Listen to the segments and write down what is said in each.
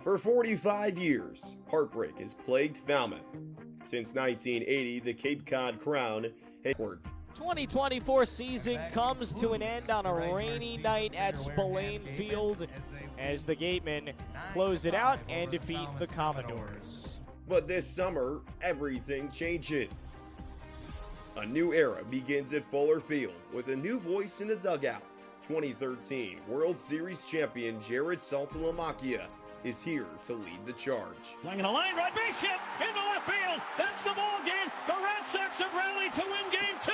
For 45 years, heartbreak has plagued Falmouth. Since 1980, the Cape Cod Crown has 2024 season comes to an end on a rainy night at Spillane Field as the Gatemen close it out and defeat the Commodores. But this summer, everything changes. A new era begins at Fuller Field with a new voice in the dugout. 2013 World Series champion Jared Saltalamacchia is here to lead the charge. Swinging a line, right base hit into left field. That's the ball game. The Red Sox have rallied to win game 2.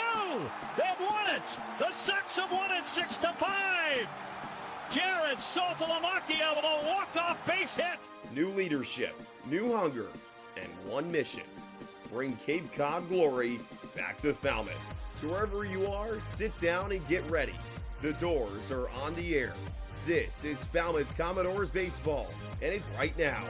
They've won it. The Sox have won it 6-5. Jared Saltalamacchia with a walk-off base hit. New leadership, new hunger, and one mission: bring Cape Cod glory back to Falmouth. So wherever you are, sit down and get ready. The doors are on the air. This is Falmouth Commodores baseball, and it's right now.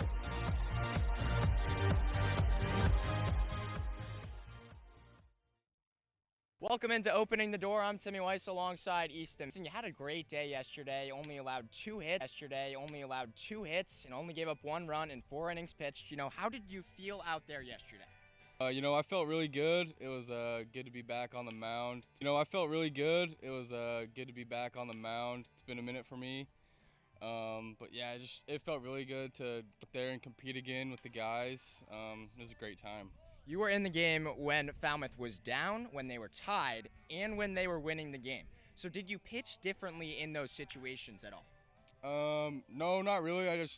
Welcome into Opening the Door. I'm Timmy Weiss alongside Easton. You had a great day yesterday. Only allowed 2 hits and only gave up 1 run in 4 innings pitched. How did you feel out there yesterday? I felt really good. It was good to be back on the mound. It's been a minute for me. But yeah, it felt really good to get there and compete again with the guys. It was a great time. You were in the game when Falmouth was down, when they were tied, and when they were winning the game. So did you pitch differently in those situations at all? No, not really.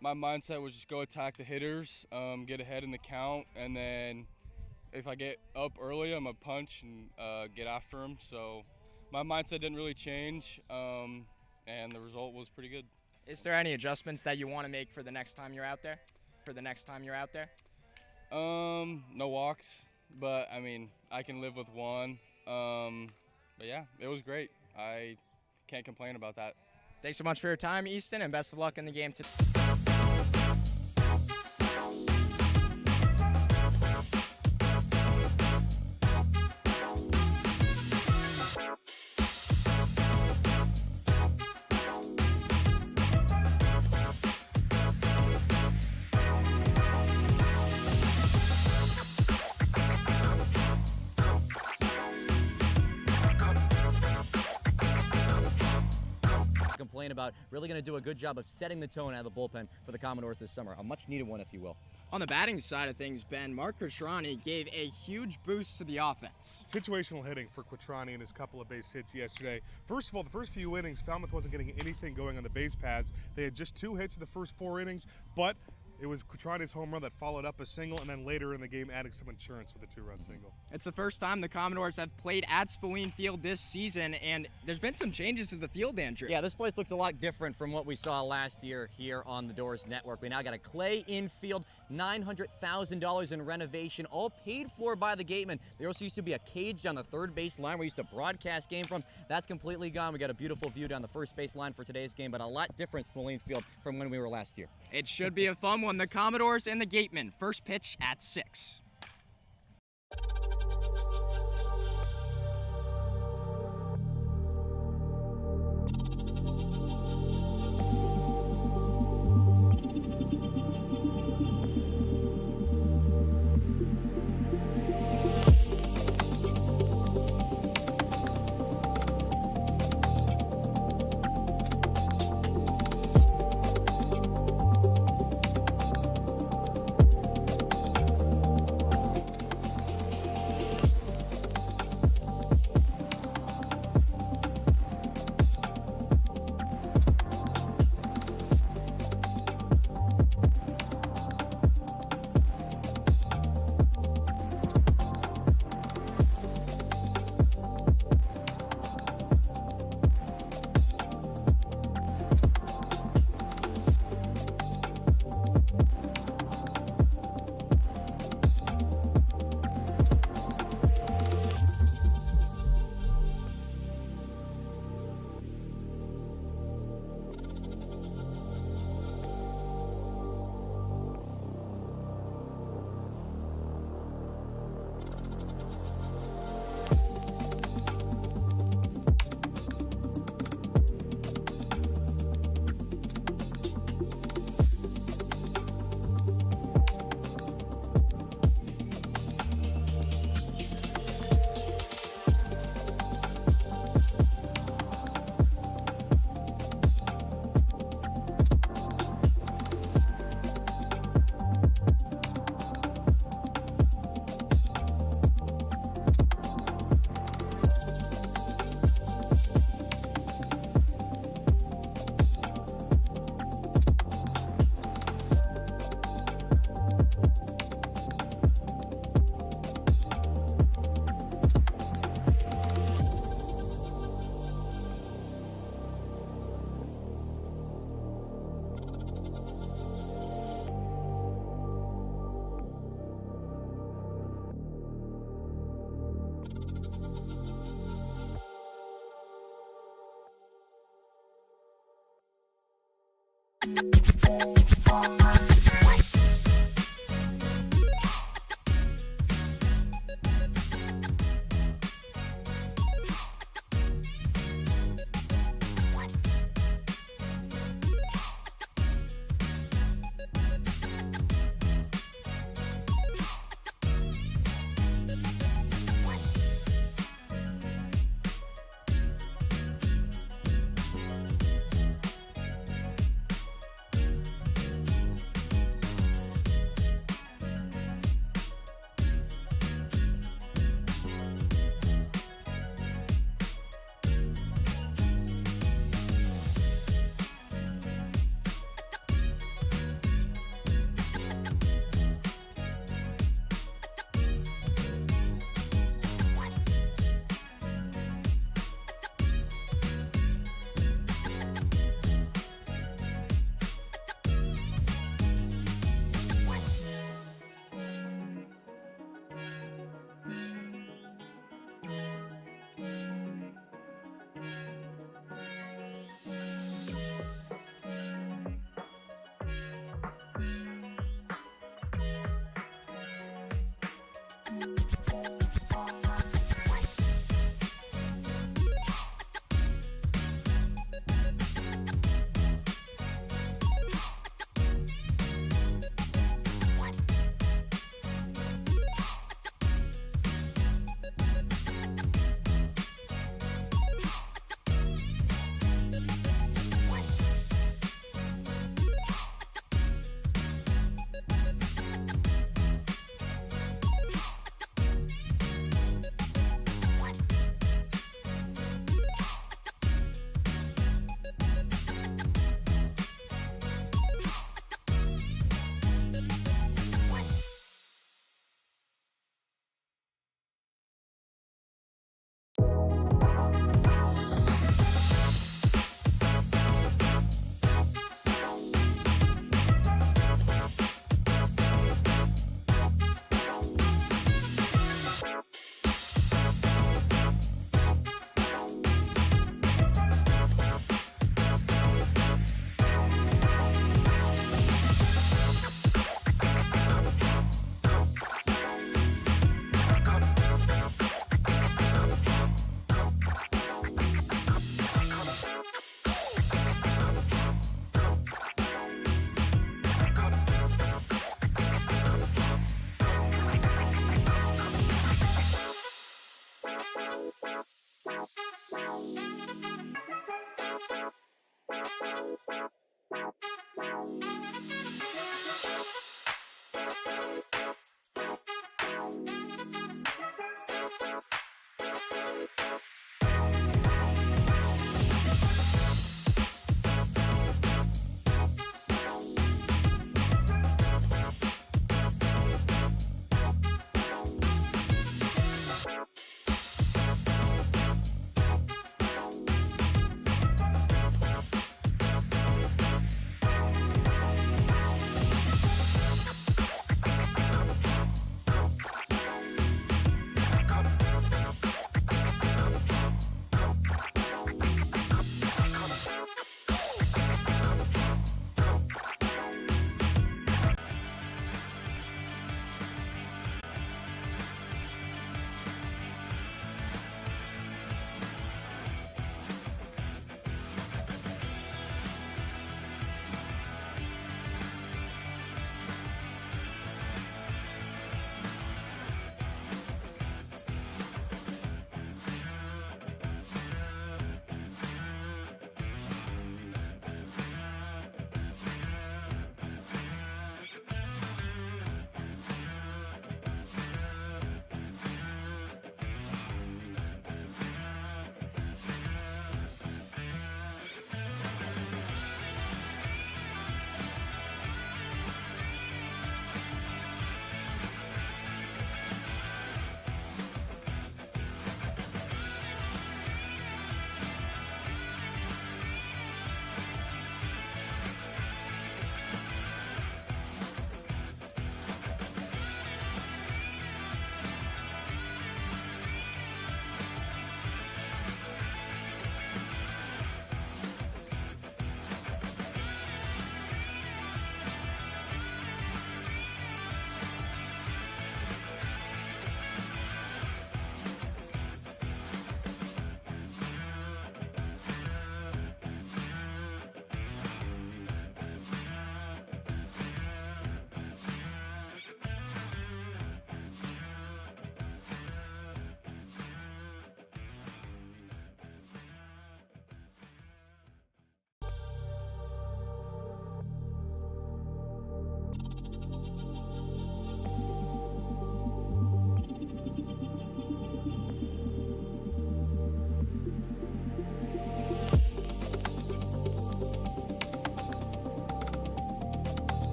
My mindset was just go attack the hitters, get ahead in the count, and then if I get up early, I'm going to punch and get after them. So my mindset didn't really change, and the result was pretty good. Is there any adjustments that you want to make for the next time you're out there? No walks, but I can live with 1. But yeah, it was great. I can't complain about that. Thanks so much for your time, Easton, and best of luck in the game today. Complain about really going to do a good job of setting the tone out of the bullpen for the Commodores this summer. A much needed one, if you will. On the batting side of things, Ben, Mark Quattrani gave a huge boost to the offense. Situational hitting for Quattrani and his couple of base hits yesterday. First of all, the first few innings, Falmouth wasn't getting anything going on the base paths. They had just 2 hits in the first 4 innings, but it was Quattrani's home run that followed up a single, and then later in the game adding some insurance with a 2-run single. It's the first time the Commodores have played at Spillane Field this season, and there's been some changes to the field, Andrew. Yeah, this place looks a lot different from what we saw last year here on the Doors Network. We now got a clay infield, $900,000 in renovation, all paid for by the Gatemen. There also used to be a cage down the third base line where we used to broadcast game from. That's completely gone. We got a beautiful view down the first base line for today's game, but a lot different Spillane Field from when we were last year. It should be a fun one. The Commodores and the Gatemen. First pitch at 6.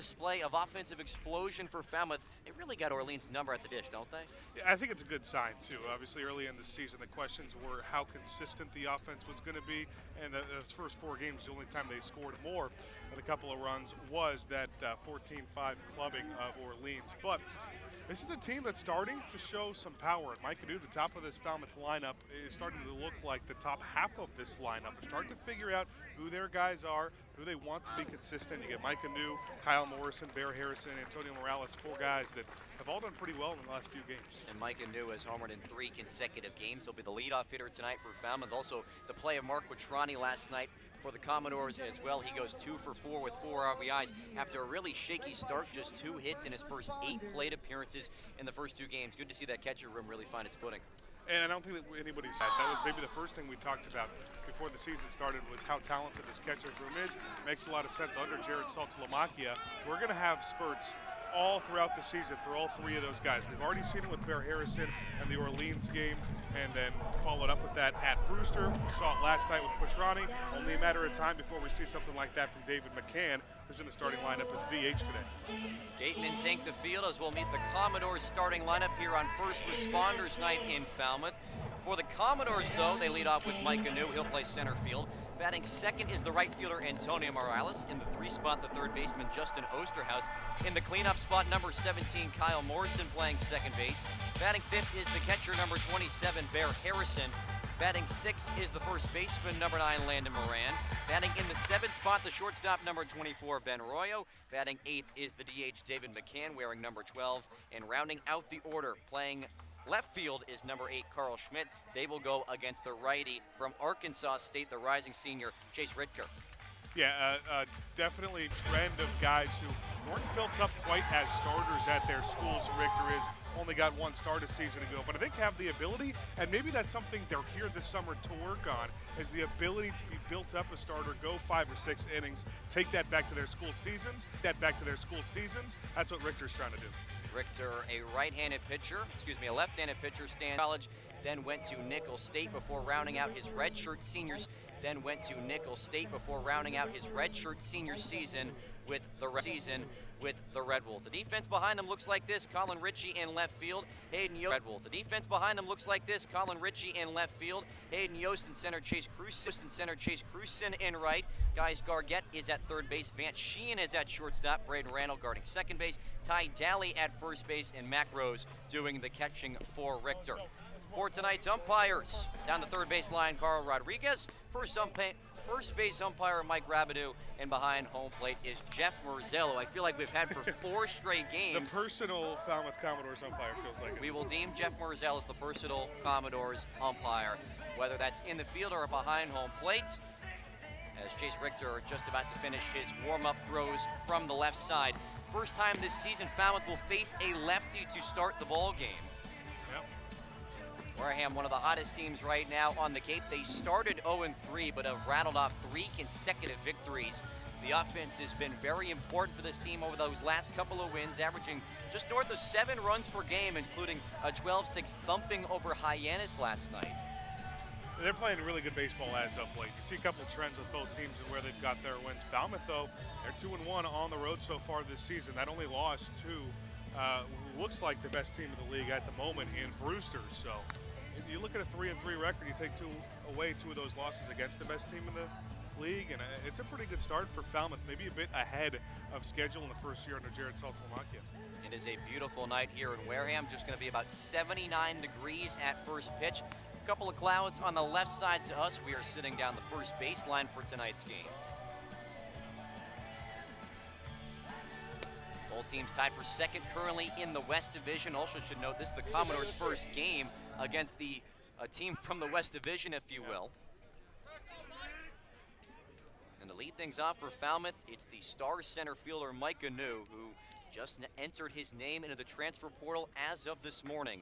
display of offensive explosion for Falmouth. They really got Orleans' number at the dish, don't they? Yeah, I think it's a good sign, too. Obviously, early in the season, the questions were how consistent the offense was going to be. And those first 4 games, the only time they scored more than a couple of runs was that 14-5 clubbing of Orleans. But this is a team that's starting to show some power. And Mike Adu, the top of this Falmouth lineup, is starting to look like the top half of this lineup. They're starting to figure out who their guys are, who they want to be consistent. You get Mike Adu, Kyle Morrison, Bear Harrison, Antonio Morales, 4 guys that have all done pretty well in the last few games. And Mike Anu has homered in 3 consecutive games. He'll be the leadoff hitter tonight for Falmouth. Also, the play of Mark Quattrani last night for the Commodores as well. He goes 2 for 4 with 4 RBIs after a really shaky start, just 2 hits in his first 8 plate appearances in the first 2 games. Good to see that catcher room really find its footing. And I don't think that anybody said that was maybe the first thing we talked about before the season started was how talented this catcher room is. Makes a lot of sense under Jared Saltalamacchia. We're going to have spurts all throughout the season for all 3 of those guys. We've already seen it with Bear Harrison and the Orleans game, and then followed up with that at Brewster. We saw it last night with Quattrani. Only a matter of time before we see something like that from David McCann, who's in the starting lineup as DH today. Gatemen take the field as we'll meet the Commodores starting lineup here on First Responders Night in Falmouth. For the Commodores, though, they lead off with Mike Anu. He'll play center field. Batting second is the right fielder Antonio Morales. In the 3 spot, the third baseman Justin Osterhaus. In the cleanup spot, number 17, Kyle Morrison playing second base. Batting fifth is the catcher, number 27, Bear Harrison. Batting sixth is the first baseman, number 9, Landon Moran. Batting in the 7th spot, the shortstop, number 24, Ben Arroyo. Batting 8th is the DH, David McCann, wearing number 12. And rounding out the order, playing left field is number 8, Carl Schmidt. They will go against the righty from Arkansas State, the rising senior, Chase Richter. Yeah, definitely trend of guys who weren't built up quite as starters at their schools. Richter is only got 1 start a season ago, but I think have the ability, and maybe that's something they're here this summer to work on, is the ability to be built up a starter, go 5 or 6 innings, take that back to their school seasons. That's what Richter's trying to do. Richter, a left-handed pitcher, Stan College, then went to Nicholls State before rounding out his redshirt senior season with the Red Wolf. The defense behind him looks like this: Colin Ritchie in left field, Hayden Yost. Hayden Yost in center, Chase Cruson in right. Guys, Gargett is at third base, Vance Sheehan is at shortstop, Braden Randall guarding second base, Ty Daly at first base, and Mac Rose doing the catching for Richter. For tonight's umpires, down the third base line, Carl Rodriguez. First base umpire, Mike Rabideau, and behind home plate is Jeff Merzello. I feel like we've had for 4 straight games. The personal Falmouth Commodores umpire feels like it. We will deem Jeff Merzello as the personal Commodores umpire, whether that's in the field or behind home plate. As Chase Richter just about to finish his warm-up throws from the left side. First time this season, Falmouth will face a lefty to start the ball game. Wareham, one of the hottest teams right now on the Cape. They started 0-3, but have rattled off 3 consecutive victories. The offense has been very important for this team over those last couple of wins, averaging just north of 7 runs per game, including a 12-6 thumping over Hyannis last night. They're playing really good baseball as of late. You see a couple of trends with both teams and where they've got their wins. Falmouth, though, they're 2-1 on the road so far this season. That only lost to who looks like the best team in the league at the moment in Brewster. So if you look at a 3-3 record, you take 2 of those losses against the best team in the league, and it's a pretty good start for Falmouth, maybe a bit ahead of schedule in the first year under Jared Saltalamacchia. It is a beautiful night here in Wareham, just going to be about 79 degrees at first pitch. A couple of clouds on the left side to us. We are sitting down the first baseline for tonight's game. Both teams tied for second currently in the West Division. Also should note this is the Commodores' first game against a team from the West Division, if you will. And to lead things off for Falmouth, it's the star center fielder Mike Anu, who just entered his name into the transfer portal as of this morning.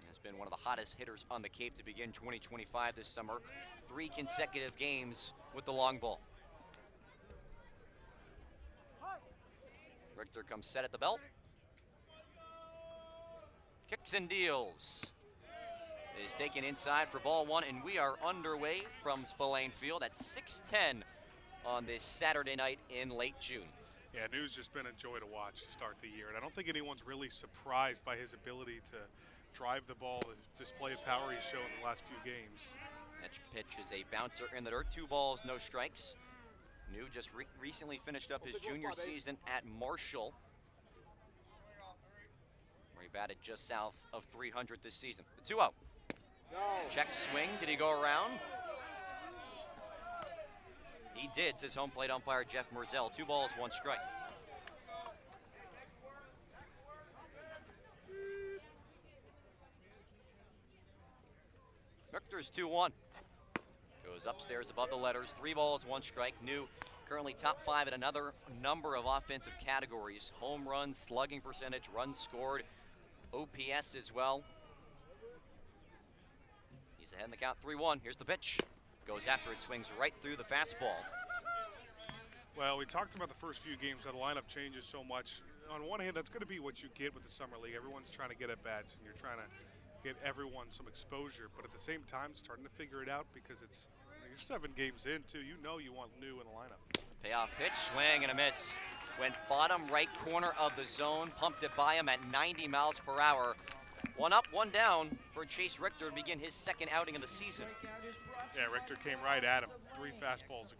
Has been one of the hottest hitters on the Cape to begin 2025 this summer. 3 consecutive games with the long ball. Richter comes set at the belt. Kicks and deals. Is taken inside for ball 1, and we are underway from Spillane Field at 6:10 on this Saturday night in late June. Yeah, New's just been a joy to watch to start the year, and I don't think anyone's really surprised by his ability to drive the ball, the display of power he's shown in the last few games. That pitch is a bouncer in the dirt. 2 balls, no strikes. New just recently finished up his junior season at Marshall, where he batted just south of 300 this season. The 2-0. Check swing. Did he go around? He did, says home plate umpire Jeff Merzel. 2 balls, 1 strike. Richter's 2-1. Goes upstairs above the letters. 3 balls, 1 strike. New currently top 5 at another number of offensive categories. Home runs, slugging percentage, runs scored, OPS as well. He's ahead in the count, 3-1. Here's the pitch. Goes after it, swings right through the fastball. Well, we talked about the first few games, how the lineup changes so much. On one hand, that's going to be what you get with the Summer League. Everyone's trying to get at bats, and you're trying to get everyone some exposure. But at the same time, starting to figure it out because you're 7 games in, too. You know you want New in the lineup. Payoff pitch, swing and a miss. Went bottom right corner of the zone, pumped it by him at 90 miles per hour. 1 up, 1 down for Chase Richter to begin his 2nd outing of the season. Yeah, Richter came right at him. 3 fastballs,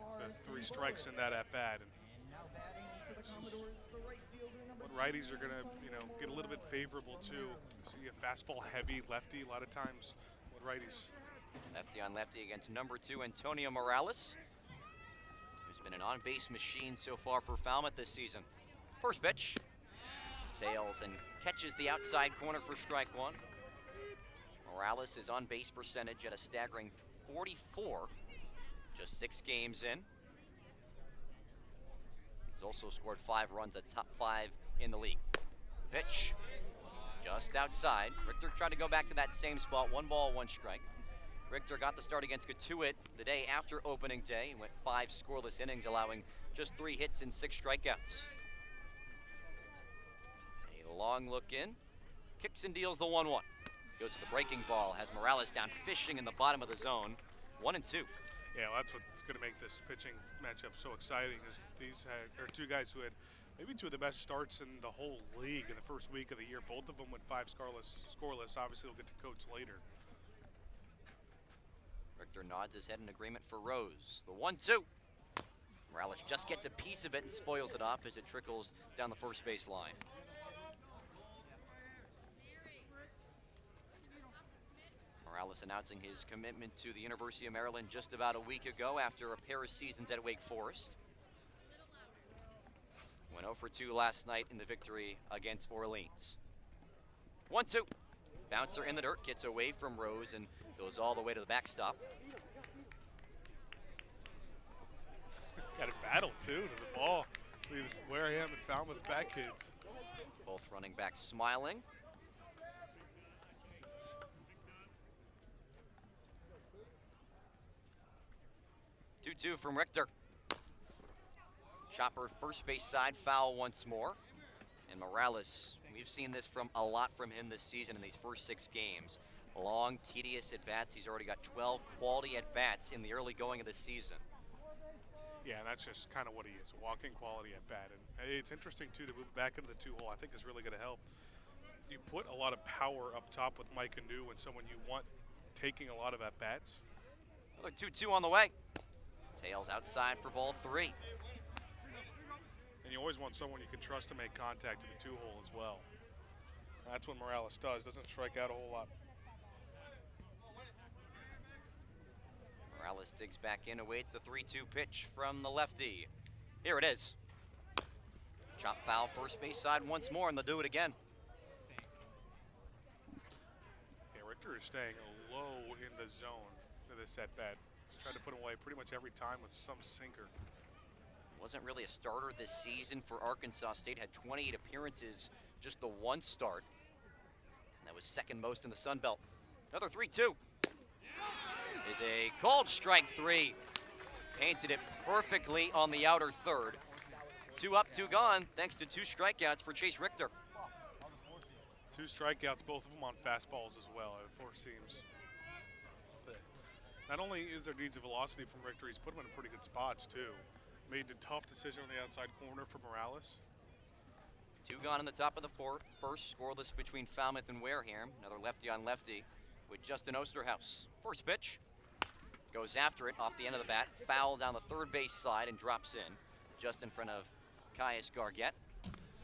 3 strikes in that at bat. And what righties are going to, get a little bit favorable too. See a fastball heavy lefty a lot of times with righties. Lefty on lefty against number 2 Antonio Morales, who's been an on-base machine so far for Falmouth this season. First pitch, tails and catches the outside corner for strike 1. Morales is on base percentage at a staggering 44, just 6 games in. He's also scored 5 runs at top 5 in the league. Pitch, just outside. Richter tried to go back to that same spot. 1 ball, 1 strike. Richter got the start against Katuitt the day after opening day. He went 5 scoreless innings, allowing just 3 hits and 6 strikeouts. A long look in, kicks and deals the 1-1. Goes to the breaking ball, has Morales down fishing in the bottom of the zone. 1 and 2. Yeah, well, that's what's going to make this pitching matchup so exciting. Is these are 2 guys who had maybe 2 of the best starts in the whole league in the first week of the year. Both of them went 5 scoreless. Obviously, we'll get to coach later. Richter nods his head in agreement for Rose. The 1-2. Morales just gets a piece of it and spoils it off as it trickles down the first base line. Morales announcing his commitment to the University of Maryland just about a week ago after a pair of seasons at Wake Forest. Went 0 for 2 last night in the victory against Orleans. 1-2. Bouncer in the dirt, gets away from Rose and goes all the way to the backstop. Got a battle too to the ball. These Wareham and Falmouth back kids. Both running backs smiling. Two from Richter. Chopper first base side, foul once more. And Morales, we've seen this from a lot from him this season in these first 6 games. Long, tedious at-bats. He's already got 12 quality at-bats in the early going of the season. Yeah, and that's just kind of what he is, walking quality at-bat. And it's interesting, too, to move back into the 2-hole. I think is really going to help. You put a lot of power up top with Mike Anu and someone you want taking a lot of at-bats. Another 2-2 on the way. Tails outside for ball 3. And you always want someone you can trust to make contact in the 2-hole as well. That's what Morales does, doesn't strike out a whole lot. Morales digs back in, awaits the 3-2 pitch from the lefty. Here it is. Chop foul first base side once more, and they'll do it again. Yeah, Richter is staying low in the zone to this at-bat. He's tried to put him away pretty much every time with some sinker. Wasn't really a starter this season for Arkansas State. Had 28 appearances, just the 1 start. And that was 2nd most in the Sun Belt. Another 3-2. Is a called strike 3. Painted it perfectly on the outer third. 2 up, 2 gone, thanks to 2 strikeouts for Chase Richter. 2 strikeouts, both of them on fastballs as well, 4 seams. But not only is there needs of velocity from Richter, he's put him in pretty good spots too. Made the tough decision on the outside corner for Morales. 2 gone in the top of the first, scoreless between Falmouth and Wareham. Another lefty on lefty with Justin Osterhaus. First pitch, goes after it off the end of the bat, foul down the third base side and drops in, just in front of Caius Gargett.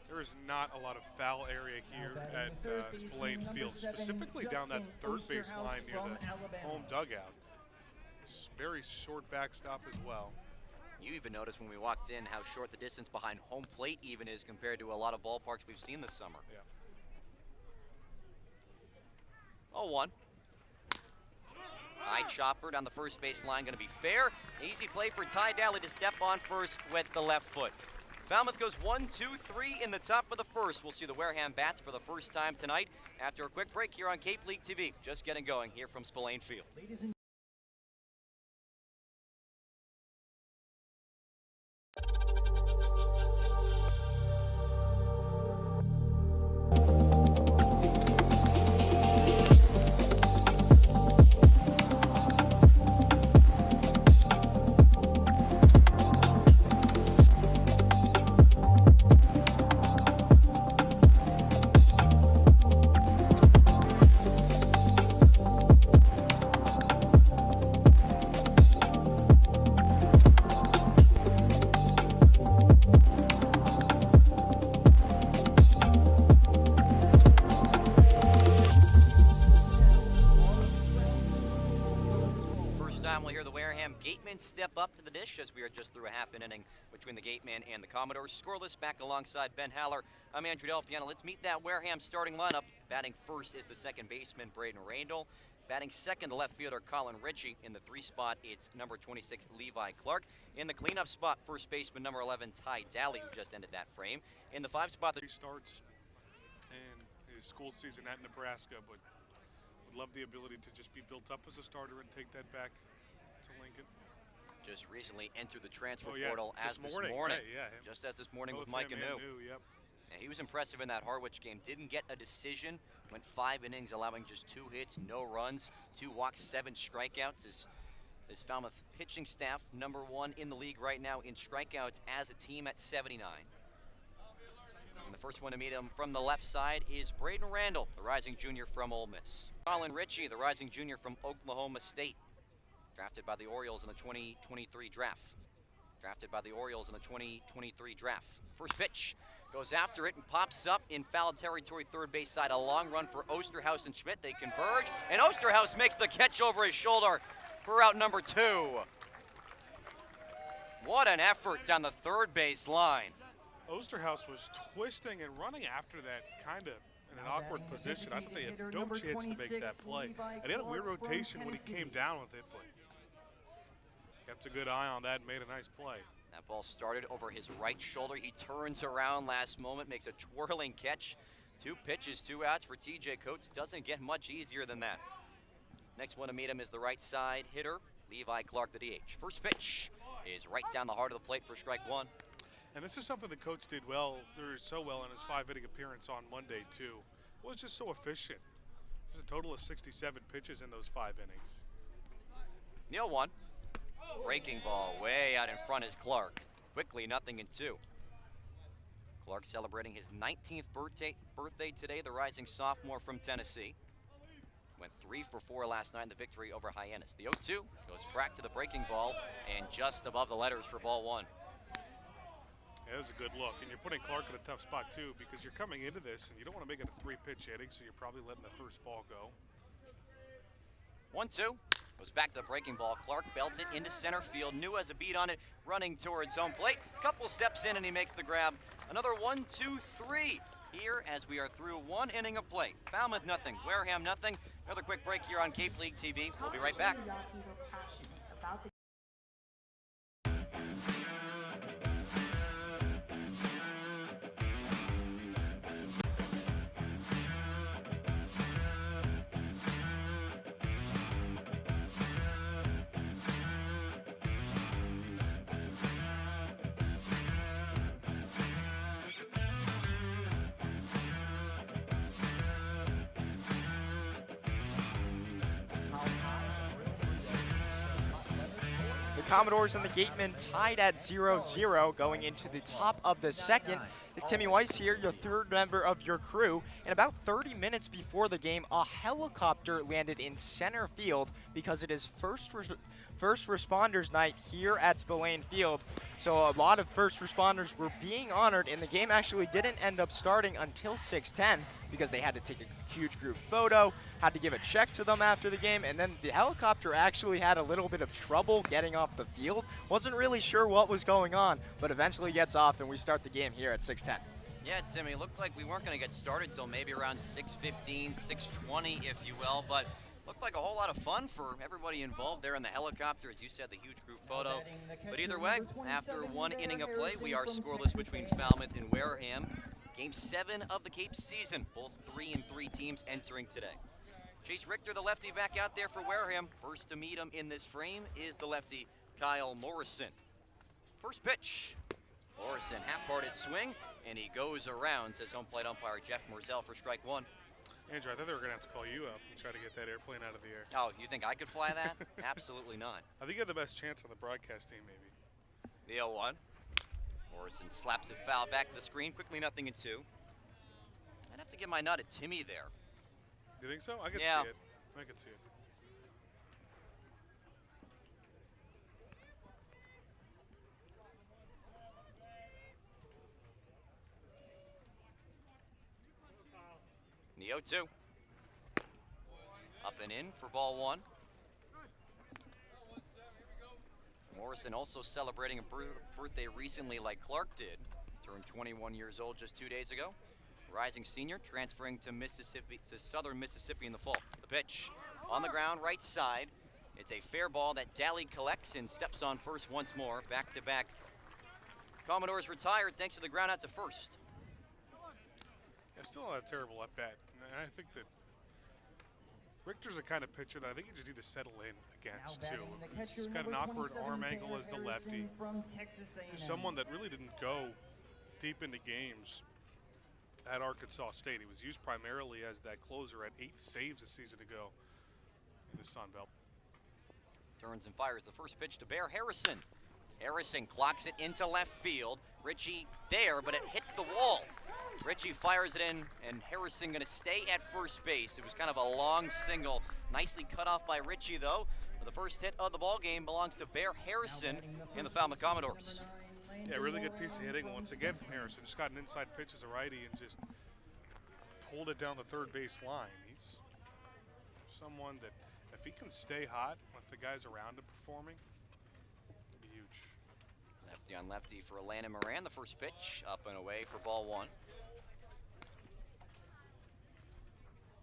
There is not a lot of foul area here at Spillane Field, specifically down that third base line near the home dugout. Very short backstop as well. You even noticed when we walked in how short the distance behind home plate even is compared to a lot of ballparks we've seen this summer. Yeah. 0-1. High chopper down the first base line, going to be fair. Easy play for Ty Daly to step on first with the left foot. Falmouth goes 1-2-3 in the top of the first. We'll see the Wareham Bats for the first time tonight after a quick break here on Cape League TV. Just getting going here from Spillane Field. We'll hear the Wareham Gatemen step up to the dish as we are just through a half an inning between the Gatemen and the Commodores. Scoreless, back alongside Ben Haller. I'm Andrew Del Piano. Let's meet that Wareham starting lineup. Batting first is the second baseman, Braden Randall. Batting second, the left fielder, Colin Ritchie. In the 3 spot, it's number 26, Levi Clark. In the cleanup spot, first baseman, number 11, Ty Daly, who just ended that frame. In the 5 spot, He starts in his school season at Nebraska, but would love the ability to just be built up as a starter and take that back to Lincoln. just recently entered the transfer yeah, portal as this morning. Right, yeah, just as this morning both with Mike him Anu. and Anu, yep. Yeah, he was impressive in that Harwich game. Didn't get a decision. Went 5 innings, allowing just 2 hits, no runs, 2 walks, 7 strikeouts. This Falmouth pitching staff, number 1 in the league right now in strikeouts as a team at 79. And the first one to meet him from the left side is Braden Randall, the rising junior from Ole Miss. Colin Ritchie, the rising junior from Oklahoma State. Drafted by the Orioles in the 2023 draft. First pitch, goes after it and pops up in foul territory, third base side. A long run for Osterhaus and Schmidt. They converge, and Osterhaus makes the catch over his shoulder for out number 2. What an effort down the third base line. Osterhaus was twisting and running after that kind of in an awkward position. I thought they had no chance to make that play. And he had a weird rotation when he came down with it, but kept a good eye on that and made a nice play. That ball started over his right shoulder. He turns around last moment, makes a twirling catch. 2 pitches, 2 outs for TJ Coates. Doesn't get much easier than that. Next one to meet him is the right side hitter, Levi Clark, the DH. First pitch is right down the heart of the plate for strike 1. And this is something the coach did well, or so well in his 5-inning appearance on Monday too. Was just so efficient. There's a total of 67 pitches in those 5 innings. 0-1. Breaking ball way out in front is Clark. Quickly, 0-2. Clark celebrating his 19th birthday today, the rising sophomore from Tennessee. Went 3 for 4 last night in the victory over Hyannis. The 0-2 goes back to the breaking ball and just above the letters for ball 1. Yeah, it was a good look, and you're putting Clark in a tough spot too because you're coming into this and you don't want to make it a 3-pitch inning, so you're probably letting the first ball go. 1-2. Goes back to the breaking ball. Clark belts it into center field. New has a beat on it, running towards home plate. Couple steps in and he makes the grab. Another 1-2-3 here as we are through 1 inning of play. Falmouth 0, Wareham 0. Another quick break here on Cape League TV. We'll be right back. Commodores and the Gatemen tied at 0-0 going into the top of the second. Timmy Weiss here, your third member of your crew, and about 30 minutes before the game, a helicopter landed in center field because it is first responders night here at Spillane Field. So a lot of first responders were being honored, and the game actually didn't end up starting until 6:10 because they had to take a huge group photo, had to give a check to them after the game, and then the helicopter actually had a little bit of trouble getting off the field. Wasn't really sure what was going on, but eventually gets off, and we start the game here at 6:10. Yeah, Timmy, it looked like we weren't going to get started till maybe around 6:15, 6:20, if you will, but looked like a whole lot of fun for everybody involved there in the helicopter. As you said, the huge group photo. But either way, after one inning of play, we are scoreless between Falmouth and Wareham. Game 7 of the Cape season, both 3-3 teams entering today. Chase Richter, the lefty, back out there for Wareham. First to meet him in this frame is the lefty, Kyle Morrison. First pitch. Morrison, half-hearted swing, and he goes around, says home plate umpire Jeff Morzell for strike one. Andrew, I thought they were going to have to call you up and try to get that airplane out of the air. Oh, you think I could fly that? Absolutely not. I think you have the best chance on the broadcast team, maybe. The 0-1. Morrison slaps it foul back to the screen. Quickly 0-2. I'd have to give my nod to Timmy there. You think so? I could see it. I could see it. The 0-2. Up and in for ball one. Morrison also celebrating a birthday recently like Clark did. Turned 21 years old just 2 days ago. Rising senior, transferring to Mississippi, to Southern Mississippi in the fall. The pitch on the ground, right side. It's a fair ball that Daly collects and steps on first once more. Back-to-back Commodores retired thanks to the ground out to first. Yeah, still not a terrible at bat. And I think that Richter's the kind of pitcher that I think you just need to settle in against, too. He's got an awkward arm angle as the lefty. He's someone that really didn't go deep into games at Arkansas State. He was used primarily as that closer at 8 saves a season ago in the Sun Belt. Turns and fires the first pitch to Bear Harrison. Harrison clocks it into left field. Ritchie there, but it hits the wall. Ritchie fires it in, and Harrison going to stay at first base. It was kind of a long single, nicely cut off by Ritchie, though. The first hit of the ball game belongs to Bear Harrison in the Falmouth Commodores. Yeah, really good piece of hitting once again from Harrison. Just got an inside pitch as a righty and just pulled it down the third base line. He's someone that, if he can stay hot with the guys around him performing, it'd be huge. Lefty on lefty for Landon Moran. The first pitch up and away for ball one.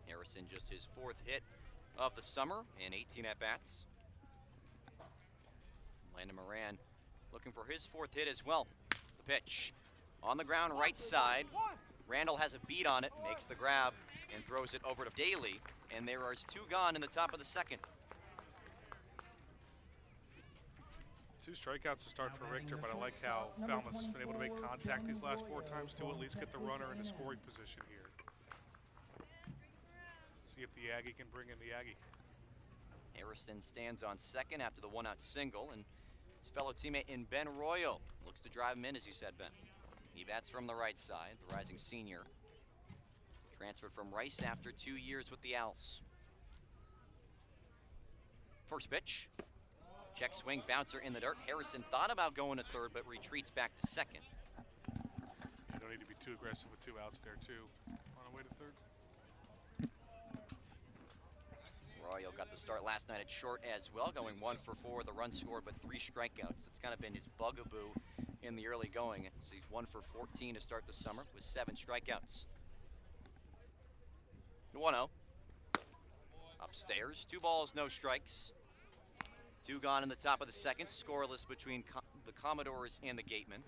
Harrison just his 4th hit of the summer in 18 at-bats. Landon Moran looking for his 4th hit as well. The pitch on the ground, right side. Randall has a beat on it, makes the grab, and throws it over to Daly. And there are 2 gone in the top of the second. 2 strikeouts to start for Richter, but I like how Falmouth has been able to make contact these last 4 times to at least get the runner into scoring position here. See if the Aggie can bring in the Aggie. Harrison stands on second after the 1-out single, and his fellow teammate in Ben Royal looks to drive him in, as you said, Ben. He bats from the right side, the rising senior. Transferred from Rice after 2 years with the Owls. First pitch. Check swing, bouncer in the dirt. Harrison thought about going to third, but retreats back to second. You don't need to be too aggressive with 2 outs there, too. On the way to third. Arroyo got the start last night at short as well, going 1 for 4. The run scored, but 3 strikeouts. It's kind of been his bugaboo in the early going. So he's 1 for 14 to start the summer with 7 strikeouts. 1-0. Upstairs, 2 balls, no strikes. 2 gone in the top of the second, scoreless between the Commodores and the Gatemen.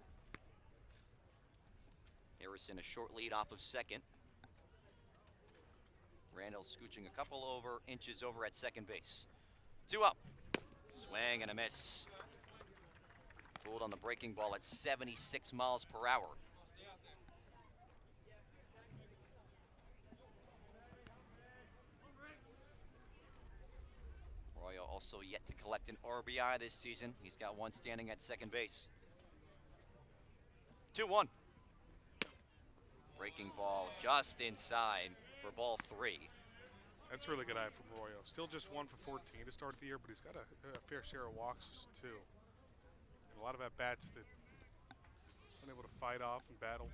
Harrison a short lead off of second. Randall scooching a couple inches over at second base. 2 up. Swing and a miss. Fooled on the breaking ball at 76 miles per hour. Arroyo Also yet to collect an RBI this season. He's got one standing at second base. 2-1. Breaking ball just inside for ball 3. That's a really good eye from Royo. Still just 1 for 14 to start the year, but he's got a fair share of walks too. And a lot of at-bats that he's been able to fight off and battle.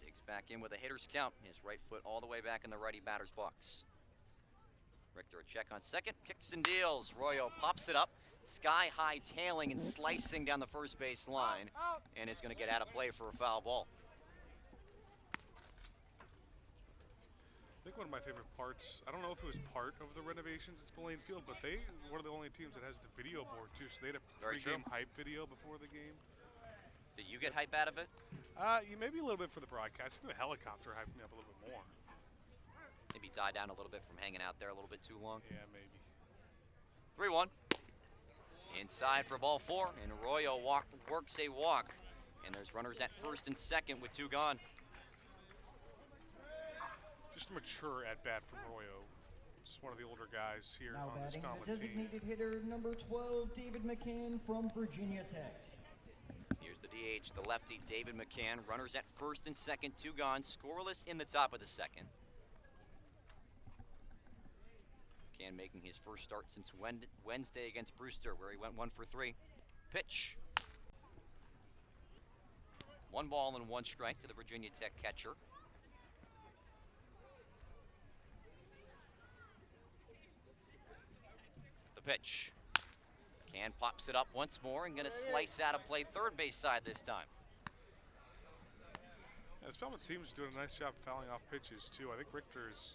Digs back in with a hitter's count. His right foot all the way back in the righty batter's box. Richter a check on second, kicks and deals. Royo pops it up, sky-high tailing and slicing down the first base line, and is going to get out of play for a foul ball. I think one of my favorite parts, I don't know if it was part of the renovations at Spillane Field, but they were the only teams that has the video board too, so they had a pre-game hype video before the game. Did you get hype out of it? Maybe a little bit for the broadcast. The helicopter hyped me up a little bit more. Maybe die down a little bit from hanging out there a little bit too long. Yeah, maybe. 3-1. Inside for ball 4, and Royo works a walk. And there's runners at first and second with 2 gone. Just a mature at-bat from Royo. He's one of the older guys here now on this batting Falmouth the team. designated hitter, number 12, David McCann from Virginia Tech. Here's the DH, the lefty, David McCann. Runners at first and second, 2 gone, scoreless in the top of the second. McCann making his first start since Wednesday against Brewster, where he went 1 for 3. Pitch. 1 ball and 1 strike to the Virginia Tech catcher. The pitch. McCann pops it up once more and going to slice out of play third base side this time. Yeah, this Falmouth team's doing a nice job fouling off pitches too. I think Richter is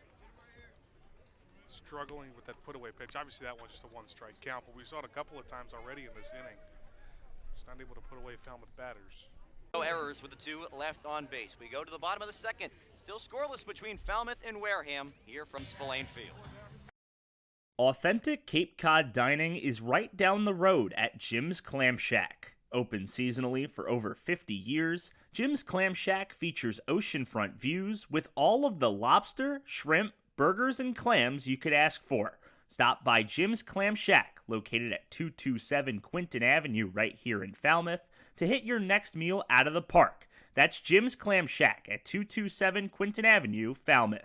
struggling with that put-away pitch. Obviously that one's just a 1-strike count, but we saw it a couple of times already in this inning. Just not able to put away Falmouth batters. No errors with the 2 left on base. We go to the bottom of the second. Still scoreless between Falmouth and Wareham here from Spillane Field. Authentic Cape Cod dining is right down the road at Jim's Clam Shack. Open seasonally for over 50 years, Jim's Clam Shack features oceanfront views with all of the lobster, shrimp, burgers, and clams you could ask for. Stop by Jim's Clam Shack, located at 227 Quinton Avenue right here in Falmouth, to hit your next meal out of the park. That's Jim's Clam Shack at 227 Quinton Avenue, Falmouth.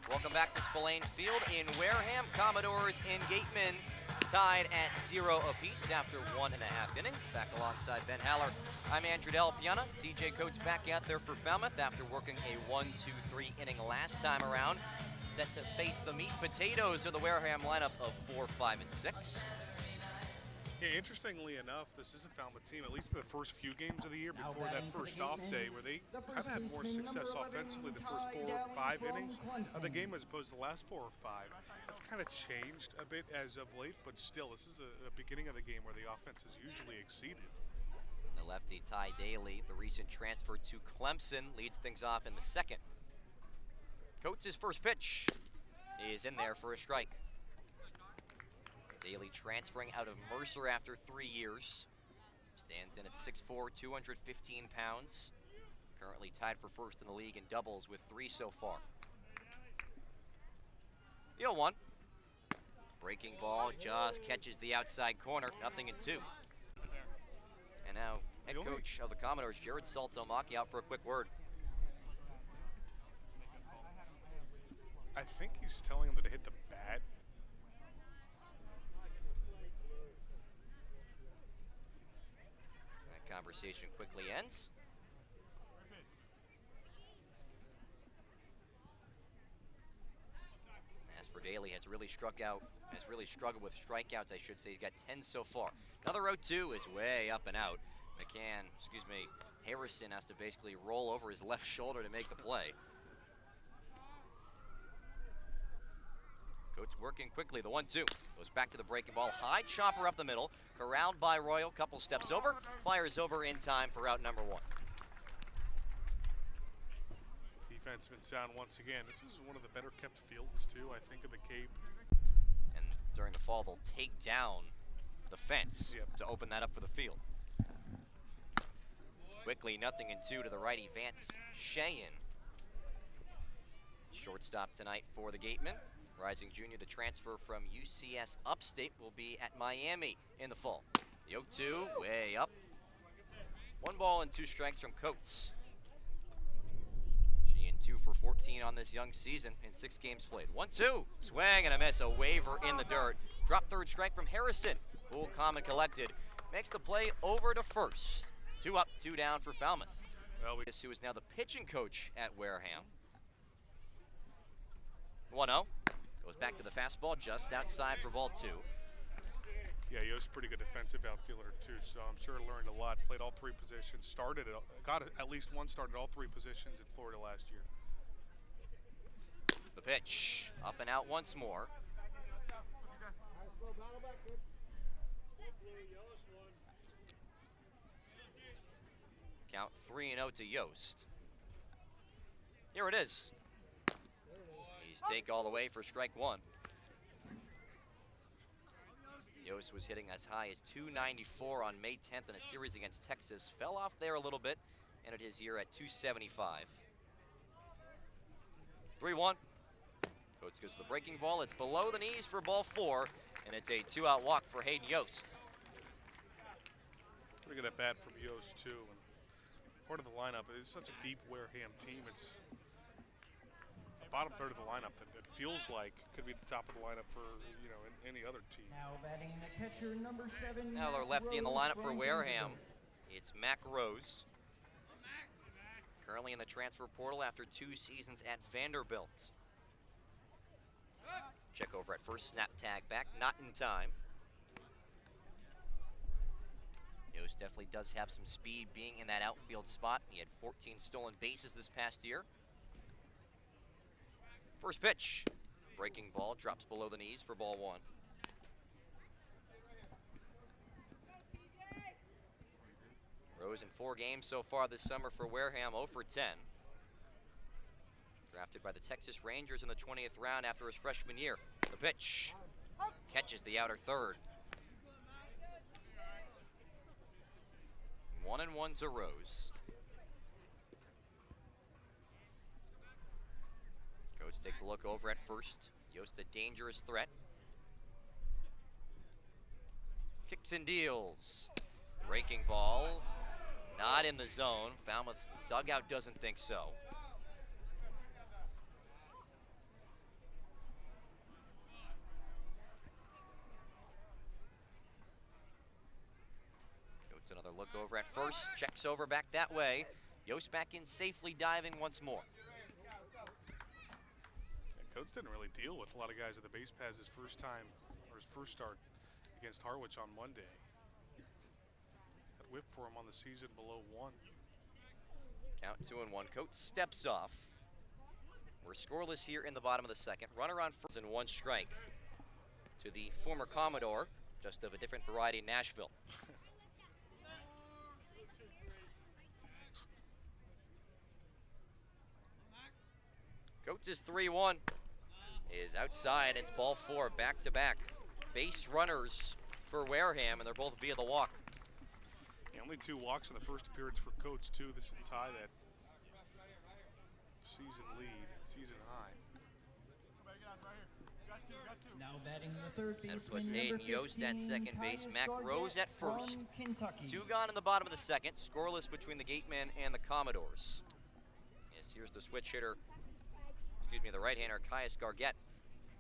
Welcome back to Spillane Field in Wareham. Commodores and Gatemen tied at 0 apiece after 1.5 innings. Back alongside Ben Haller, I'm Andrew Del Piana. DJ Coates back out there for Falmouth after working a 1-2-3 inning last time around. Set to face the meat potatoes of the Wareham lineup of 4, 5, and 6. Yeah, interestingly enough, this is a Falmouth team, at least the first few games of the year before that first off day, where they kind of had more success offensively the first 4 or 5 innings of the game as opposed to the last 4 or 5. That's kind of changed a bit as of late, but still, this is a beginning of the game where the offense is usually exceeded. The lefty Ty Daly, the recent transfer to Clemson, leads things off in the second. Coates' first pitch is in there for a strike. Daly transferring out of Mercer after 3 years. Stands in at 6'4", 215 pounds. Currently tied for first in the league in doubles with 3 so far. The 0-1. Breaking ball just catches the outside corner, 0-2. And now head coach of the Commodores, Jared Saltomaki, out for a quick word. I think he's telling him to hit the bat. That conversation quickly ends. As for Daly, has really struggled with strikeouts, I should say. He's got 10 so far. Another 0-2 is way up and out. Harrison has to basically roll over his left shoulder to make the play. Coates working quickly, the 1-2. Goes back to the breaking ball, high chopper up the middle, corralled by Royal, couple steps over, fires over in time for out number 1. Defense been sound once again. This is one of the better kept fields too, I think, of the Cape. And during the fall, they'll take down the fence to open that up for the field. Quickly, 0-2 to the righty, Vance Cheyenne. Shortstop tonight for the Gatemen. Rising junior, the transfer from UCS Upstate, will be at Miami in the fall. The 0-2, way up. 1 ball and 2 strikes from Coates. She in 2 for 14 on this young season in 6 games played. 1-2, swing and a miss, a waiver in the dirt. Drop third strike from Harrison. Cool, calm, and collected. Makes the play over to first. 2 up, 2 down for Falmouth. Well, who is now the pitching coach at Wareham. 1-0. Goes back to the fastball, just outside for ball 2. Yeah, he was a pretty good defensive outfielder too, so I'm sure learned a lot. Played all 3 positions, got at least one start at all 3 positions in Florida last year. The pitch, up and out once more. Count 3-0 to Yost. Here it is. He's take all the way for strike 1. Yost was hitting as high as 294 on May 10th in a series against Texas. Fell off there a little bit, ended his year at 275. 3-1. Coates goes to the breaking ball. It's below the knees for ball 4, and it's a 2-out walk for Hayden Yost. Pretty good at bat from Yost too. And part of the lineup, it's such a deep Wareham team. It's bottom third of the lineup that it feels like could be the top of the lineup for, you know, any other team. Now batting the catcher, number 7. Now they're lefty in the lineup for Wareham. It's Mac Rose. Currently in the transfer portal after 2 seasons at Vanderbilt. Check over at first, snap tag back, not in time. Yost definitely does have some speed being in that outfield spot. He had 14 stolen bases this past year. First pitch, breaking ball, drops below the knees for ball 1. Rose in 4 games so far this summer for Wareham, 0 for 10. Drafted by the Texas Rangers in the 20th round after his freshman year. The pitch, catches the outer third. 1-1 to Rose. Coach takes a look over at first. Yost a dangerous threat. Kicks and deals. Breaking ball. Not in the zone. Falmouth dugout doesn't think so. Coach another look over at first. Checks over back that way. Yost back in safely, diving once more. Coach didn't really deal with a lot of guys at the base paths his first time, or his first start against Harwich on Monday. That whip for him on the season below 1. Count 2-1. Coates steps off. We're scoreless here in the bottom of the second. Runner on first and 1 strike to the former Commodore, just of a different variety in Nashville. Coates' 3-1 is outside. It's ball 4, back-to-back base runners for Wareham, and they're both via the walk. Yeah, only 2 walks in the first appearance for Coates too. This will tie that season lead, season high. Now batting the third That baseman, puts number Hayden Yost at 15, second base, Caius Mac Gargett Rose at from first. Kentucky. 2 gone in the bottom of the second, scoreless between the Gatemen and the Commodores. Yes, here's the switch hitter, the right-hander, Caius Gargett.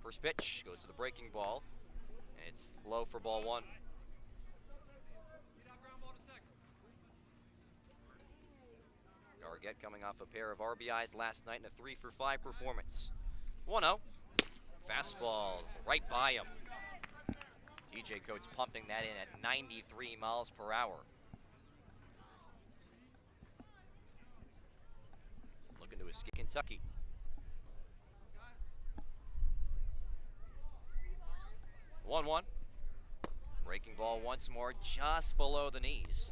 First pitch goes to the breaking ball, and it's low for ball 1. Gargett coming off a pair of RBIs last night in a 3 for 5 performance. 1-0. Fastball right by him. TJ Coates pumping that in at 93 miles per hour. looking to escape Kentucky. One. Breaking ball once more, just below the knees.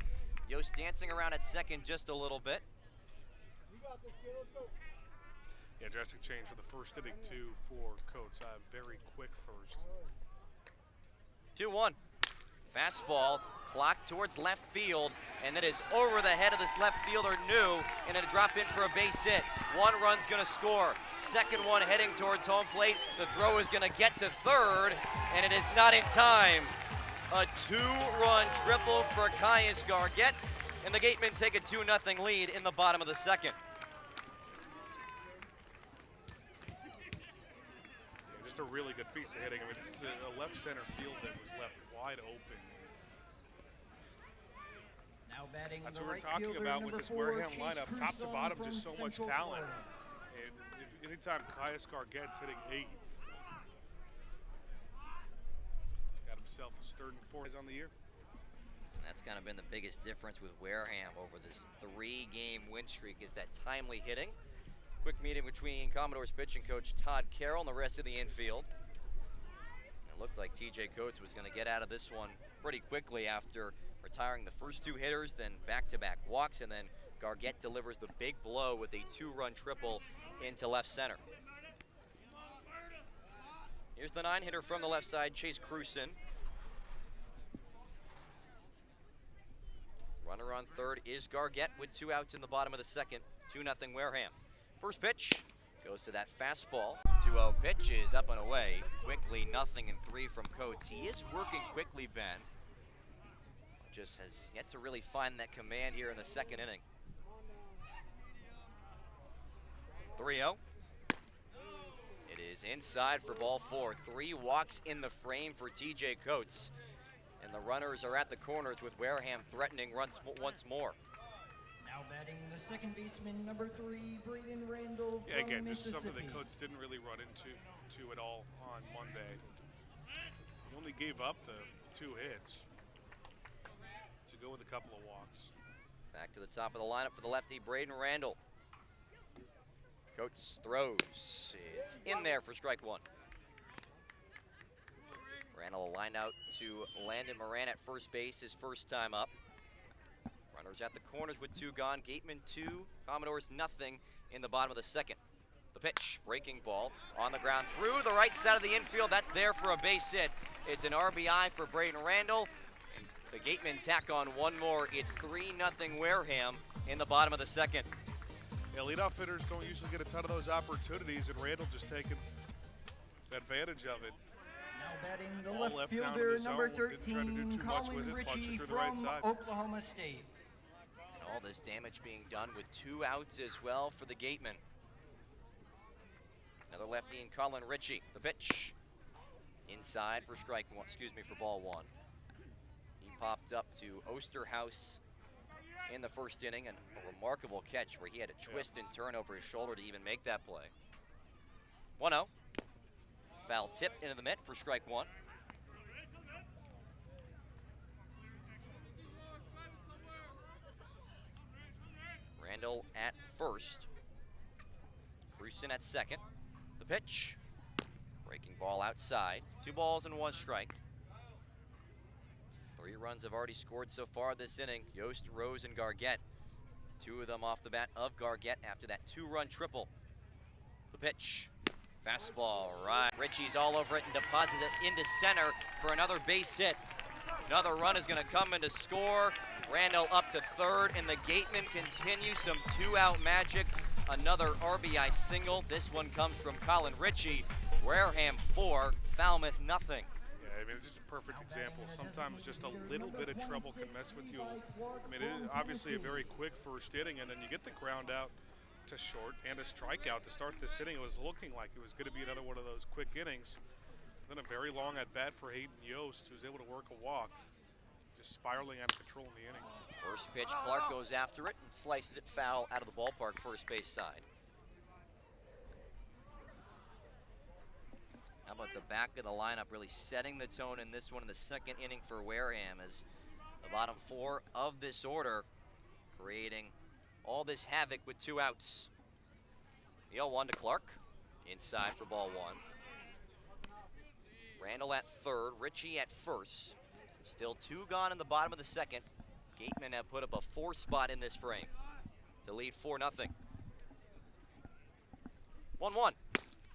Yost dancing around at second just a little bit. Yeah, drastic change for the first inning, too, for Coates. Very quick first. 2-1. Fastball clocked towards left field, and that is over the head of this left fielder, New, and a drop in for a base hit. One run's going to score. Second one heading towards home plate. The throw is going to get to third, and it is not in time. A 2-run triple for Caius Gargett, and the Gatemen take a 2-0 lead in the bottom of the second. Yeah, just a really good piece of hitting. I mean, this is a left center field that was left wide open. Now batting That's the what we're right talking fielder, about with number this 4, Wareham Chase lineup, top to Cruson bottom, from just so much Central talent. Florida. And anytime Caius Gargett's hitting 8th, he's got himself his 3rd and 4th on the year. And that's kind of been the biggest difference with Wareham over this 3-game win streak, is that timely hitting. Quick meeting between Commodores pitching coach Todd Carroll and the rest of the infield. It looked like TJ Coates was going to get out of this one pretty quickly after retiring the first 2 hitters, then back-to-back walks, and then Gargett delivers the big blow with a 2-run triple into left center. Here's the 9-hitter from the left side, Chase Cruson. Runner on third is Gargett with 2 outs in the bottom of the second. 2-0 Wareham. First pitch goes to that fastball. 2-0 pitch is up and away. Quickly, 0-3 from Coates. He is working quickly, Ben. Just has yet to really find that command here in the second inning. 3-0. It is inside for ball 4. 3 walks in the frame for TJ Coates. And the runners are at the corners with Wareham threatening runs once more. Now batting the second baseman, number 3, Braden Randall. Yeah, again, from this is something that Mississippi. Coates didn't really run into at all on Monday. He only gave up the 2 hits to go with a couple of walks. Back to the top of the lineup for the lefty, Braden Randall. Coates throws. It's in there for strike 1. Randall lined out to Landon Moran at first base, his first time up. Runners at the corners with 2 gone. Gatemen 2, Commodores 0 in the bottom of the second. The pitch, breaking ball on the ground through the right side of the infield. That's there for a base hit. It's an RBI for Braden Randall. And the Gatemen tack on 1 more. It's 3-0 Wareham in the bottom of the second. Yeah, leadoff hitters don't usually get a ton of those opportunities, and Randall just taking advantage of it. Now batting the Ball left left down in fielder, the number zone. Didn't try to do 13, too much with Colin it, punched it Ritchie through the right from side. Oklahoma State. And all this damage being done with 2 outs as well for the Gatemen. Another lefty in Colin Ritchie. The pitch inside for strike 1, for ball 1. He popped up to Osterhaus in the first inning, and a remarkable catch where he had to twist and turn over his shoulder to even make that play. 1-0. Foul tip into the mitt for strike 1. Randall at first. Cruson at second. The pitch. Breaking ball outside. 2 balls and 1 strike. 3 runs have already scored so far this inning. Yost, Rose, and Gargett. 2 of them off the bat of Gargett after that 2-run triple. The pitch. Fastball right. Ritchie's all over it and deposit it into center for another base hit. Another run is going to come in to score. Randall up to third, and the Gatemen continue some 2-out magic. Another RBI single. This one comes from Colin Ritchie. Wareham 4, Falmouth 0. Yeah, I mean, it's just a perfect example. Sometimes just a little bit of trouble can mess with you. I mean, it is obviously a very quick first inning, and then you get the ground out to short and a strikeout to start this inning. It was looking like it was going to be another one of those quick innings. Then a very long at-bat for Hayden Yost, who's able to work a walk, just spiraling out of control in the inning. First pitch, Clark goes after it and slices it foul out of the ballpark first base side. How about the back of the lineup really setting the tone in this one in the second inning for Wareham, as the bottom 4 of this order creating all this havoc with 2 outs. The 0-1 to Clark. Inside for ball one. Randall at third, Ritchie at first. Still 2 gone in the bottom of the second. Gatemen have put up a 4 spot in this frame to lead 4-0. 1-1.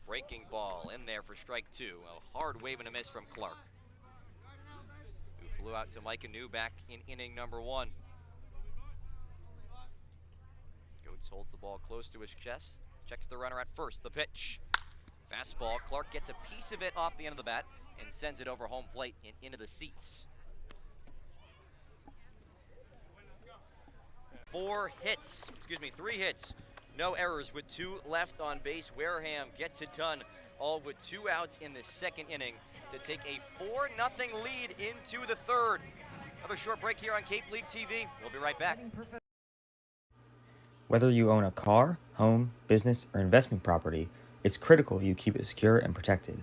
Breaking ball in there for strike 2. A hard wave and a miss from Clark, who flew out to Micah New back in inning number 1. Goetz holds the ball close to his chest. Checks the runner at first. The pitch. Fastball. Clark gets a piece of it off the end of the bat and sends it over home plate and into the seats. 3 hits. No errors with 2 left on base. Wareham gets it done, all with 2 outs in the second inning to take a 4-0 lead into the third. Another short break here on Cape League TV. We'll be right back. Whether you own a car, home, business, or investment property, it's critical you keep it secure and protected.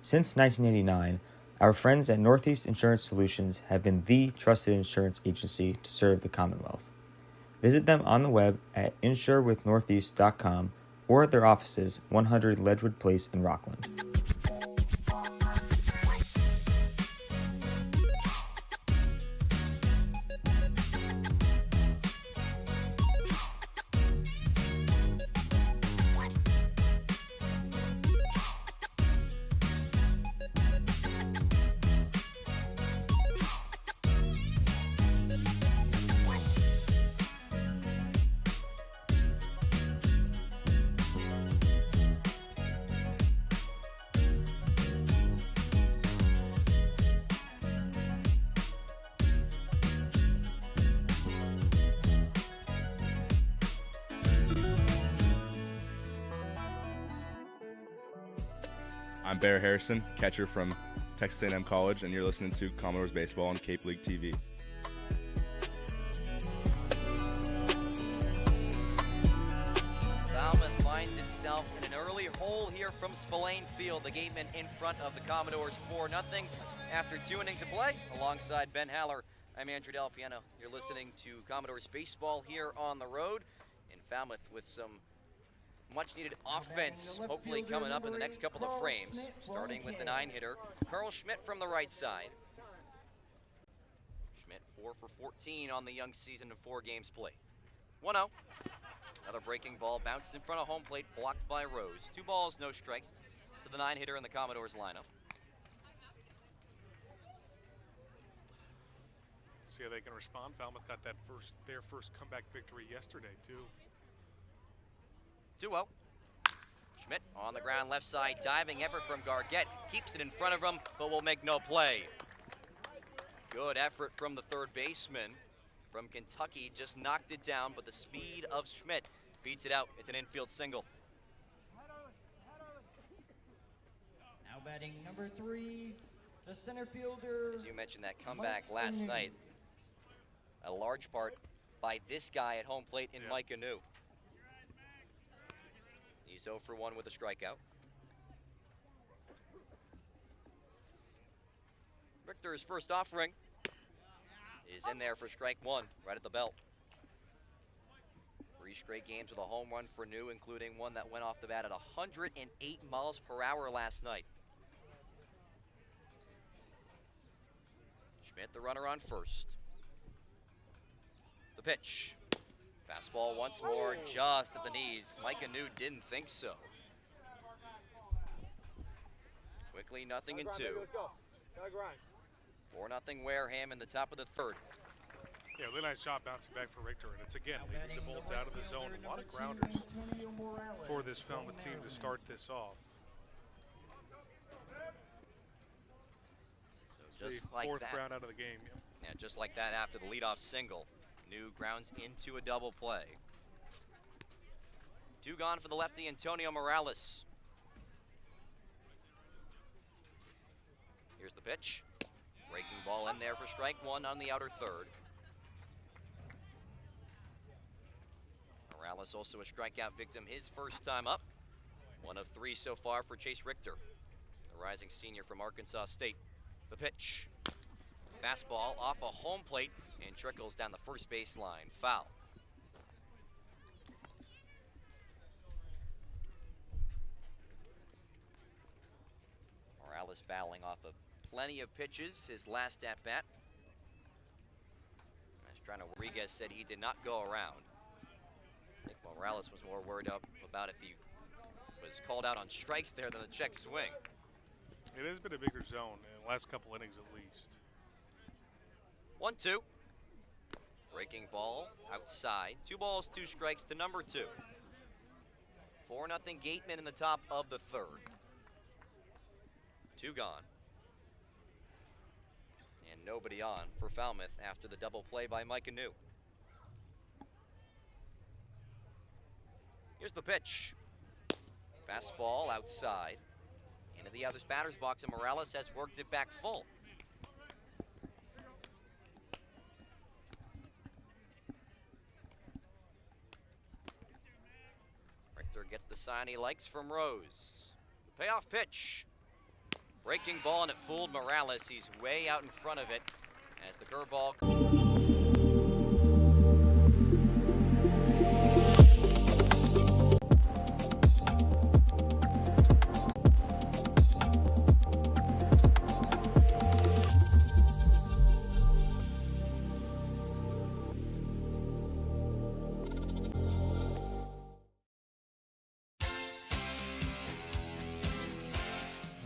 Since 1989, our friends at Northeast Insurance Solutions have been the trusted insurance agency to serve the Commonwealth. Visit them on the web at insurewithnortheast.com or at their offices, 100 Ledgewood Place in Rockland. I'm Bear Harrison, catcher from Texas A&M College, and you're listening to Commodores Baseball on Cape League TV. Falmouth finds itself in an early hole here from Spillane Field. The Gatemen in front of the Commodores 4-0 after 2 innings of play. Alongside Ben Haller, I'm Andrew Del Piano. You're listening to Commodores Baseball here on the road in Falmouth with some much-needed offense, hopefully coming up in the next couple of frames, starting with the 9-hitter, Carl Schmidt from the right side. Schmidt 4 for 14 on the young season in 4 games played. 1-0. Another breaking ball bounced in front of home plate, blocked by Rose. 2 balls, no strikes to the 9-hitter in the Commodores lineup. See how they can respond. Falmouth got their first comeback victory yesterday, too. 2-0. Schmidt on the ground, left side, diving effort from Gargett. Keeps it in front of him, but will make no play. Good effort from the third baseman from Kentucky. Just knocked it down, but the speed of Schmidt beats it out. It's an infield single. Now batting number 3, the center fielder. As you mentioned, that comeback last night, a large part by this guy at home plate in Micah New. He's 0 for 1 with a strikeout. Richter's first offering is in there for strike 1, right at the belt. 3 straight games with a home run for New, including one that went off the bat at 108 miles per hour last night. Schmidt, the runner on first. The pitch. Fastball once more, just at the knees. Micah New didn't think so. Quickly, 0-2. 4-0 Wareham in the top of the third. Yeah, really nice job bouncing back for Richter, and it's again leaving the ball out of the zone. A lot of grounders for this Falmouth team to start this off. So just the like fourth that. ground out of the game. Yeah, just like that after the leadoff single. New grounds into a double play. 2 gone for the lefty, Antonio Morales. Here's the pitch. Breaking ball in there for strike 1 on the outer third. Morales also a strikeout victim his first time up. 1 of 3 so far for Chase Richter, the rising senior from Arkansas State. The pitch. Fastball off a home plate and trickles down the first baseline. Foul. Morales battling off of plenty of pitches, his last at-bat. Rodriguez said he did not go around. I think Morales was more worried about if he was called out on strikes there than the check swing. It has been a bigger zone in the last couple innings at least. 1-2. Breaking ball outside. 2 balls, 2 strikes to number 2. 4-0 Gatemen in the top of the 3rd. 2 gone. And nobody on for Falmouth after the double play by Micah New. Here's the pitch. Fastball outside. Into the other's batter's box, and Morales has worked it back full. Richter gets the sign he likes from Rose. The payoff pitch. Breaking ball, and it fooled Morales. He's way out in front of it as the curveball.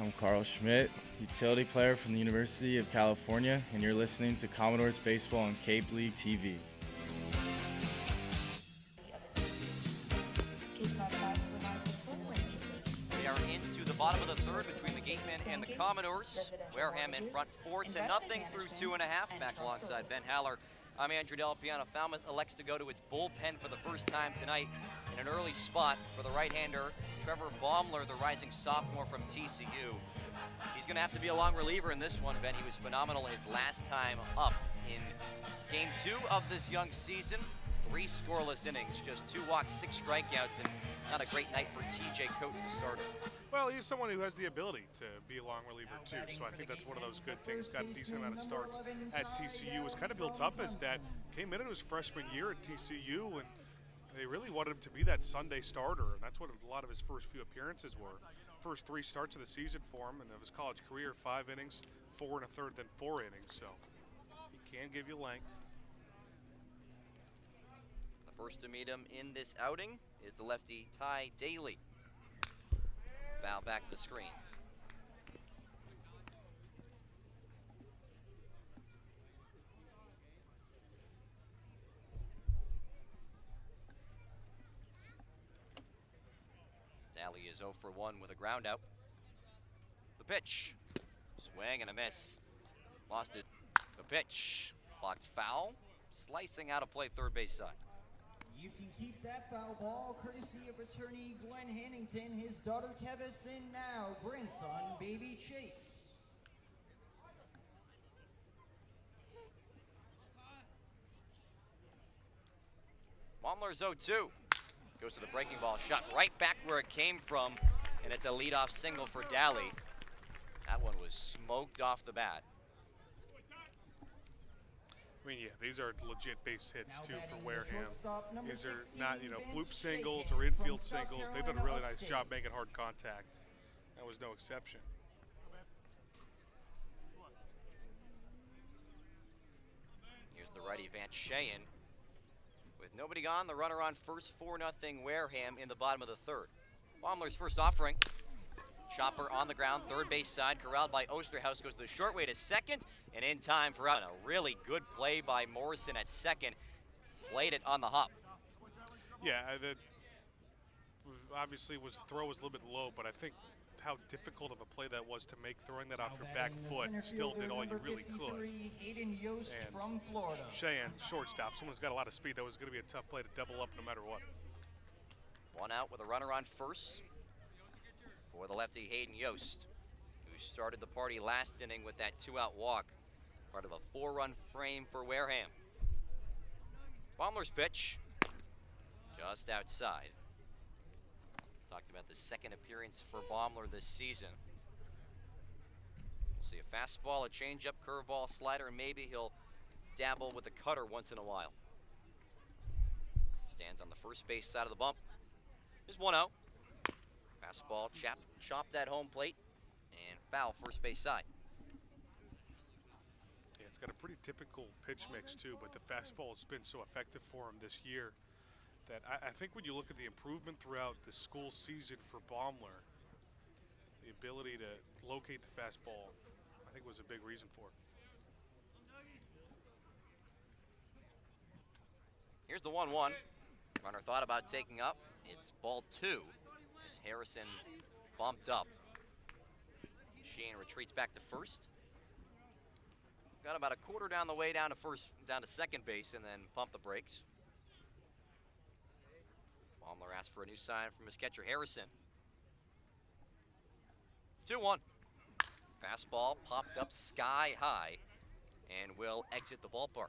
I'm Carl Schmidt, utility player from the University of California, and you're listening to Commodores Baseball on Cape League TV. They are into the bottom of the 3rd between the Gatemen and the Commodores. Wareham in front 4-0 through 2.5. Back alongside Ben Haller, I'm Andrew Del Piano. Falmouth elects to go to its bullpen for the first time tonight in an early spot for the right-hander, Trevor Baumler, the rising sophomore from TCU. He's going to have to be a long reliever in this one, Ben. He was phenomenal his last time up in Game 2 of this young season. 3 scoreless innings, just 2 walks, 6 strikeouts, and not a great night for TJ Coates, the starter. Well, he's someone who has the ability to be a long reliever too, so I think that's one of those good things. Got a decent amount of starts at TCU. Was kind of built up as that. Came in his freshman year at TCU, and they really wanted him to be that Sunday starter, and that's what a lot of his first few appearances were. First 3 starts of the season for him, and of his college career, 5 innings, 4 1/3, then 4 innings. So he can give you length. The first to meet him in this outing is the lefty Ty Daly. Foul back to the screen. Daly is 0 for 1 with a ground out. The pitch. Swing and a miss. Lost it. The pitch. Blocked foul. Slicing out of play, third base side. You can keep that foul ball courtesy of attorney Glenn Hannington, his daughter Tevis, and now grandson baby Chase. Baumler's 0-2. Goes to the breaking ball, shot right back where it came from, and it's a leadoff single for Daly. That one was smoked off the bat. I mean, yeah, these are legit base hits too for Wareham. These are not, bloop singles or infield singles. They've done a really nice job making hard contact. That was no exception. Here's the righty Van Shayen. With nobody gone, the runner on first, 4-0 Wareham in the bottom of the 3rd. Baumler's first offering. Chopper on the ground, third base side, corralled by Osterhaus, goes to the short way to second, and in time for out. A really good play by Morrison at second. Played it on the hop. Yeah, obviously throw was a little bit low, but I think how difficult of a play that was to make, throwing that off your back foot, still did all you really could. And from Florida. Cheyenne, shortstop, someone's got a lot of speed. That was going to be a tough play to double up no matter what. 1 out with a runner on first for the lefty Hayden Yost, who started the party last inning with that 2-out walk, part of a 4-run frame for Wareham. Baumler's pitch, just outside. Talked about the second appearance for Baumler this season. We'll see a fastball, a changeup, curveball, slider, and maybe he'll dabble with a cutter once in a while. Stands on the first base side of the bump. Here's 1-0. Fastball chopped at home plate And foul first base side. Yeah, it's got a pretty typical pitch mix too, but the fastball has been so effective for him this year that I think when you look at the improvement throughout the school season for Baumler, the ability to locate the fastball, I think was a big reason for it. Here's the 1-1. Runner thought about taking up. It's ball 2 as Harrison bumped up. Sheehan retreats back to first. Got about a quarter down the way down to second base, and then pump the brakes. Baumler asked for a new sign from his catcher Harrison. 2-1. Fastball popped up sky high and will exit the ballpark.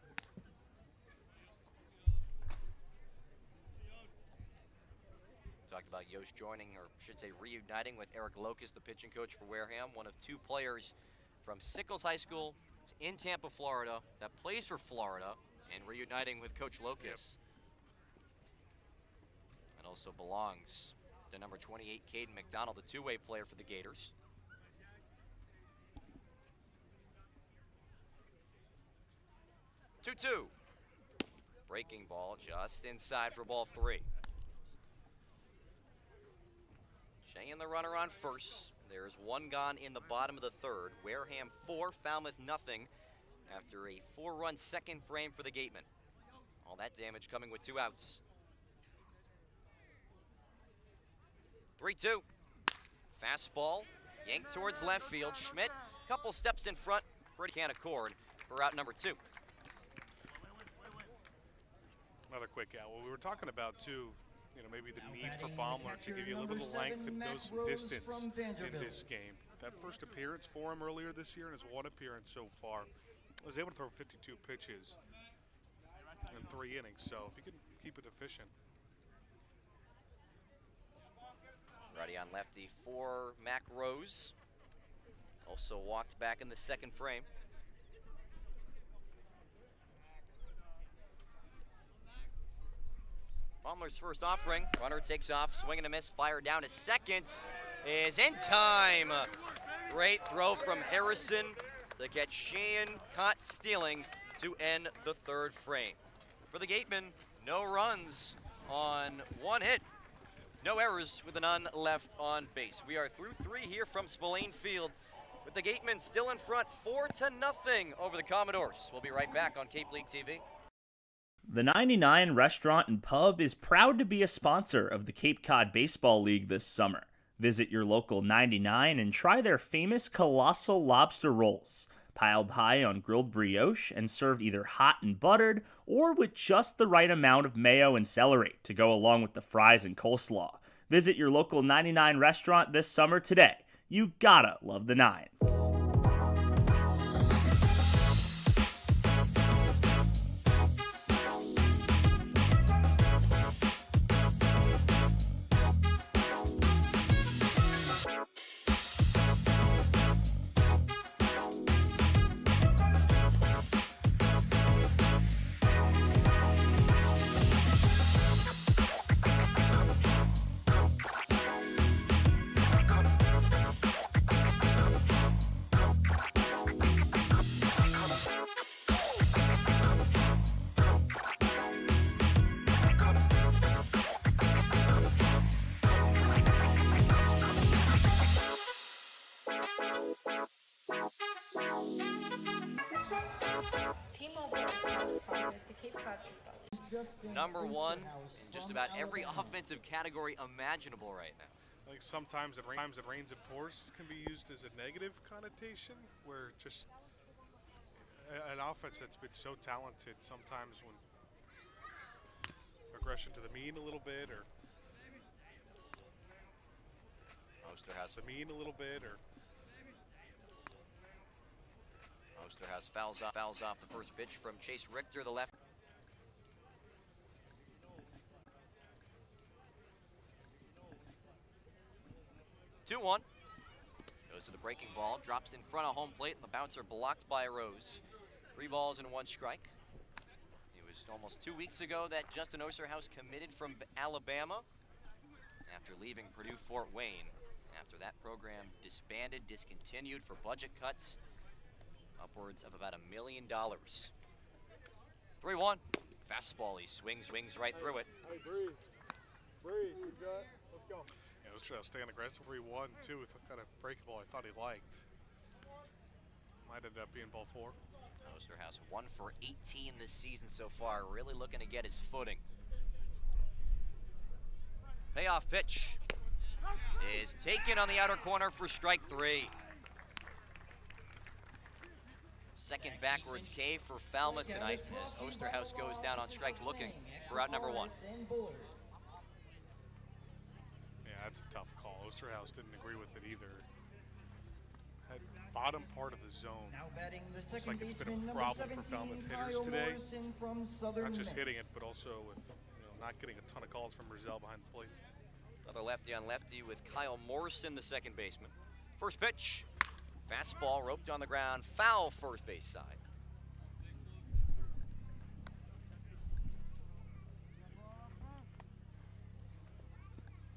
Talked about Yost joining, or should say reuniting, with Eric Locus, the pitching coach for Wareham, one of 2 players from Sickles High School in Tampa, Florida, that plays for Florida, and reuniting with Coach Locus. And also belongs to number 28, Caden McDonald, the two-way player for the Gators. Two-two. Breaking ball just inside for ball 3. Sheehan the runner on first. There's 1 gone in the bottom of the 3rd. Wareham 4, Falmouth nothing after a 4-run second frame for the Gatemen. All that damage coming with 2 outs. 3-2. Fastball yanked towards left field. Schmidt, couple steps in front. Pretty can't accord for out number 2. Another quick out. Well, we were talking about too, maybe the need for Baumler to give you a little bit of length and go some distance in this game. That first appearance for him earlier this year, and his 1 appearance so far, was able to throw 52 pitches in 3 innings. So if you can keep it efficient. Righty on lefty for Mac Rose. Also walked back in the second frame. Baumler's first offering. Runner takes off, swing and a miss, fire down to second. Is in time. Great throw from Harrison to get Sheehan caught stealing to end the 3rd frame. For the Gatemen, no runs on 1 hit. No errors with a none left on base. We are through 3 here from Spillane Field, with the Gatemen still in front 4-0 over the Commodores. We'll be right back on Cape League TV. The 99 Restaurant and Pub is proud to be a sponsor of the Cape Cod Baseball League this summer. Visit your local 99 and try their famous colossal lobster rolls, piled high on grilled brioche and served either hot and buttered or with just the right amount of mayo and celery to go along with the fries and coleslaw. Visit your local 99 restaurant this summer today. You gotta love the Nines. Number 1 in just about every offensive category imaginable right now. Like sometimes it rains and pours can be used as a negative connotation, where just an offense that's been so talented, sometimes when aggression to the mean a little bit, or Osterhaus the mean a little bit, or Osterhaus fouls off the first pitch from Chase Richter, the left. Two-one. Goes to the breaking ball, drops in front of home plate, and the bouncer blocked by Rose. 3 balls and 1 strike. It was almost 2 weeks ago that Justin Osterhaus committed from Alabama after leaving Purdue Fort Wayne after that program disbanded, discontinued for budget cuts, upwards of about $1 million. 3-1. Fastball, he swings right through it. Hey, breathe, you got, let's go. Yeah, it was staying aggressive 3-1, too, with the kind of breaking ball I thought he liked. Might end up being ball 4. Osterhaus 1 for 18 this season so far, really looking to get his footing. Payoff pitch is taken on the outer corner for strike 3. Second backwards K for Falmouth tonight as Osterhaus goes down on strikes looking for out number 1. Yeah, that's a tough call. Osterhaus didn't agree with it either. Had bottom part of the zone. Looks like it's been a problem for Falmouth hitters today. Not just hitting it, but also with not getting a ton of calls from Brazil behind the plate. Another lefty on lefty with Kyle Morrison, the second baseman. First pitch, fastball roped on the ground, foul first base side.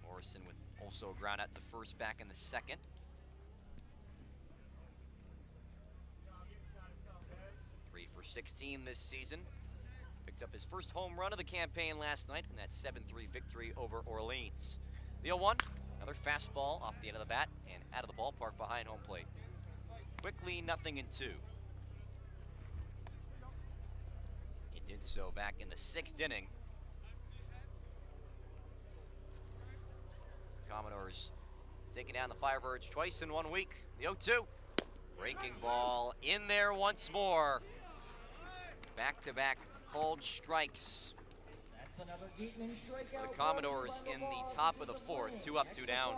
Morrison with also a ground out to first back in the second. Three for 16 this season. Picked up his first home run of the campaign last night in that 7-3 victory over Orleans. The 0-1, another fastball off the end of the bat and out of the ballpark behind home plate. Quickly, 0-2. He did so back in the 6th inning. The Commodores taking down the Firebirds twice in 1 week. The 0-2, breaking ball in there once more. Back-to-back called strikes. Another Gatemen strikeout. The Commodores in the top of the 4th, 2 up, 2 down.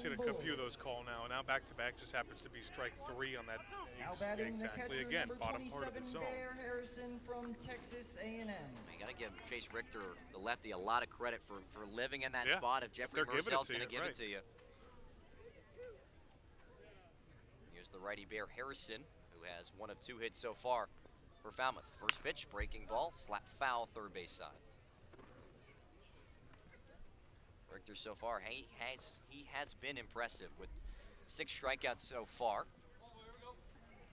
Seen a few of those call now, and now back-to-back just happens to be strike 3 on that. Exactly, again, bottom part of the zone. From Texas A&M. You got to give Chase Richter, the lefty, a lot of credit for living in that spot. If Jeffrey Merzel's going to give it to you. Here's the righty Bear Harrison, who has 1 of 2 hits so far for Falmouth. First pitch, breaking ball, slap foul, third base side. Richter so far, he has been impressive with 6 strikeouts so far.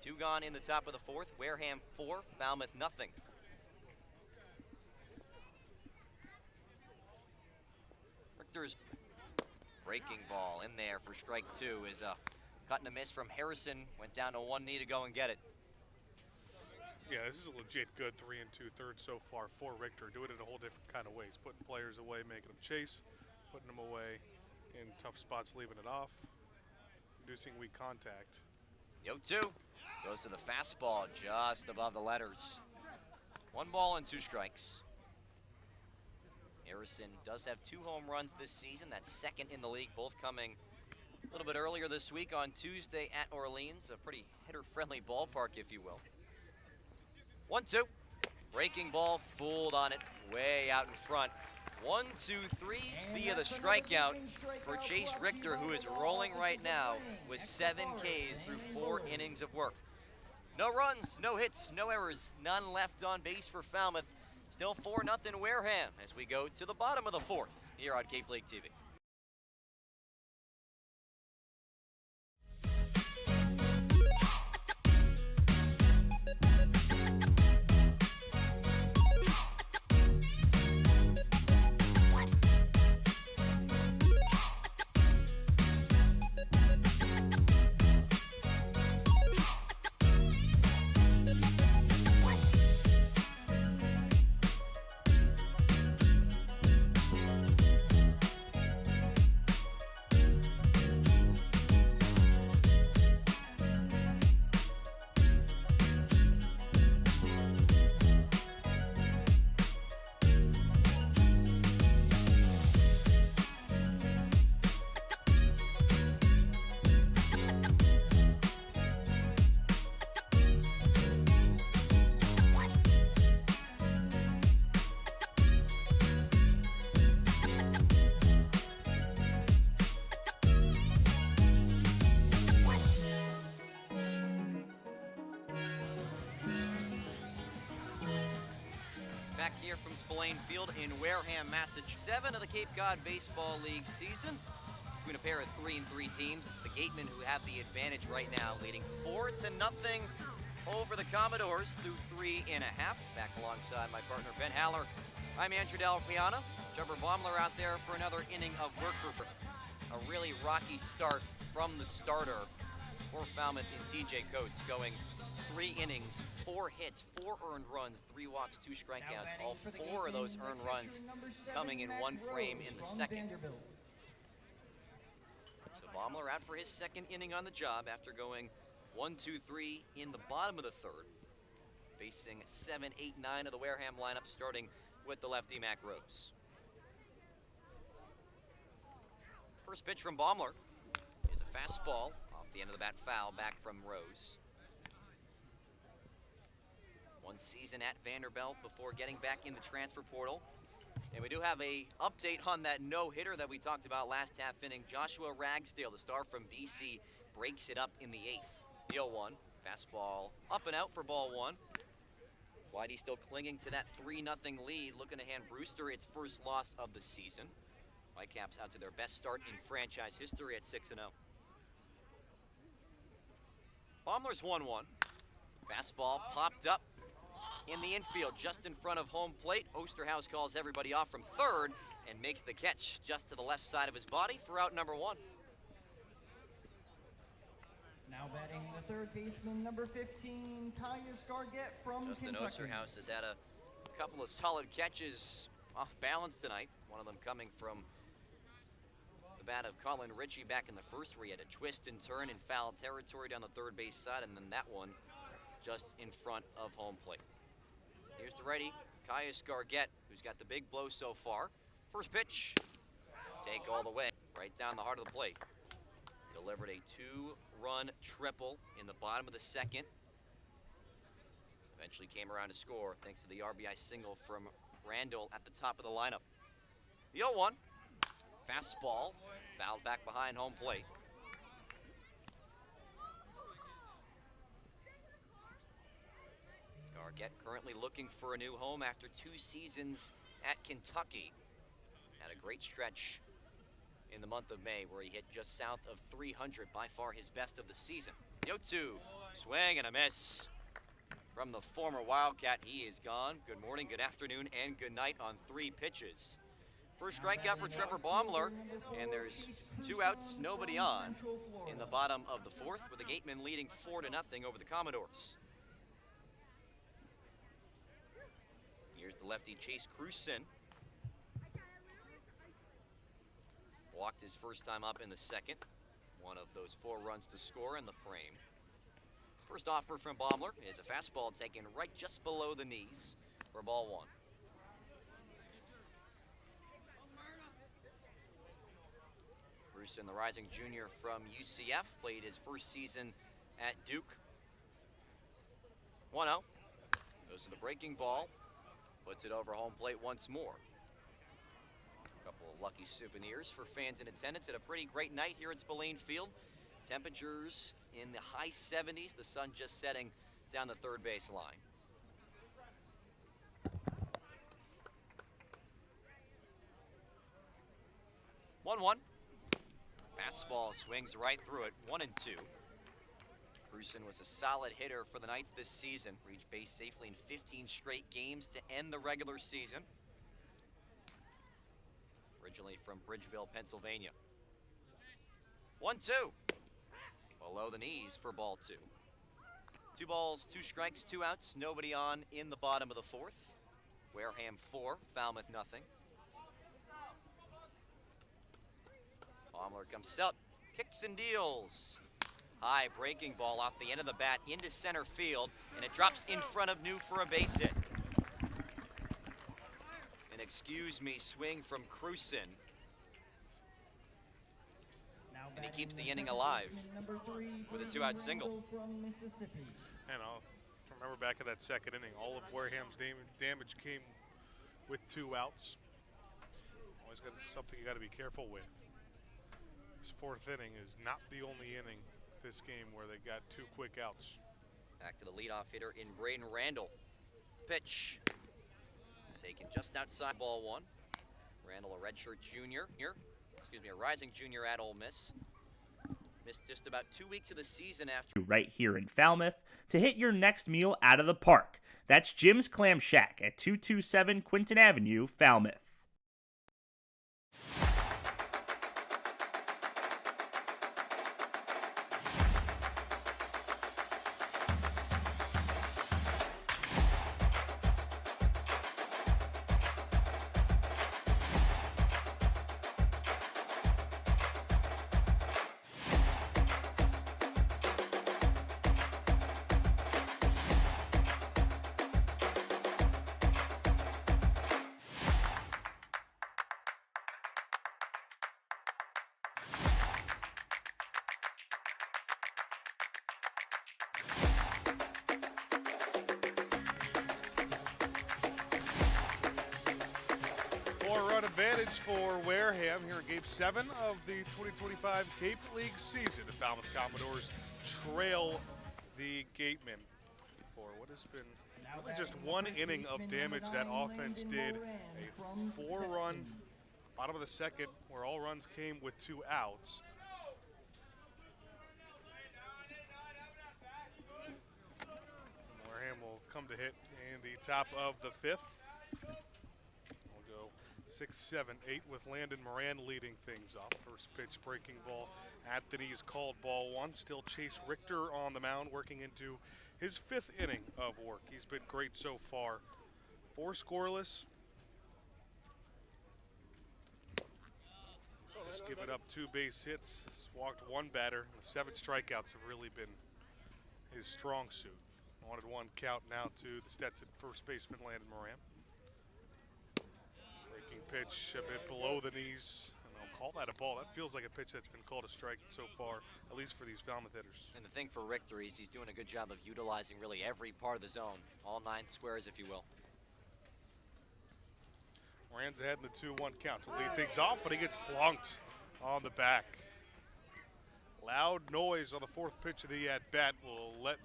2 gone in the top of the 4th. Wareham 4, Falmouth nothing. Richter's breaking ball in there for strike 2 is a cut and a miss from Harrison. Went down to 1 knee to go and get it. Yeah, this is a legit good 3 2/3 so far for Richter. Doing it a whole different kind of ways. Putting players away, making them chase. Putting them away in tough spots, leaving it off. Inducing weak contact. 0-2 goes to the fastball just above the letters. 1 ball and 2 strikes. Harrison does have 2 home runs this season. That's 2nd in the league, both coming a little bit earlier this week on Tuesday at Orleans. A pretty hitter-friendly ballpark, if you will. 1-2. Breaking ball, fooled on it, way out in front. 1-2-3 via the strikeout for Chase Richter, who is rolling right now with 7 Ks through 4 innings of work. No runs, no hits, no errors, none left on base for Falmouth. Still 4-0 Wareham as we go to the bottom of the 4th here on Cape League TV. Back here from Spillane Field in Wareham, Massachusetts. 7 of the Cape Cod Baseball League season. between a pair of 3-3 teams. It's the Gatemen who have the advantage right now, leading 4-0 over the Commodores through 3.5. Back alongside my partner Ben Haller, I'm Andrew Del Piana. Trevor Baumler out there for another inning of work for a really rocky start from the starter for Falmouth in TJ Coates, going 3 innings, 4 hits, 4 earned runs, 3 walks, 2 strikeouts. All 4 of those earned runs coming in one frame in the second. So Baumler out for his second inning on the job after going 1-2-3 in the bottom of the third, facing 7, 8, 9 of the Wareham lineup, starting with the lefty Mac Rose. First pitch from Baumler is a fastball off the end of the bat, foul back from Rose. One season at Vanderbilt before getting back in the transfer portal. And we do have a update on that no-hitter that we talked about last half inning. Joshua Ragsdale, the star from VC, breaks it up in the 8th. The 0-1, fastball up and out for ball 1. Whitey still clinging to that 3-0 lead, looking to hand Brewster its first loss of the season. Whitecaps out to their best start in franchise history at 6-0. Baumler's 1-1. Fastball popped up in the infield just in front of home plate. Osterhaus calls everybody off from third and makes the catch just to the left side of his body for out number 1. Now batting the third baseman, number 15, Caius Gargett from Justin Kentucky. Osterhaus has had a couple of solid catches off balance tonight. One of them coming from the bat of Colin Ritchie back in the first, where he had a twist and turn in foul territory down the third base side, and then that one just in front of home plate. Here's the righty, Caius Gargett, who's got the big blow so far. First pitch, take all the way, right down the heart of the plate. Delivered a 2-run triple in the bottom of the second. Eventually came around to score thanks to the RBI single from Randall at the top of the lineup. The 0-1, fastball, fouled back behind home plate. Gargett currently looking for a new home after 2 seasons at Kentucky. Had a great stretch in the month of May where he hit just south of 300, by far his best of the season. The 0-2, swing and a miss from the former Wildcat. He is gone. Good morning, good afternoon, and good night on 3 pitches. First strikeout for Trevor Baumler, and there's 2 outs, nobody on in the bottom of the 4th, with the Gatemen leading 4-0 over the Commodores. Here's the lefty Chase Cruson. Walked his first time up in the second. One of those 4 runs to score in the frame. First offer from Baumler is a fastball taken right just below the knees for ball 1. Cruson, the rising junior from UCF, played his first season at Duke. 1-0. Goes to the breaking ball. Puts it over home plate once more. Couple of lucky souvenirs for fans in attendance at a pretty great night here at Spillane Field. Temperatures in the high 70s, the sun just setting down the third base line. One. Fastball swings right through it, 1-2. Cruson was a solid hitter for the Knights this season. Reached base safely in 15 straight games to end the regular season. Originally from Bridgeville, Pennsylvania. 1-2. Below the knees for ball 2. 2 balls, 2 strikes, 2 outs. Nobody on in the bottom of the 4th. Wareham 4, Falmouth nothing. Baumler comes out, kicks and deals. High breaking ball off the end of the bat into center field, and it drops in front of New for a base hit. An excuse me swing from Cruson. And he keeps the inning alive with a 2-out single. And I'll remember back at that second inning, all of Wareham's damage came with 2 outs. Always got something you got to be careful with. This 4th inning is not the only inning this game where they got 2 quick outs. Back to the leadoff hitter in Braden Randall. Pitch taken just outside ball 1. Randall, a redshirt junior here, a rising junior at Ole Miss. Missed just about 2 weeks of the season after. Right here in Falmouth to hit your next meal out of the park. That's Jim's Clam Shack at 227 Quinton Avenue, Falmouth. Four-run advantage for Wareham here in Game 7 of the 2025 Cape League season. The Falmouth Commodores trail the Gatemen for what has been really just one inning of damage that offense did. A 4-run bottom of the second where all runs came with 2 outs. Wareham will come to hit in the top of the 5th. 6, 7, 8 with Landon Moran leading things off. First pitch breaking ball at the knees, called ball 1. Still Chase Richter on the mound working into his 5th inning of work. He's been great so far. 4 scoreless. Just given up 2 base hits. He's walked 1 batter. The 7 strikeouts have really been his strong suit. 1-1 count now to the Stetson first baseman Landon Moran. Pitch a bit below the knees, and I'll call that a ball. That feels like a pitch that's been called a strike so far, at least for these Falmouth hitters. And the thing for Richter is he's doing a good job of utilizing really every part of the zone, all 9 squares, if you will. Moran's ahead in the 2-1 count to lead things off, but he gets plunked on the back. Loud noise on the 4th pitch of the at-bat will let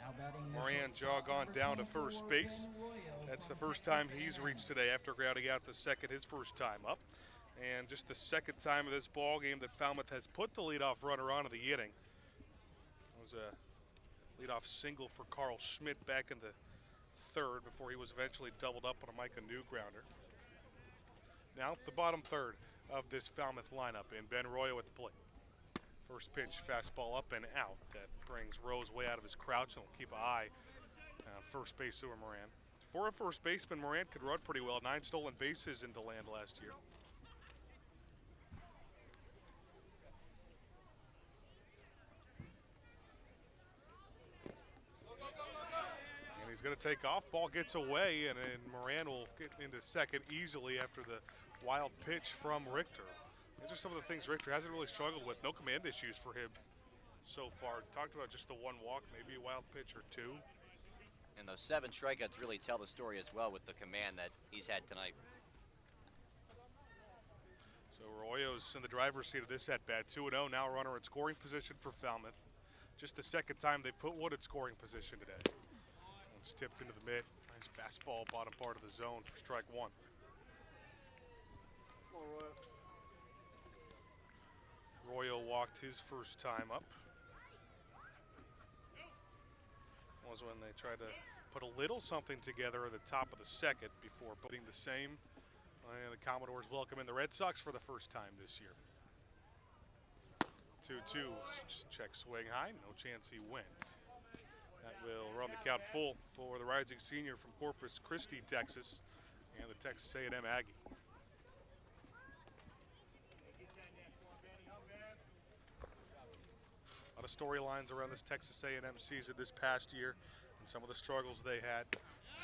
Moran jog on down to first base. That's the first time he's reached today after grounding out the second, his first time up. And just the second time of this ball game that Falmouth has put the leadoff runner onto the inning. It was a leadoff single for Carl Schmidt back in the 3rd before he was eventually doubled up on a Micah New grounder. Now the bottom 3rd of this Falmouth lineup, and Ben Royo at the plate. First pitch, fastball up and out. That brings Rose way out of his crouch, and will keep an eye on first base over Moran. For a first baseman, Moran could run pretty well. 9 stolen bases into land last year. And he's going to take off. Ball gets away, and Moran will get into second easily after the wild pitch from Richter. These are some of the things Richter hasn't really struggled with. No command issues for him so far. Talked about just the 1 walk, maybe a wild pitch or 2. And those 7 strikeouts really tell the story as well with the command that he's had tonight. So Royo's in the driver's seat of this at-bat. 2-0, now runner in scoring position for Falmouth. Just the second time they put Wood at scoring position today. It's tipped into the mid. Nice fastball, bottom part of the zone for strike 1. Royo walked his first time up. Was when they tried to put a little something together at the top of the second before putting the same. And the Commodores welcome in the Red Sox for the first time this year. 2-2, check swing high, no chance he went. That will run the count full for the rising senior from Corpus Christi, Texas, and the Texas A&M Aggie. A lot of storylines around this Texas A&M season this past year and some of the struggles they had.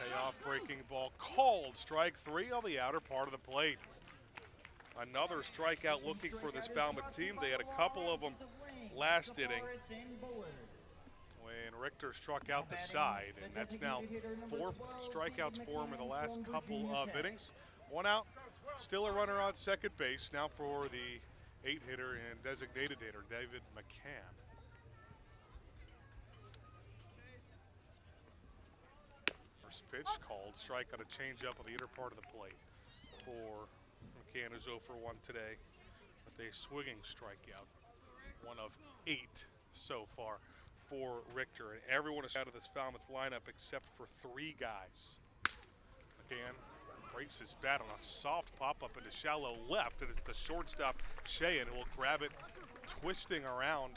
Payoff breaking ball called. Strike 3 on the outer part of the plate. Another strikeout looking for this Falmouth team. They had a couple of them last inning when Richter struck out the side, and that's now 4 strikeouts for him in the last couple of innings. 1 out, still a runner on second base now for the 8-hitter and designated hitter, David McCann. Pitch called, strike on a changeup on the inner part of the plate for McCann, who's 0 for 1 today. The with a swinging strikeout. One of 8 so far for Richter. And everyone is out of this Falmouth lineup except for 3 guys. Again, breaks his bat on a soft pop-up into shallow left, and it's the shortstop, Sheehan, who will grab it, twisting around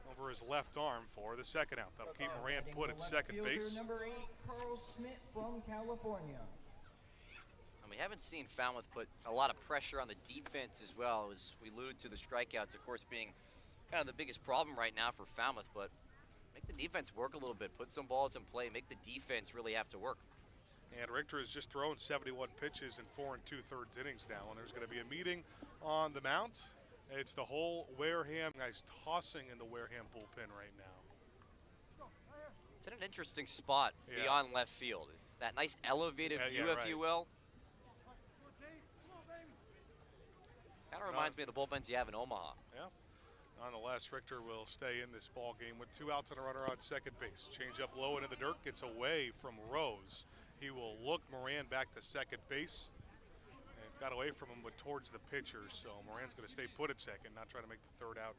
over his left arm for the second out. That'll keep Moran put at second base. Number 8, Carl Smith from California. And we haven't seen Falmouth put a lot of pressure on the defense as well, as we alluded to the strikeouts, of course, being kind of the biggest problem right now for Falmouth, but make the defense work a little bit, put some balls in play, make the defense really have to work. And Richter has just thrown 71 pitches in 4 2/3 innings now, and there's going to be a meeting on the mound. It's the whole Wareham guys tossing in the Wareham bullpen right now. It's in an interesting spot beyond left field. It's that nice elevated view, if you will. Kind of reminds me of the bullpens you have in Omaha. Yeah. Nonetheless, Richter will stay in this ball game with 2 outs and a runner on second base. Change up low into the dirt, gets away from Rose. He will look Moran back to second base. And got away from him, but towards the pitcher. So Moran's going to stay put at second, not trying to make the third out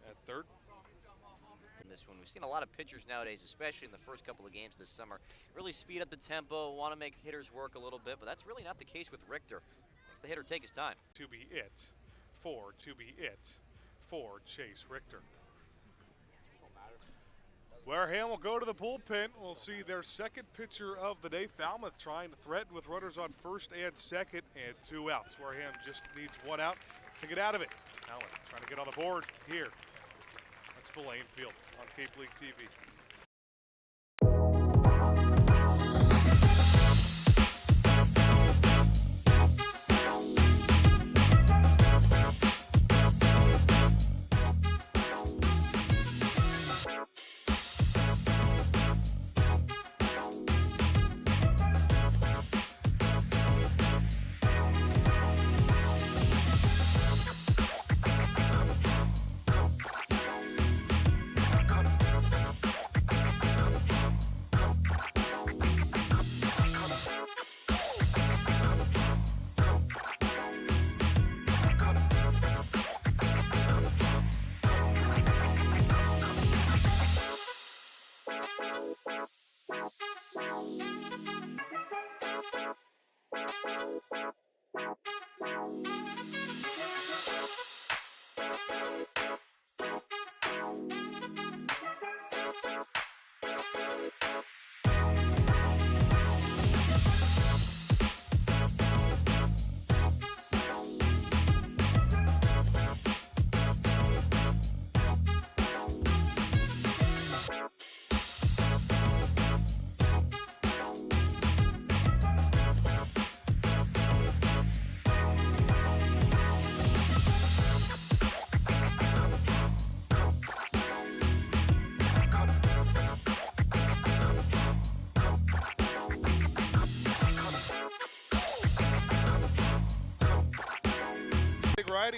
at third. In this one, we've seen a lot of pitchers nowadays, especially in the first couple of games this summer, really speed up the tempo, want to make hitters work a little bit, but that's really not the case with Richter. Makes the hitter take his time. To be it for Chase Richter. Wareham will go to the bullpen. We'll see their second pitcher of the day. Falmouth trying to threaten with runners on first and second, and 2 outs. Wareham just needs 1 out to get out of it. Allen trying to get on the board here. That's Spillane Field on Cape League TV.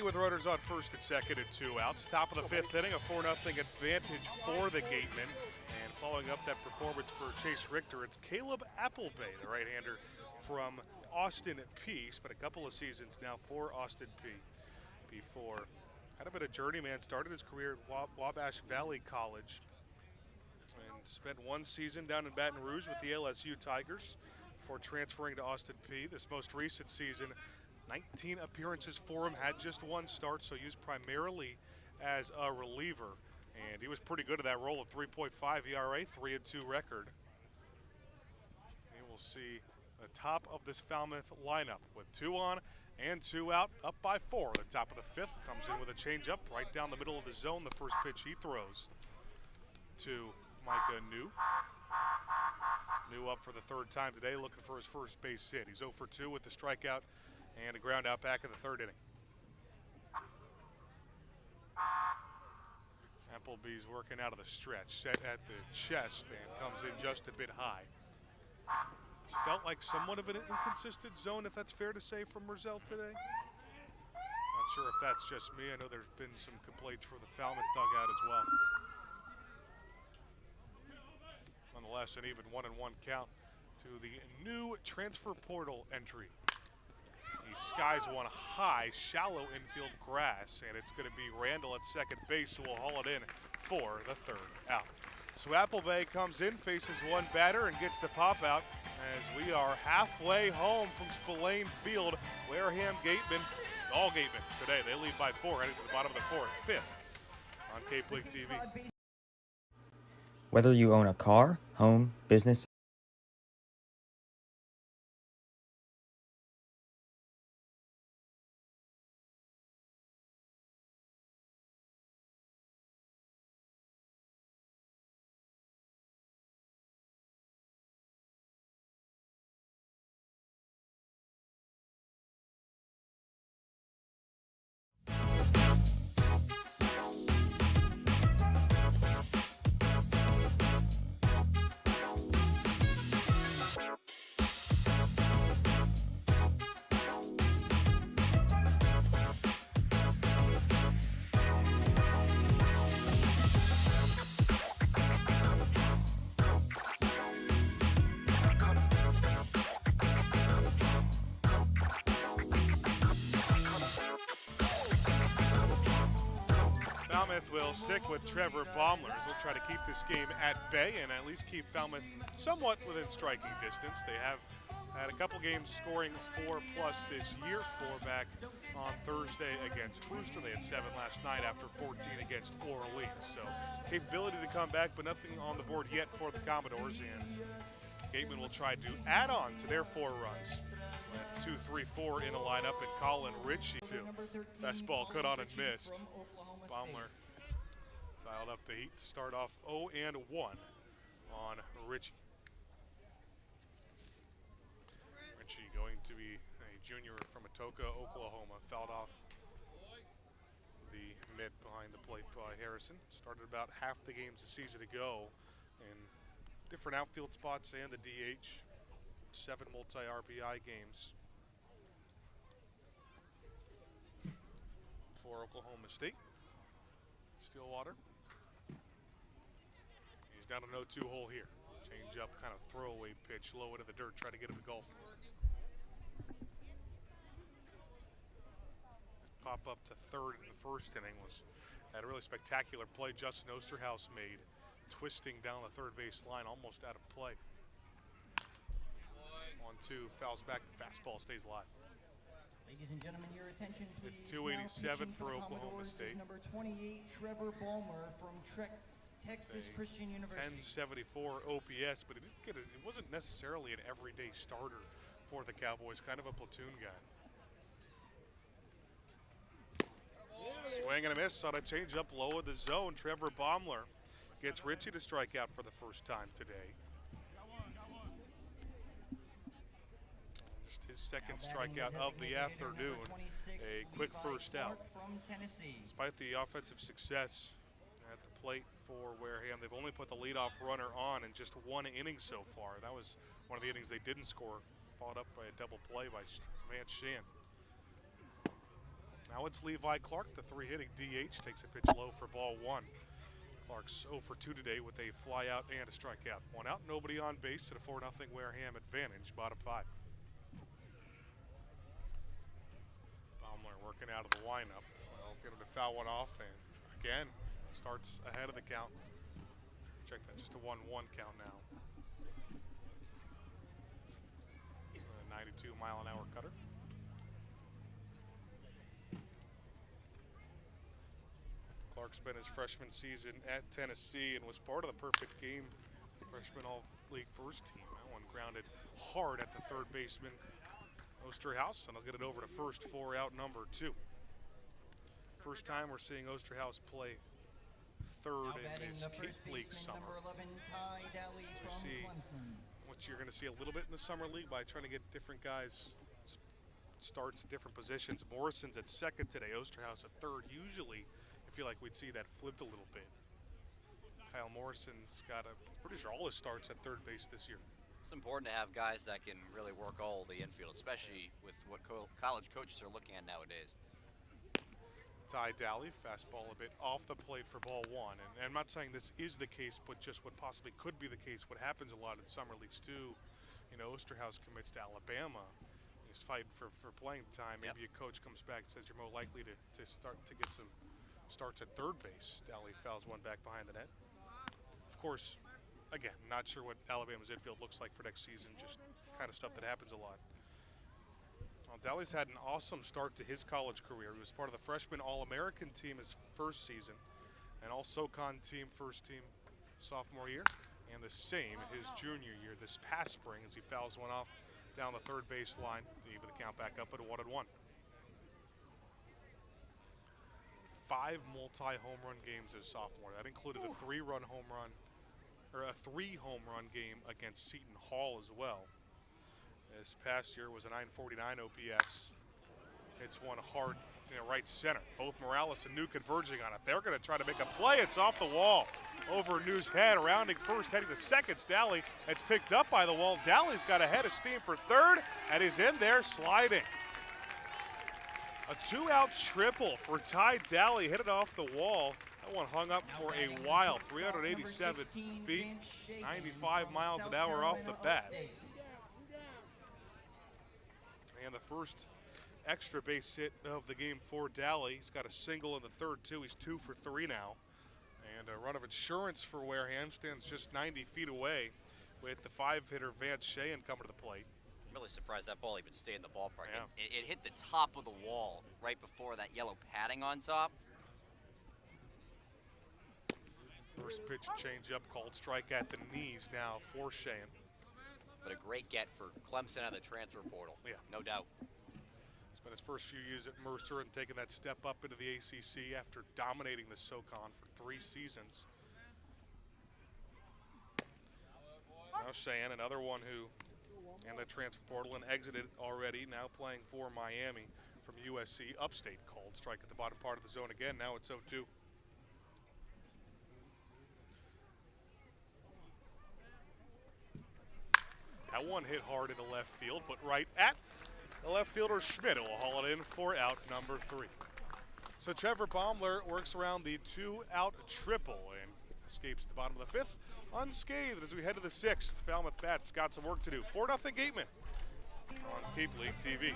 With runners on first and second and 2 outs. Top of the 5th inning, a 4-0 advantage for the Gatemen. And following up that performance for Chase Richter, it's Caleb Applebay, the right-hander from Austin Peay. But a couple of seasons now for Austin Peay. Before had a bit of journeyman, started his career at Wabash Valley College and spent 1 season down in Baton Rouge with the LSU Tigers before transferring to Austin Peay. This most recent season, 19 appearances for him, had just 1 start, so used primarily as a reliever. And he was pretty good at that role of 3.5 ERA, 3-2 record. And we'll see the top of this Falmouth lineup with 2 on and 2 out, up by 4. The top of the 5th comes in with a changeup right down the middle of the zone. The first pitch he throws to Micah New. New up for the 3rd time today, looking for his first base hit. He's 0 for 2 with the strikeout and a ground out back in the 3rd inning. Appleby's working out of the stretch, set at the chest, and comes in just a bit high. It's felt like somewhat of an inconsistent zone, if that's fair to say, from Merzel today. Not sure if that's just me. I know there's been some complaints for the Falmouth dugout as well. Nonetheless, an even 1-1 count to the new transfer portal entry He skies one high, shallow infield grass, and it's going to be Randall at second base who will haul it in for the third out. So Apple Bay comes in, faces one batter, and gets the pop out as we are halfway home from Spillane Field. Wareham Gatemen, all Gatemen today, they lead by 4 heading to the bottom of the fourth, 5th on Cape League TV. Whether you own a car, home, business, Falmouth will stick with Trevor Baumler as they'll try to keep this game at bay and at least keep Falmouth somewhat within striking distance. They have had a couple games scoring 4+ this year, 4 back on Thursday against Houston. They had 7 last night after 14 against Orleans. So capability to come back, but nothing on the board yet for the Commodores, and Gatemen will try to add on to their 4 runs. With 2, 3, 4 in the lineup, and Colin Ritchie too. Fastball cut on and missed. Baumler dialed up the heat to start off 0-1 on Ritchie. Ritchie going to be a junior from Atoka, Oklahoma. Fouled off the mid behind the plate by Harrison. Started about half the games a season ago in different outfield spots and the DH. 7 multi-RBI games for Oklahoma State. Stillwater. He's down a 0-2 hole here. Change up, kind of throwaway pitch, low into the dirt, try to get him to golf. Pop up to third in the first inning was that really spectacular play Justin Osterhaus made, twisting down the third base line, almost out of play. 1-2, fouls back, the fastball stays alive. Ladies and gentlemen, your attention please. 287 for Oklahoma State. Number 28, Trevor Balmer from Texas Christian University. 1074 OPS, but it wasn't necessarily an everyday starter for the Cowboys, kind of a platoon guy. Swing and a miss on a changeup low in the zone. Trevor Baumler gets Ritchie to strike out for the first time today. Just his second strikeout of the afternoon. A quick first out. Despite the offensive success at the plate for Wareham, they've only put the leadoff runner on in just 1 inning so far. That was one of the innings they didn't score, followed up by a double play by Vance Shan. Now it's Levi Clark, the 3-hitting DH, takes a pitch low for ball 1. Clark's 0 for 2 today with a fly out and a strikeout. 1 out, nobody on base at a 4-0 Wareham advantage, bottom 5. Baumler working out of the lineup. Well, get him to foul one off, and again, starts ahead of the count. Check that, just a 1-1 count now. 92-mile-an-hour cutter. Clark spent his freshman season at Tennessee and was part of the perfect game freshman all-league first team. That one grounded hard at the third baseman Osterhaus, and he'll get it over to first for out number 2. First time we're seeing Osterhaus play third in this Cape League summer. You see what you're going to see a little bit in the summer league by trying to get different guys starts at different positions. Morrison's at second today, Osterhaus at third. Usually I feel like we'd see that flipped a little bit. Kyle Morrison's got pretty sure all his starts at third base this year. It's important to have guys that can really work all the infield, especially with what college coaches are looking at nowadays. Ty Dally, fastball a bit off the plate for ball 1. And I'm not saying this is the case, but just what possibly could be the case. What happens a lot in summer leagues too, you know, Osterhaus commits to Alabama. He's fighting for playing time. Maybe a coach comes back and says you're more likely to start to get some starts at third base. Dally fouls one back behind the net. Of course, again, not sure what Alabama's infield looks like for next season, just kind of stuff that happens a lot. Well, Dally's had an awesome start to his college career. He was part of the freshman All-American team his first season, and All-SoCon team first team sophomore year, and the same his junior year this past spring as he fouls one off down the third base line to even the count back up at 1-1. 5 multi-home run games as a sophomore. That included a 3-run home run, or a 3-home run game against Seton Hall as well. This past year was a 949 OPS. It's one hard, right center. Both Morales and New converging on it. They're going to try to make a play. It's off the wall. Over New's head, rounding first, heading to second. It's Dally. It's picked up by the wall. Dally's got a head of steam for third, and he's in there sliding. A 2-out triple for Ty Dally. Hit it off the wall. That one hung up for a while. 387 feet, 95 miles an hour off the bat. And the first extra base hit of the game for Dally. He's got a single in the third, too. He's 2 for 3 now. And a run of insurance for Wareham stands just 90 feet away with the 5-hitter Vance Sheehan coming to the plate. I'm really surprised that ball even stayed in the ballpark. Yeah. It hit the top of the wall right before that yellow padding on top. First pitch change-up called strike at the knees now for Sheehan. But a great get for Clemson out of the transfer portal. Yeah. No doubt. Spent his first few years at Mercer and taking that step up into the ACC after dominating the SoCon for 3 seasons. Now Sheehan, another one who in the transfer portal and exited already, now playing for Miami from USC. Upstate called strike at the bottom part of the zone again. Now it's 0-2. That one hit hard into left field, but right at the left fielder Schmidt will haul it in for out number 3. So Trevor Baumler works around the 2-out triple and escapes the bottom of the 5th unscathed as we head to the 6th. Falmouth Bats got some work to do. 4-0 Gatemen on Cape League TV.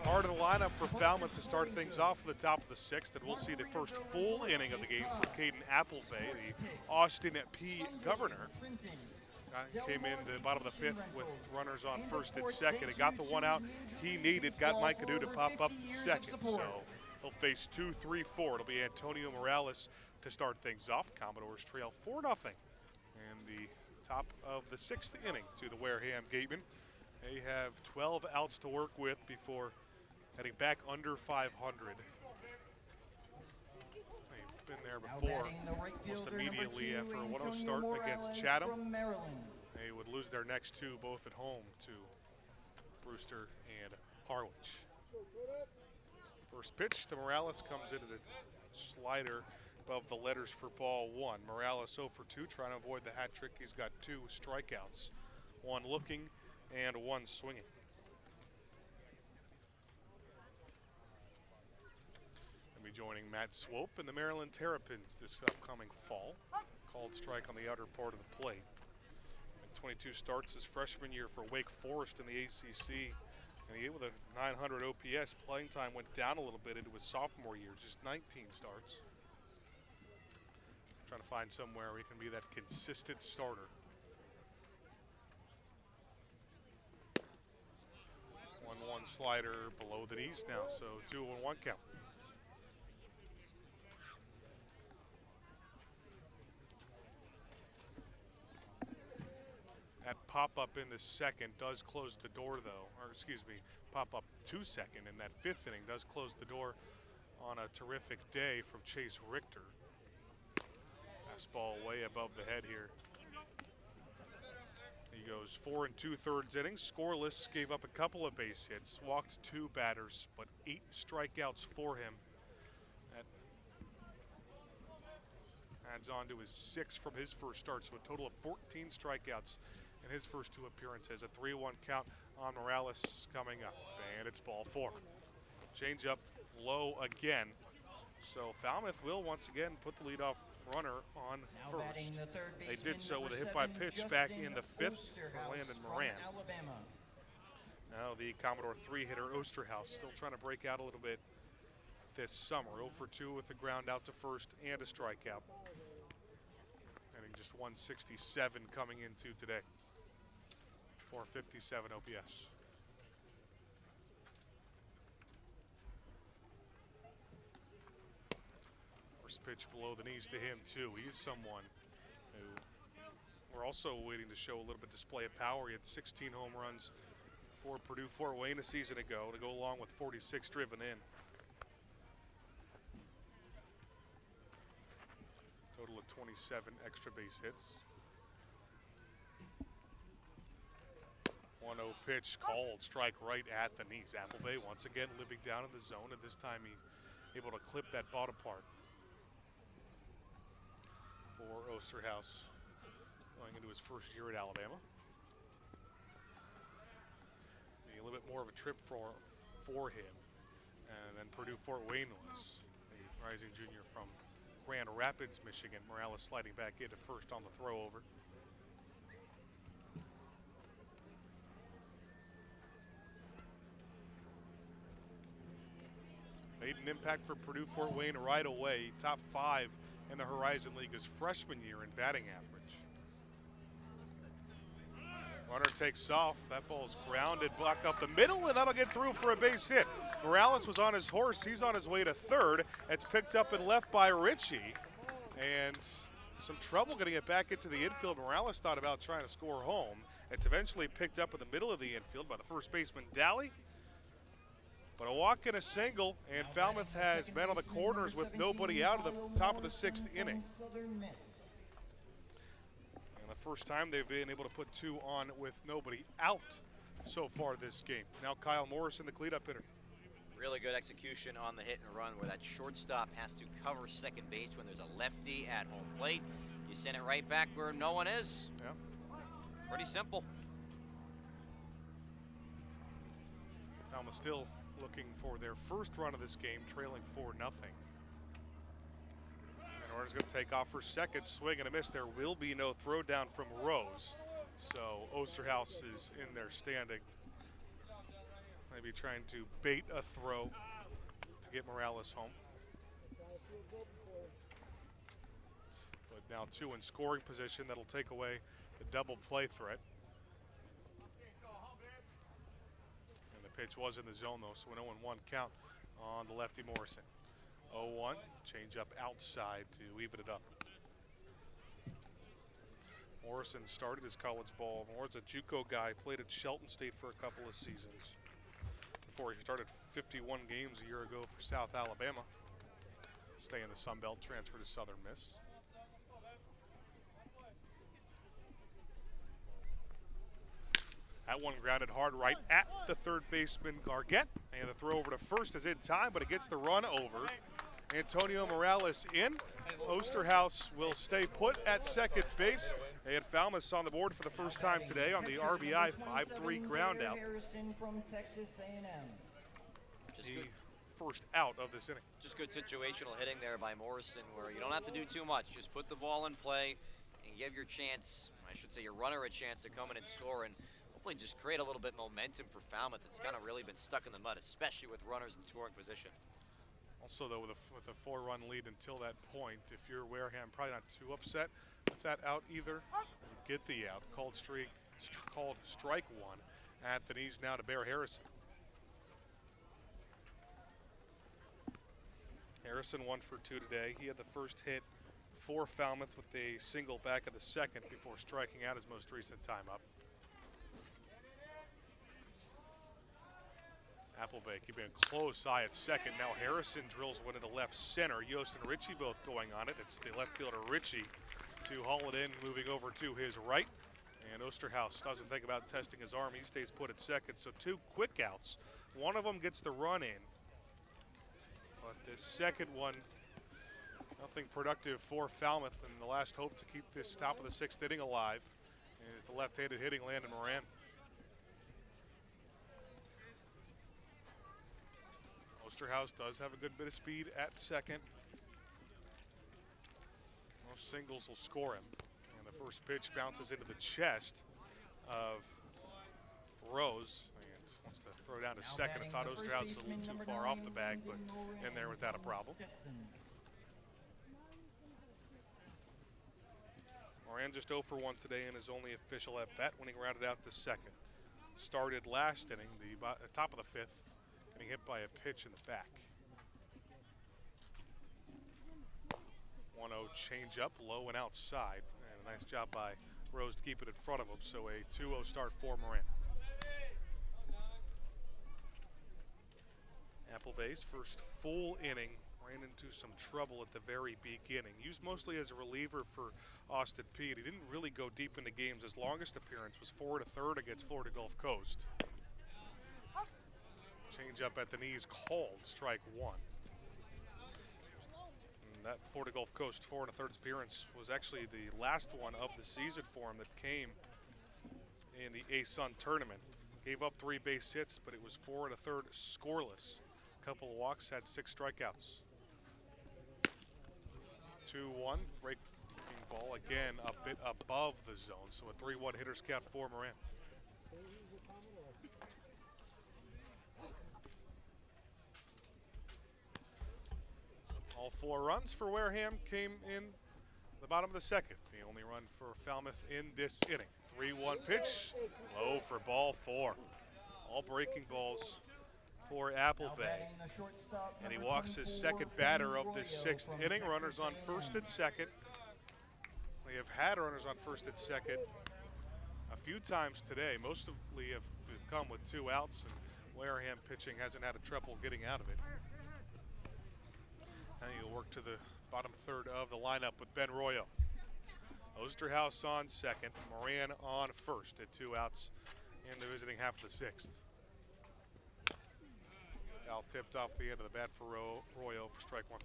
Part of the lineup for Falmouth to start things off at the top of the 6th, and we'll see the first full inning of the game for Caden Applebay, the Austin P. Governor. Came in the bottom of the 5th with runners on first and second. He got the one out he needed, got Mike Adu to pop up to second. So he'll face 2, 3, 4. It'll be Antonio Morales to start things off. Commodores trail 4-0 in the top of the 6th inning to the Wareham Gatemen. They have 12 outs to work with before heading back under 500. They've been there before, almost immediately after a 1-0 start against Chatham. They would lose their next 2, both at home, to Brewster and Harwich. First pitch to Morales comes into the slider above the letters for ball 1. Morales 0 for 2, trying to avoid the hat trick. He's got 2 strikeouts, 1 looking and 1 swinging. joining Matt Swope and the Maryland Terrapins this upcoming fall. Called strike on the outer part of the plate. And 22 starts his freshman year for Wake Forest in the ACC. And he, with a 900 OPS, playing time went down a little bit into his sophomore year, just 19 starts. Trying to find somewhere where he can be that consistent starter. 1-1 slider below the knees now, so 2-1 count. That pop-up in the second does close the door, though. Or, excuse me, pop-up 2 second in that 5th inning does close the door on a terrific day from Chase Richter. Fastball way above the head here. He goes 4 2/3 innings, scoreless, gave up a couple of base hits, walked 2 batters, but 8 strikeouts for him. That adds on to his 6 from his first start, so a total of 14 strikeouts in his first 2 appearances. A 3-1 count on Morales coming up, and it's ball 4. Change up low again. So Falmouth will once again put the leadoff runner on first. They did so with a hit by pitch back in the 5th for Landon Moran. Now the Commodore 3-hitter Osterhaus still trying to break out a little bit this summer. 0 for 2 with the ground out to first and a strikeout. And just 167 coming into today. 457 OPS. First pitch below the knees to him too. He's someone who we're also waiting to show a little bit display of power. He had 16 home runs for Purdue Fort Wayne a season ago to go along with 46 driven in. Total of 27 extra base hits. 1-0 pitch called, strike right at the knees. Applebay once again living down in the zone, and this time he able to clip that bottom part for Osterhaus going into his first year at Alabama. A little bit more of a trip for him, and then Purdue Fort Wayne was a rising junior from Grand Rapids, Michigan. Morales sliding back into first on the throw over. Made an impact for Purdue Fort Wayne right away. Top 5 in the Horizon League his freshman year in batting average. Runner takes off. That ball is grounded back up the middle, and that'll get through for a base hit. Morales was on his horse. He's on his way to third. It's picked up and left by Ritchie. And some trouble getting it back into the infield. Morales thought about trying to score home. It's eventually picked up in the middle of the infield by the first baseman, Daly. But a walk and a single, and Falmouth has men on the corners with nobody out of the top of the 6th inning. And the first time they've been able to put 2 on with nobody out so far this game. Now Kyle Morrison, the cleanup hitter. Really good execution on the hit and run where that shortstop has to cover second base when there's a lefty at home plate. You send it right back where no one is. Yeah. Pretty simple. Falmouth still looking for their first run of this game, trailing 4-0. And Orton's going to take off for second, swing and a miss. There will be no throw down from Rose. So Osterhaus is in there standing. Maybe trying to bait a throw to get Morales home. But now 2 in scoring position. That'll take away the double play threat. Pitch was in the zone though, so an 0-1 count on the lefty Morrison. 0-1, change up outside to even it up. Morrison started his college ball. Morrison's a JUCO guy, played at Shelton State for a couple of seasons before he started 51 games a year ago for South Alabama. Stay in the Sun Belt, transfer to Southern Miss. That one grounded hard right at the third baseman, Gargett. And the throw over to first is in time, but it gets the run over. Antonio Morales in. Osterhaus will stay put at second base. They had Falmouth on the board for the first time today on the RBI 5-3 ground out. Harrison from Texas A&M. The first out of this inning. Just good situational hitting there by Morrison, where you don't have to do too much. Just put the ball in play and give your your runner a chance to come in and score, and hopefully just create a little bit momentum for Falmouth. It's kind of really been stuck in the mud, especially with runners in scoring position. Also, though, with a 4-run lead until that point, if you're Wareham, probably not too upset with that out either. You get the out, called strike one at the knees now to Bear Harrison. Harrison 1 for 2 today. He had the first hit for Falmouth with a single back of the second before striking out his most recent time up. Applebay keeping a close eye at second. Now Harrison drills one into left center. Yost and Ritchie both going on it. It's the left fielder Ritchie to haul it in, moving over to his right. And Osterhaus doesn't think about testing his arm. He stays put at second. So 2 quick outs. One of them gets the run in. But this second one, nothing productive for Falmouth, and the last hope to keep this top of the 6th inning alive is the left-handed hitting Landon Moran. Osterhaus does have a good bit of speed at second. Most singles will score him. And the first pitch bounces into the chest of Rose. Wants to throw down to second. I thought Osterhaus was a little too far off the bag, but in there without a problem. Moran just 0 for 1 today in his only official at bat when he rounded out the second. Started last inning, the top of the 5th, getting hit by a pitch in the back. 1-0 change up, low and outside, and a nice job by Rose to keep it in front of him. So a 2-0 start for Moran. Applebay's first full inning ran into some trouble at the very beginning. Used mostly as a reliever for Austin Peay. He didn't really go deep into games. His longest appearance was 4 1/3 against Florida Gulf Coast. Change up at the knees called, strike 1. And that Florida Gulf Coast 4 1/3 appearance was actually the last one of the season for him that came in the A-Sun tournament. Gave up 3 base hits, but it was 4 1/3 scoreless. Couple of walks, had 6 strikeouts. 2-1, breaking ball again a bit above the zone, so a 3-1 hitter's count for Moran. All 4 runs for Wareham came in the bottom of the second. The only run for Falmouth in this inning. 3-1 pitch, low for ball 4. All breaking balls for Applebay. And he walks his second batter of this 6th inning. Runners on first and second. We have had runners on first and second a few times today. Mostly have come with 2 outs, and Wareham pitching hasn't had a trouble getting out of it. Now you'll work to the bottom 3rd of the lineup with Ben Royo. Osterhaus on second, Moran on first at 2 outs in the visiting half of the 6th. Foul tipped off the end of the bat for Royo for strike 1.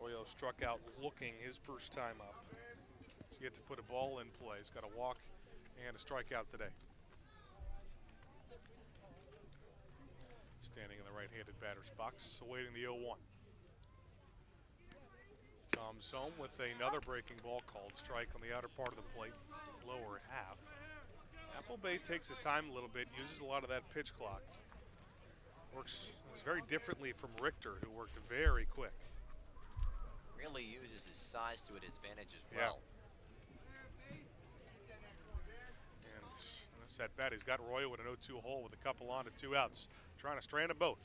Royo struck out looking his first time up. He's yet to put a ball in play. He's got a walk and a strikeout today. Standing in the right-handed batter's box, awaiting the 0-1. Comes home with another breaking ball called, strike on the outer part of the plate, lower half. Applebay takes his time a little bit, uses a lot of that pitch clock. Works very differently from Richter, who worked very quick. Really uses his size to his advantage as well. And this at bat, he's got Royo with an 0-2 hole with a couple on to 2 outs, trying to strand them both.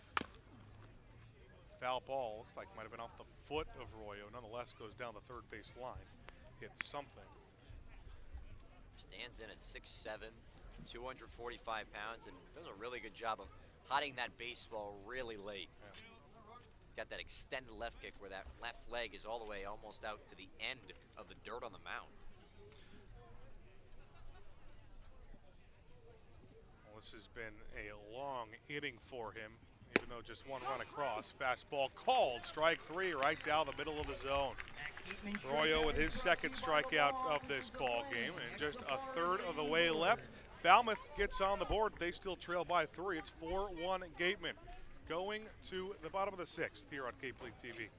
Foul ball, looks like might have been off the foot of Royo, nonetheless goes down the 3rd base line. Hits something. Stands in at 6'7", 245 pounds, and does a really good job of hiding that baseball really late. Got that extended left kick where that left leg is all the way almost out to the end of the dirt on the mound. Well, this has been a long inning for him. Even though just 1 run across, fastball called, strike 3 right down the middle of the zone. Arroyo with his second strikeout of this ball game, and just a third of the way left. Falmouth gets on the board. They still trail by 3. It's 4-1 Gatemen. Going to the bottom of the 6th here on Cape League TV.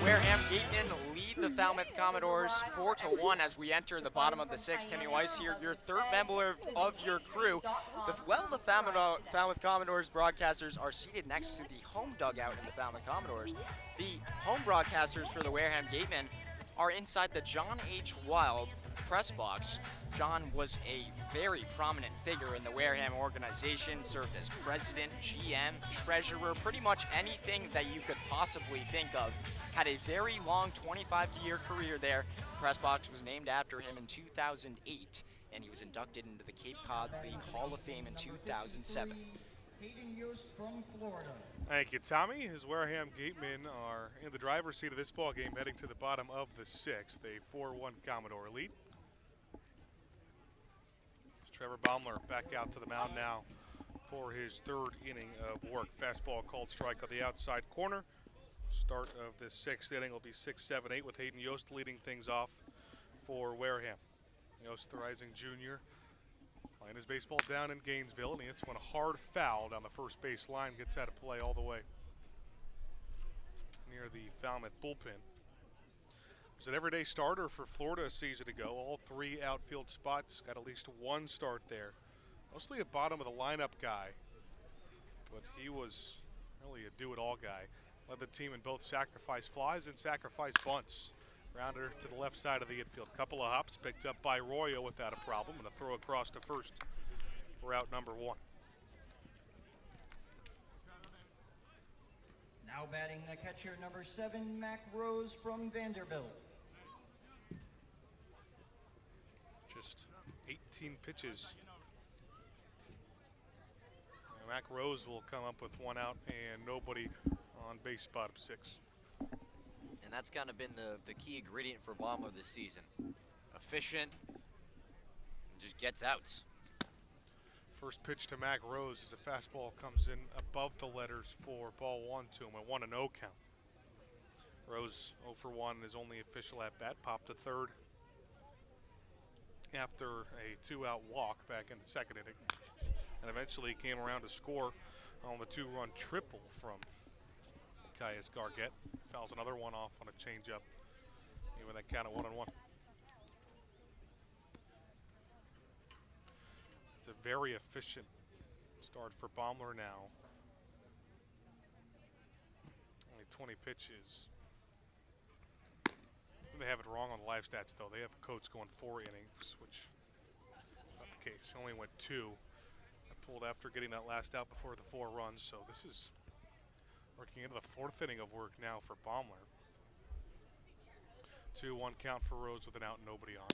Wareham Gatemen lead the Falmouth Commodores 4-1 as we enter the bottom of the 6th. Timmy Weiss here, your third member of your crew. The Falmouth Commodores broadcasters are seated next to the home dugout in the Falmouth Commodores. The home broadcasters for the Wareham Gatemen are inside the John H. Wild press box. John was a very prominent figure in the Wareham organization, served as president, GM, treasurer, pretty much anything that you could possibly think of. Had a very long 25-year career there. The press box was named after him in 2008, and he was inducted into the Cape Cod League Hall of Fame in 2007. From Florida. Thank you, Tommy. His Wareham Gatemen are in the driver's seat of this ball game, heading to the bottom of the 6th. A 4-1 Commodore lead. Trevor Baumler back out to the mound now for his third inning of work. Fastball called strike on the outside corner. Start of the 6th inning will be 6-7-8 with Hayden Yost leading things off for Wareham. Yost, the rising junior, playing his baseball down in Gainesville, and he hits one hard foul down the first base line, gets out of play all the way near the Falmouth bullpen. Was an everyday starter for Florida a season ago. All 3 outfield spots, got at least 1 start there. Mostly a bottom of the lineup guy, but he was really a do-it-all guy. Led the team in both sacrifice flies and sacrifice bunts. Rounder to the left side of the infield. Couple of hops picked up by Arroyo without a problem, and a throw across to first for out number 1. Now batting the catcher, number 7, Mac Rose from Vanderbilt. Just 18 pitches. And Mac Rose will come up with 1 out and nobody on base, bottom 6. And that's kind of been the key ingredient for Baumler this season. Efficient, just gets outs. First pitch to Mac Rose as a fastball comes in above the letters for ball 1 to him, a 1-0 count. Rose 0 for 1, his only official at bat, popped to third after a 2-out walk back in the 2nd inning, and eventually came around to score on the 2-run triple from Caius Gargett. Fouls another one off on a changeup, even that count at 1-1. It's a very efficient start for Baumler now. Only 20 pitches. They have it wrong on the live stats, though. They have Coates going 4 innings, which is not the case. He only went 2. I pulled after getting that last out before the 4 runs, so this is working into the 4th inning of work now for Baumler. 2-1 count for Rose with an out and nobody on.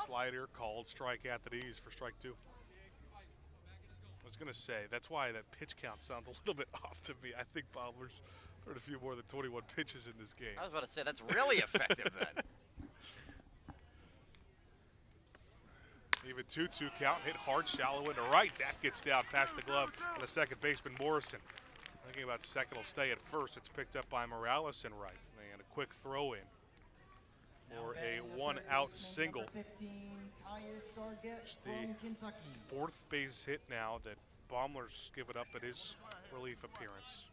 Slider called, strike at the knees for strike 2. I was going to say, that's why that pitch count sounds a little bit off to me. I think Baumler's thrown a few more than 21 pitches in this game. I was about to say, that's really effective then. Even 2-2 count, hit hard, shallow into right. That gets down past the glove and the second baseman Morrison. Thinking about second will stay at first. It's picked up by Morales in right. And a quick throw in for a 1-out single. It's the 4th base hit now that Baumler's given up at his relief appearance.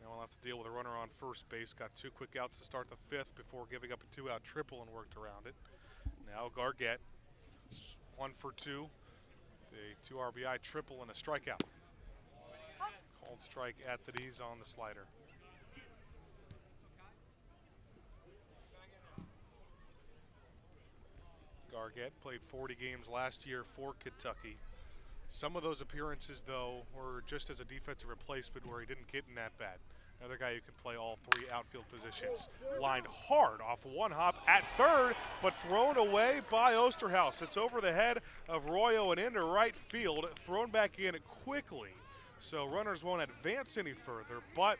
Now we'll have to deal with a runner on first base. Got 2 quick outs to start the 5th before giving up a 2-out triple and worked around it. Now Gargett, 1 for 2. A 2 RBI triple and a strikeout. Called strike at the knees on the slider. Gargett played 40 games last year for Kentucky. Some of those appearances, though, were just as a defensive replacement where he didn't get in that bad. Another guy who can play all 3 outfield positions. Lined hard off 1 hop at third, but thrown away by Osterhaus. It's over the head of Royo and into right field, thrown back in quickly. So runners won't advance any further, but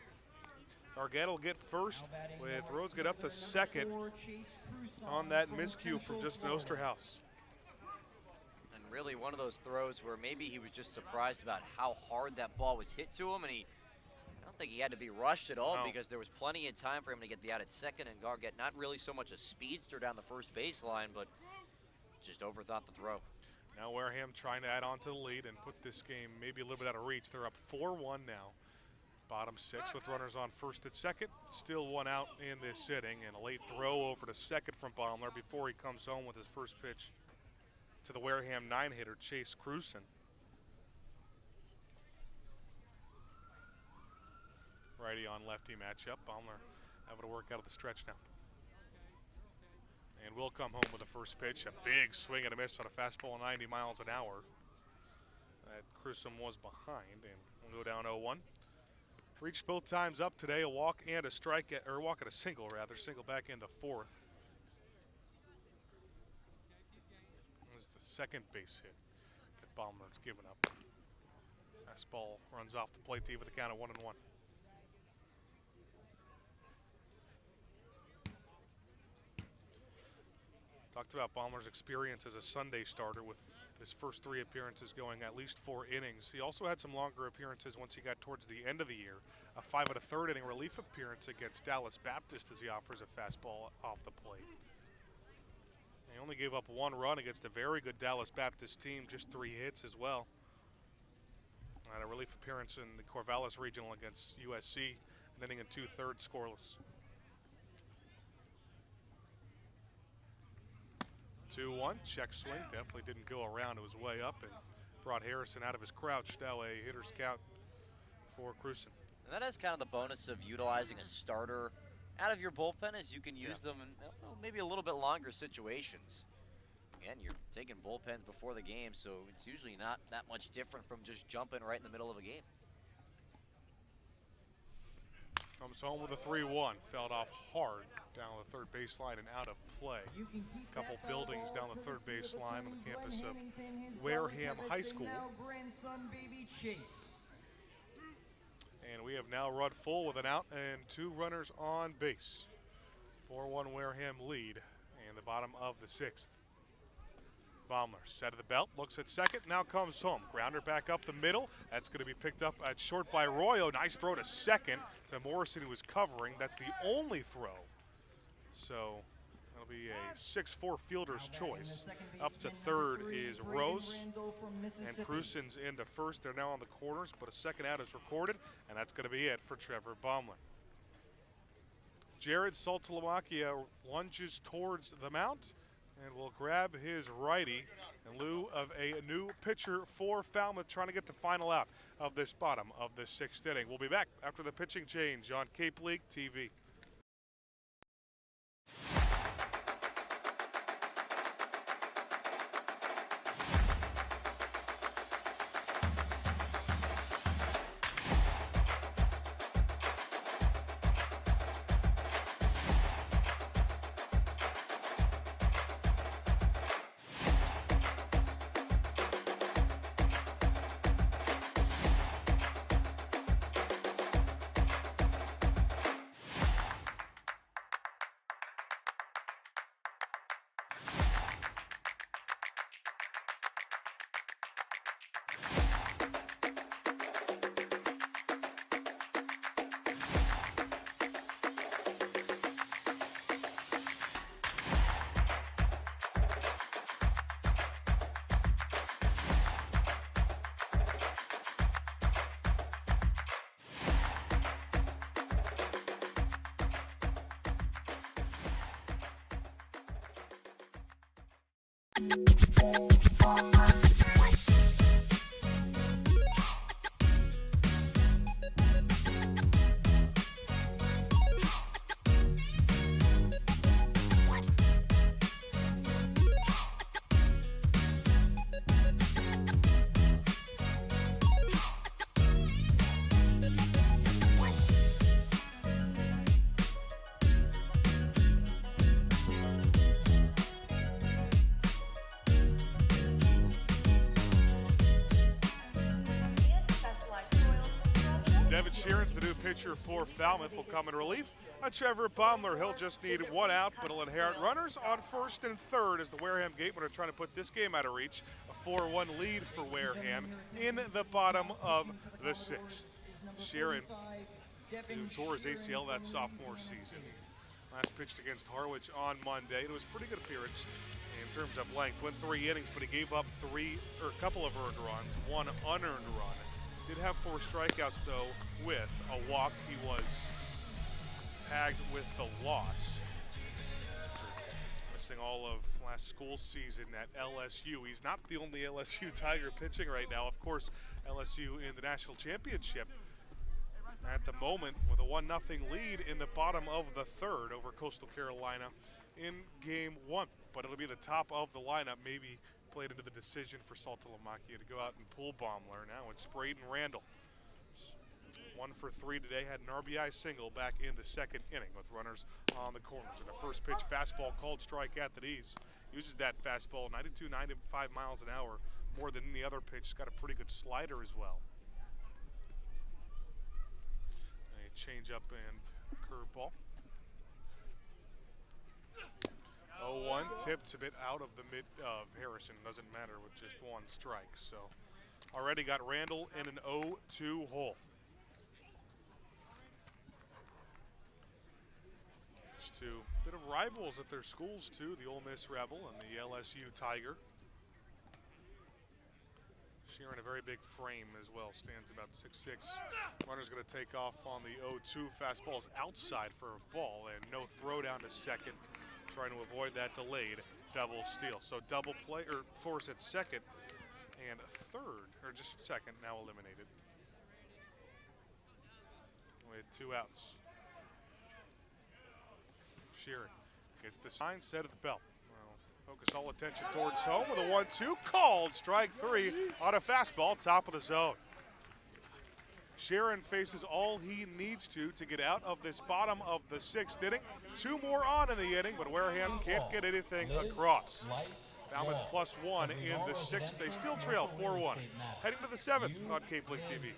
Gargett will get first with Rose get up to second on that miscue from Justin Osterhaus. And really one of those throws where maybe he was just surprised about how hard that ball was hit to him, and I don't think he had to be rushed at all because there was plenty of time for him to get the out at second, and Gargett not really so much a speedster down the first baseline, but just overthought the throw. Now Wareham trying to add on to the lead and put this game maybe a little bit out of reach. They're up 4-1 now. Bottom 6 with runners on first and second. Still 1 out in this inning, and a late throw over to second from Baumler before he comes home with his first pitch to the Wareham 9-hitter, Chase Cruson. Righty on lefty matchup. Baumler having to work out of the stretch now. And will come home with the first pitch. A big swing and a miss on a fastball 90 miles an hour. That Cruson was behind, and we'll go down 0-1. Reached both times up today, a walk and a strike, or walk and a single rather, single back in the 4th. This is the second base hit that Baumler's given up. Fastball runs off the plate to even the count of 1-1. Talked about Baumler's experience as a Sunday starter with his first 3 appearances going at least 4 innings. He also had some longer appearances once he got towards the end of the year. A 5 1/3 inning relief appearance against Dallas Baptist as he offers a fastball off the plate. He only gave up 1 run against a very good Dallas Baptist team, just 3 hits as well. Had a relief appearance in the Corvallis Regional against USC, an inning and 2/3 scoreless. 2-1, check swing, definitely didn't go around, it was way up and brought Harrison out of his crouch. Now a hitter's count for Cruson. And that is kind of the bonus of utilizing a starter out of your bullpen, is you can use them in maybe a little bit longer situations. Again, you're taking bullpens before the game, so it's usually not that much different from just jumping right in the middle of a game. Comes home with a 3-1, fouled off hard down the third baseline and out of play. A couple buildings down the third baseline on the campus of Wareham High School. And we have now run full with an out and 2 runners on base. 4-1 Wareham lead in the bottom of the 6th. Baumler, set of the belt, looks at second, now comes home. Grounder back up the middle. That's going to be picked up at short by Royo. Nice throw to second to Morrison, who was covering. That's the only throw. So that'll be a 6-4 fielder's choice. Up to third is Rose, and Cruson's into first. They're now on the corners, but a second out is recorded, and that's going to be it for Trevor Baumler. Jared Saltalamacchia lunges towards the mount and will grab his righty in lieu of a new pitcher for Falmouth, trying to get the final out of this bottom of the 6th inning. We'll be back after the pitching change on Cape League TV. Devin Sheeran's the new pitcher for Falmouth, will come in relief. Trevor Baumler, he'll just need one out, but he'll inherit runners on first and third as the Wareham Gatemen are trying to put this game out of reach. A 4-1 lead for Wareham in the bottom of the sixth. Sheeran, who tore his ACL that sophomore season. Last pitched against Harwich on Monday. It was a pretty good appearance in terms of length. Went 3 innings, but he gave up a couple of earned runs, one unearned run. Did have 4 strikeouts, though, with a walk. He was tagged with the loss. Missing all of last school season at LSU. He's not the only LSU Tiger pitching right now. Of course, LSU in the national championship at the moment with a 1-0 lead in the bottom of the third over Coastal Carolina in game 1. But it'll be the top of the lineup, maybe played into the decision for Saltalamacchia to go out and pull Baumler. Now it's Braden Randall. 1 for 3 today, had an RBI single back in the second inning with runners on the corners. And a first pitch fastball called strike at the knees. Uses that fastball 92, 95 miles an hour more than any other pitch. Got a pretty good slider as well. A change-up and curveball. 0-1, tipped a bit out of the mid of Harrison. Doesn't matter with just 1 strike. So already got Randall in an 0-2 hole. These two bit of rivals at their schools too, the Ole Miss Rebel and the LSU Tiger. Sheeran a very big frame as well, stands about 6'6". Runner's going to take off on the 0-2 fastballs outside for a ball and no throw down to second. Trying to avoid that delayed double steal. So double play, or force at second and third, or just second, now eliminated. With 2 outs. Sheeran gets the sign, set at the belt. Well, focus all attention towards home with a 1-2 called. Strike 3 on a fastball, top of the zone. Sheeran faces all he needs to get out of this bottom of the 6th inning. 2 more on in the inning, but Wareham can't get anything across. Falmouth +1 in the 6th. They still trail 4-1. Heading to the 7th on Cape League TV.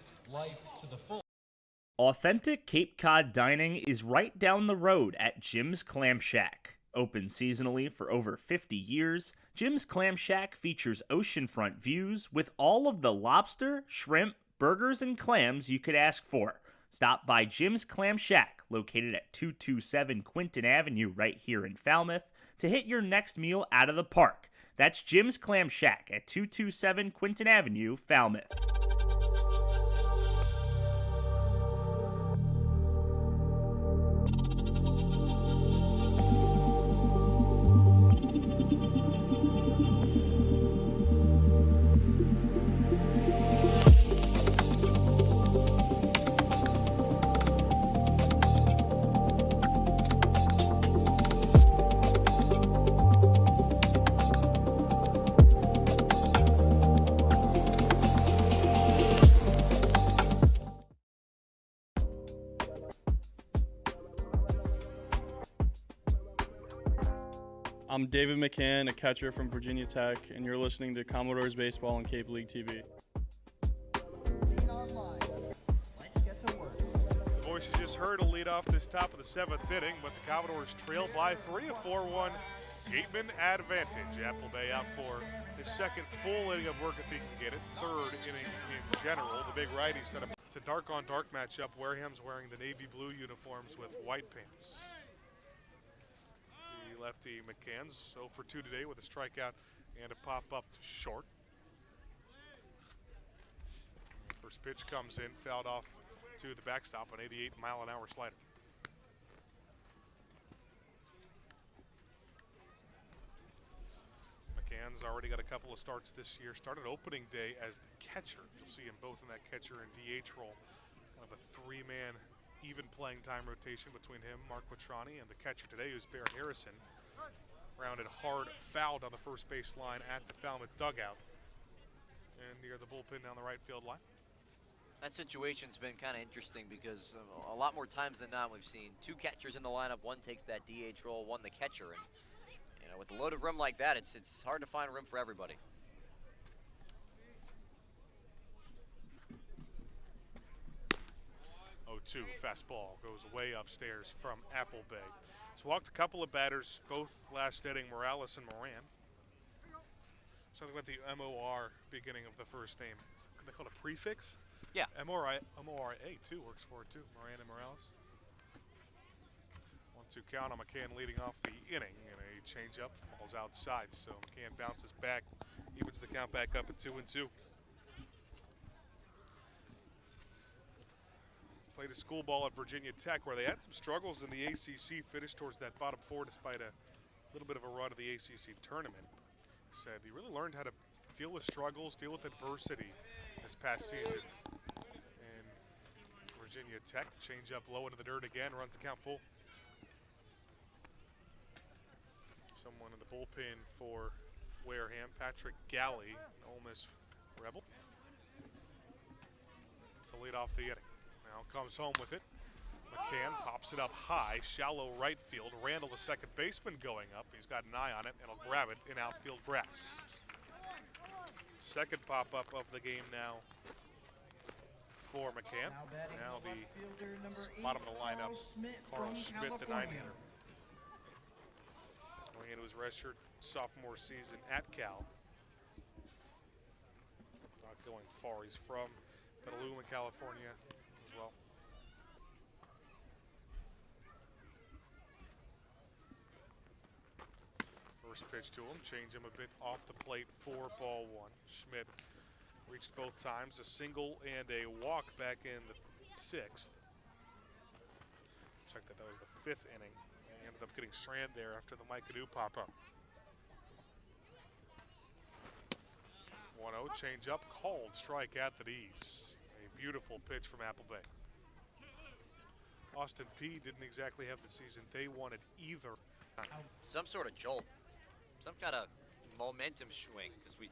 Authentic Cape Cod dining is right down the road at Jim's Clam Shack. Open seasonally for over 50 years, Jim's Clam Shack features oceanfront views with all of the lobster, shrimp, burgers, and clams you could ask for. Stop by Jim's Clam Shack, located at 227 Quinton Avenue right here in Falmouth, to hit your next meal out of the park. That's Jim's Clam Shack at 227 Quinton Avenue, Falmouth. I'm David McCann, a catcher from Virginia Tech, and you're listening to Commodores Baseball on Cape League TV. The voice you just heard will lead off this top of the 7th inning, but the Commodores trail by 3, a 4-1 Gatemen advantage. Applebay out for his 2nd full inning of work if he can get it. 3rd inning in general. The big righty's done it's a dark-on-dark matchup. Wareham's wearing the navy blue uniforms with white pants. Lefty McCann's 0 for 2 today with a strikeout and a pop-up to short. First pitch comes in, fouled off to the backstop, an 88-mile-an-hour slider. McCann Moran's already got a couple of starts this year. Started opening day as the catcher. You'll see him both in that catcher and DH role. Kind of a three-man even playing time rotation between him, Mark Quattrani, and the catcher today, who's Bear Harrison. Rounded hard, fouled on the first base line at the Falmouth dugout. And near the bullpen down the right field line. That situation's been kind of interesting because a lot more times than not we've seen two catchers in the lineup. One takes that DH role, one the catcher. And you know, with a loaded room like that, it's hard to find room for everybody. Two fastball goes way upstairs from Applebay. He's walked a couple of batters, both last inning, Morales and Moran. Something about the MOR beginning of the first name. Can they call it a prefix? Yeah. MORA too works for it too. Moran and Morales. 1-2 count on McCann leading off the inning, and a changeup falls outside. So McCann bounces back, evens the count back up at 2-2. Played a school ball at Virginia Tech where they had some struggles in the ACC, finished towards that bottom four despite a little bit of a run of the ACC tournament. He said he really learned how to deal with struggles, deal with adversity this past season. And Virginia Tech, change up low into the dirt again, runs the count full. Someone in the bullpen for Wareham, Patrick Galley, Ole Miss Rebel, to lead off the inning. Now comes home with it. McCann pops it up high, shallow right field. Randall, the second baseman, going up. He's got an eye on it, and he'll grab it in outfield grass. Second pop-up of the game now for McCann. Now the bottom of the lineup, Carl Schmidt, the 9-hitter. Going into his redshirt sophomore season at Cal. Not going far. He's from Petaluma, California. Well, first pitch to him, change him a bit off the plate for ball one. Schmidt reached both times, a single and a walk back in the 6th. Check that was the 5th inning. He ended up getting stranded there after the Mike Cadu pop-up. 1-0, change up, called, strike at the knees. Beautiful pitch from Applebay. Austin P didn't exactly have the season they wanted either. Some sort of jolt, some kind of momentum swing, because we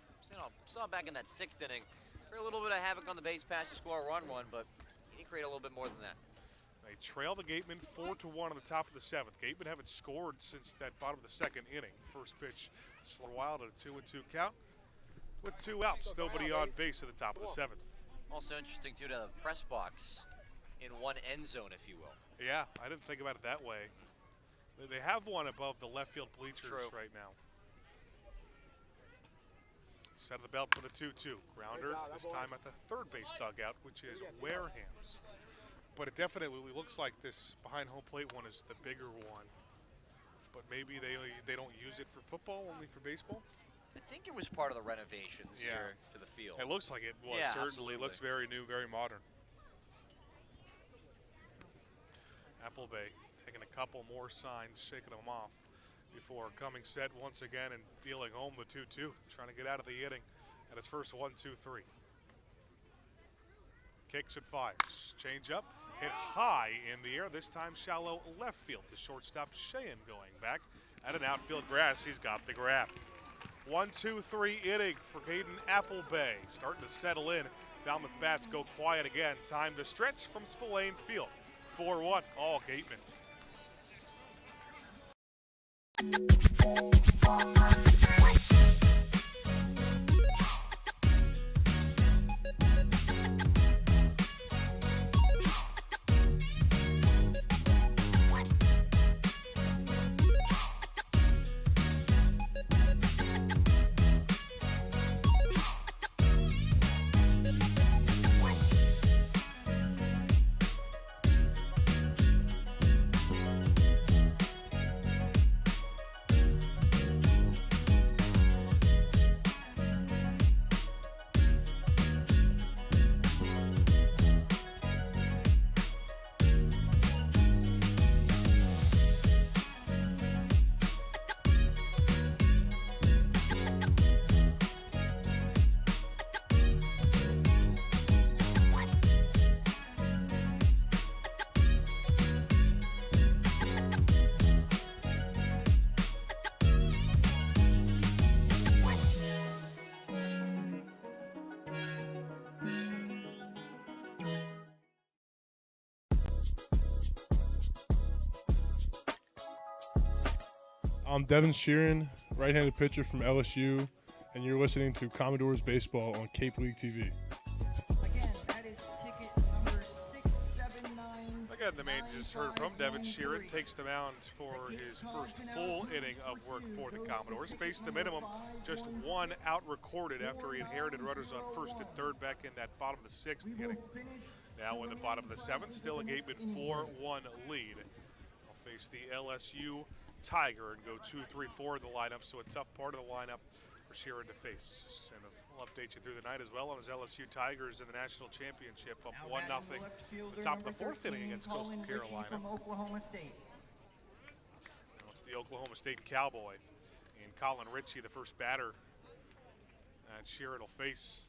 saw back in that 6th inning, create a little bit of havoc on the base pass to score a run one, but he created a little bit more than that. They trail the Gatemen 4-1 on the top of the 7th. Gatemen haven't scored since that bottom of the 2nd inning. First pitch, slow wild at a 2-2 count. With 2 outs, nobody on base at the top of the 7th. Also interesting too to have a press box in one end zone, if you will. Yeah, I didn't think about it that way. They have one above the left field bleachers right now. Set of the belt for the 2-2. Grounder, this time at the third base dugout, which is Wareham's. But it definitely looks like this behind home plate one is the bigger one. But maybe they don't use it for football, only for baseball? I think it was part of the renovations here to the field. It looks like it was, yeah, certainly. Absolutely. Looks very new, very modern. Applebay taking a couple more signs, shaking them off before coming set once again and dealing home the 2-2, trying to get out of the inning at his first 1-2-3. Kicks and fires. Change up, hit high in the air, this time shallow left field. The shortstop Sheehan going back at an outfield grass. He's got the grab. 1-2-3 inning for Hayden Applebay. Starting to settle in. Falmouth bats go quiet again. Time to stretch from Spillane Field. 4-1, all Gatemen. I'm Devin Sheeran, right-handed pitcher from LSU, and you're listening to Commodores Baseball on Cape League TV. Again, that is ticket number 679. Again, the man you just heard from, Devin Sheeran, takes the mound for his first full inning of work for the Commodores. Faced the minimum, just one out recorded after he inherited runners on first and third back in that bottom of the sixth inning. Now in the bottom of the seventh, still a Gatemen 4-1 lead. They'll face the LSU Tiger and go 2-3-4 in the lineup, so a tough part of the lineup for Sheeran to face. And we'll update you through the night as well on his LSU Tigers in the national championship, up 1-0 the top of the fourth inning against Coastal Carolina. Now it's the Oklahoma State Cowboy and Colin Ritchie, the first batter that Sheeran will face.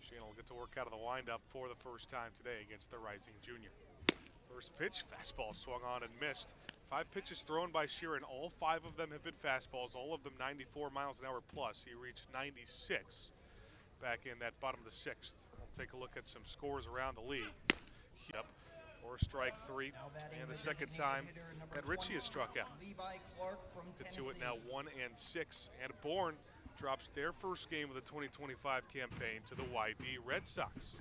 Sheeran will get to work out of the windup for the first time today against the rising junior. First pitch, fastball swung on and missed. 5 pitches thrown by Sheeran. All 5 of them have been fastballs, all of them 94 miles an hour plus. He reached 96 back in that bottom of the sixth. We'll take a look at some scores around the league. Yep, or strike 3, and the second time that Ritchie has struck out. Get to it now 1-6, and Bourne drops their first game of the 2025 campaign to the YB Red Sox.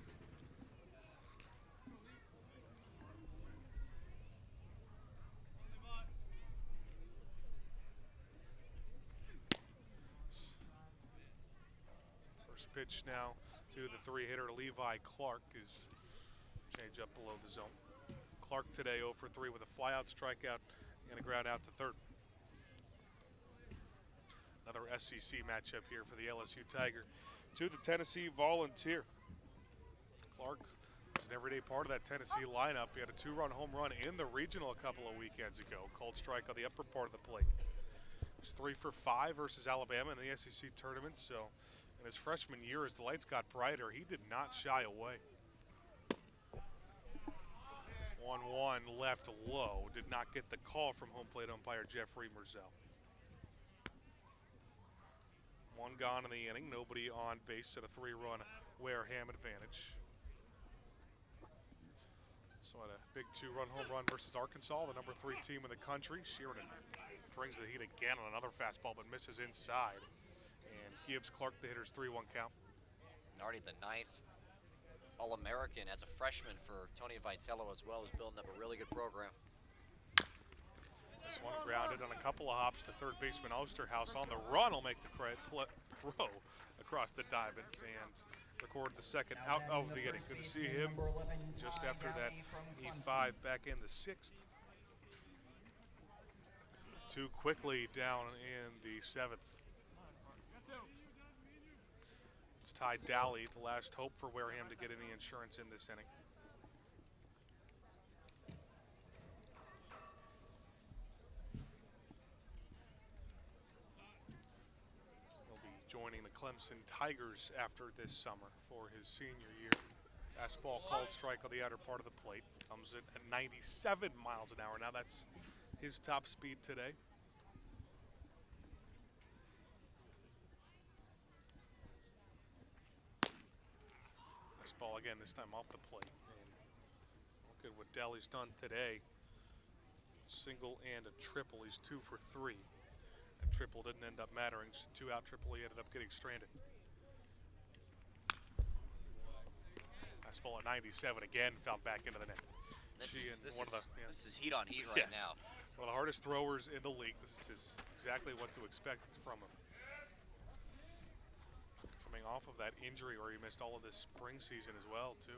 Pitch now to the 3-hitter Levi Clark is change up below the zone. Clark today 0 for 3 with a flyout, strikeout, and a ground out to third. Another SEC matchup here for the LSU Tiger to the Tennessee Volunteer. Clark was an everyday part of that Tennessee lineup. He had a 2-run home run in the regional a couple of weekends ago. Called strike on the upper part of the plate. He was 3 for 5 versus Alabama in the SEC tournament, so in his freshman year, as the lights got brighter, he did not shy away. 1-1 left low. Did not get the call from home plate umpire Jeffrey Merzel. 1 gone in the inning. Nobody on base at a 3-run Wareham advantage. So at a big 2-run home run versus Arkansas, the number 3 team in the country. Sheeran brings the heat again on another fastball, but misses inside. Gives Clark the hitter's 3-1 count. Already the 9th All-American as a freshman for Tony Vitello as well, is building up a really good program. This one grounded on a couple of hops to third baseman Osterhaus. On the run, will make the throw across the diamond and record the second out of the inning. Good to see him just after that E5 back in the 6th. 2 quickly down in the 7th. It's Ty Dowley, the last hope for Wareham to get any insurance in this inning. He'll be joining the Clemson Tigers after this summer for his senior year. Fastball called strike on the outer part of the plate. Comes in at 97 miles an hour. Now that's his top speed today. Ball again, this time off the plate. And look at what Dowley's done today. Single and a triple. He's 2 for 3. That triple didn't end up mattering. 2 out triple, he ended up getting stranded. Fastball at 97 again, fouled back into the net. This is heat on heat right now. One of the hardest throwers in the league. This is exactly what to expect from him. Coming off of that injury where he missed all of this spring season as well, too.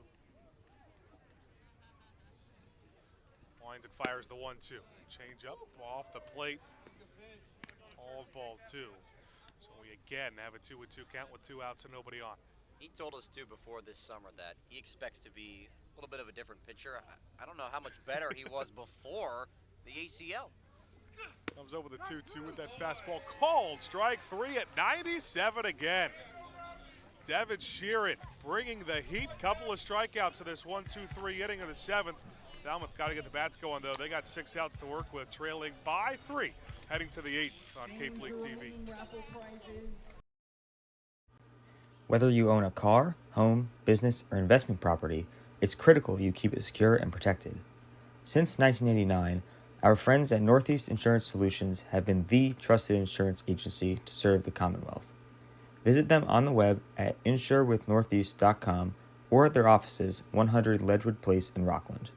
Winds and fires the 1-2. Change up off the plate. All ball 2. So we again have a 2-2 count with 2 outs and nobody on. He told us too before this summer that he expects to be a little bit of a different pitcher. I don't know how much better he was before the ACL. Comes up with a 2-2 with that fastball called. Strike 3 at 97 again. Devin Sheeran bringing the heat. Couple of strikeouts to this 1-2-3 inning of the 7th. Falmouth got to get the bats going, though. They got 6 outs to work with, trailing by 3, heading to the 8th on Cape League TV. Whether you own a car, home, business, or investment property, it's critical you keep it secure and protected. Since 1989, Our friends at Northeast Insurance Solutions have been the trusted insurance agency to serve the Commonwealth. Visit them on the web at insurewithnortheast.com or at their offices, 100 Ledgewood Place in Rockland.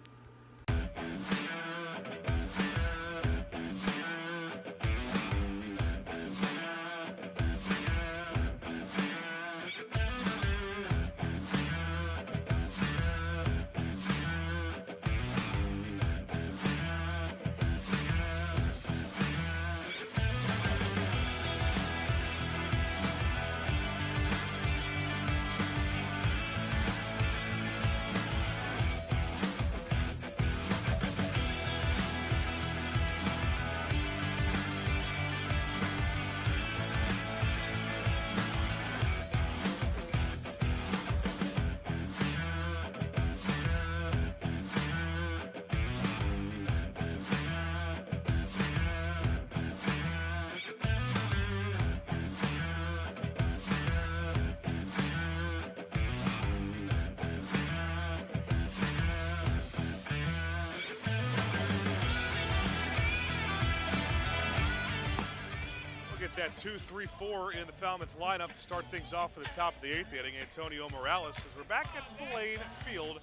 That 2-3-4 in the Falmouth lineup to start things off at the top of the 8th inning. Antonio Morales as we're back at Spillane Field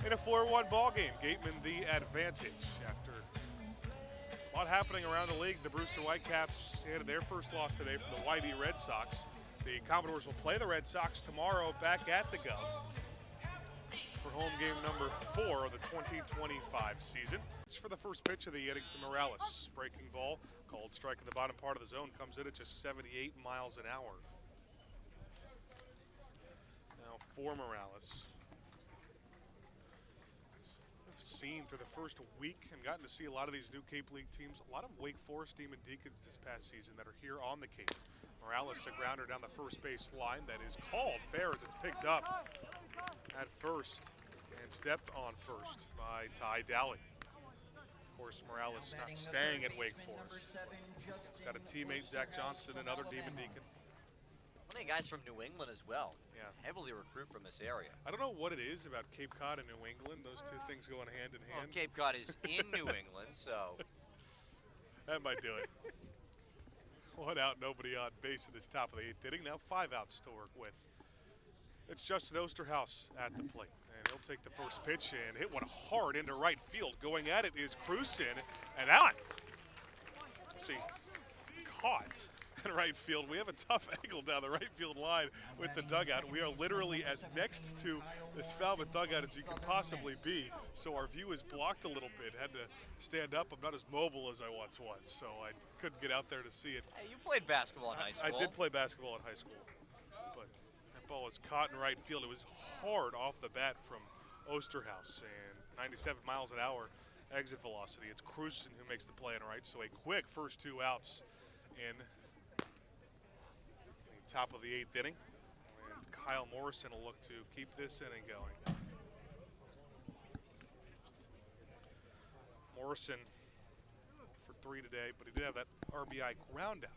in a 4-1 ball game. Gatemen the advantage after a lot happening around the league. The Brewster Whitecaps had their first loss today for the YD Red Sox. The Commodores will play the Red Sox tomorrow back at the Gov for home game number 4 of the 2025 season. For the first pitch of the inning to Morales. Breaking ball, called strike in the bottom part of the zone, comes in at just 78 miles an hour. Now for Morales. I've seen through the first week and gotten to see a lot of these new Cape League teams, a lot of Wake Forest Demon Deacons this past season that are here on the Cape. Morales, a grounder down the first base line that is called fair as it's picked up at first and stepped on first by Ty Dowling. Of course, Morales not staying at Wake Forest. He's got a teammate, Zach Johnston, another Demon Deacon. Plenty of guys from New England as well. Yeah. Heavily recruit from this area. I don't know what it is about Cape Cod and New England. Those two things going hand in hand. Well, Cape Cod is in New England, so. That might do it. 1 out, nobody on base in this top of the 8th inning. Now 5 outs to work with. It's Justin Osterhaus at the plate. And he'll take the first pitch and hit one hard into right field. Going at it is Cruson, and that one, see, caught in right field. We have a tough angle down the right field line with the dugout. We are literally as next to this Falmouth dugout as you can possibly be, so our view is blocked a little bit. Had to stand up. I'm not as mobile as I once was, so I couldn't get out there to see it. Hey, you played basketball in high school. I did play basketball in high school. Ball was caught in right field. It was hard off the bat from Osterhaus, and 97 miles an hour exit velocity. It's Cruson who makes the play in right, so a quick first 2 outs in the top of the 8th inning. And Kyle Morrison will look to keep this inning going. Morrison for 3 today, but he did have that RBI ground out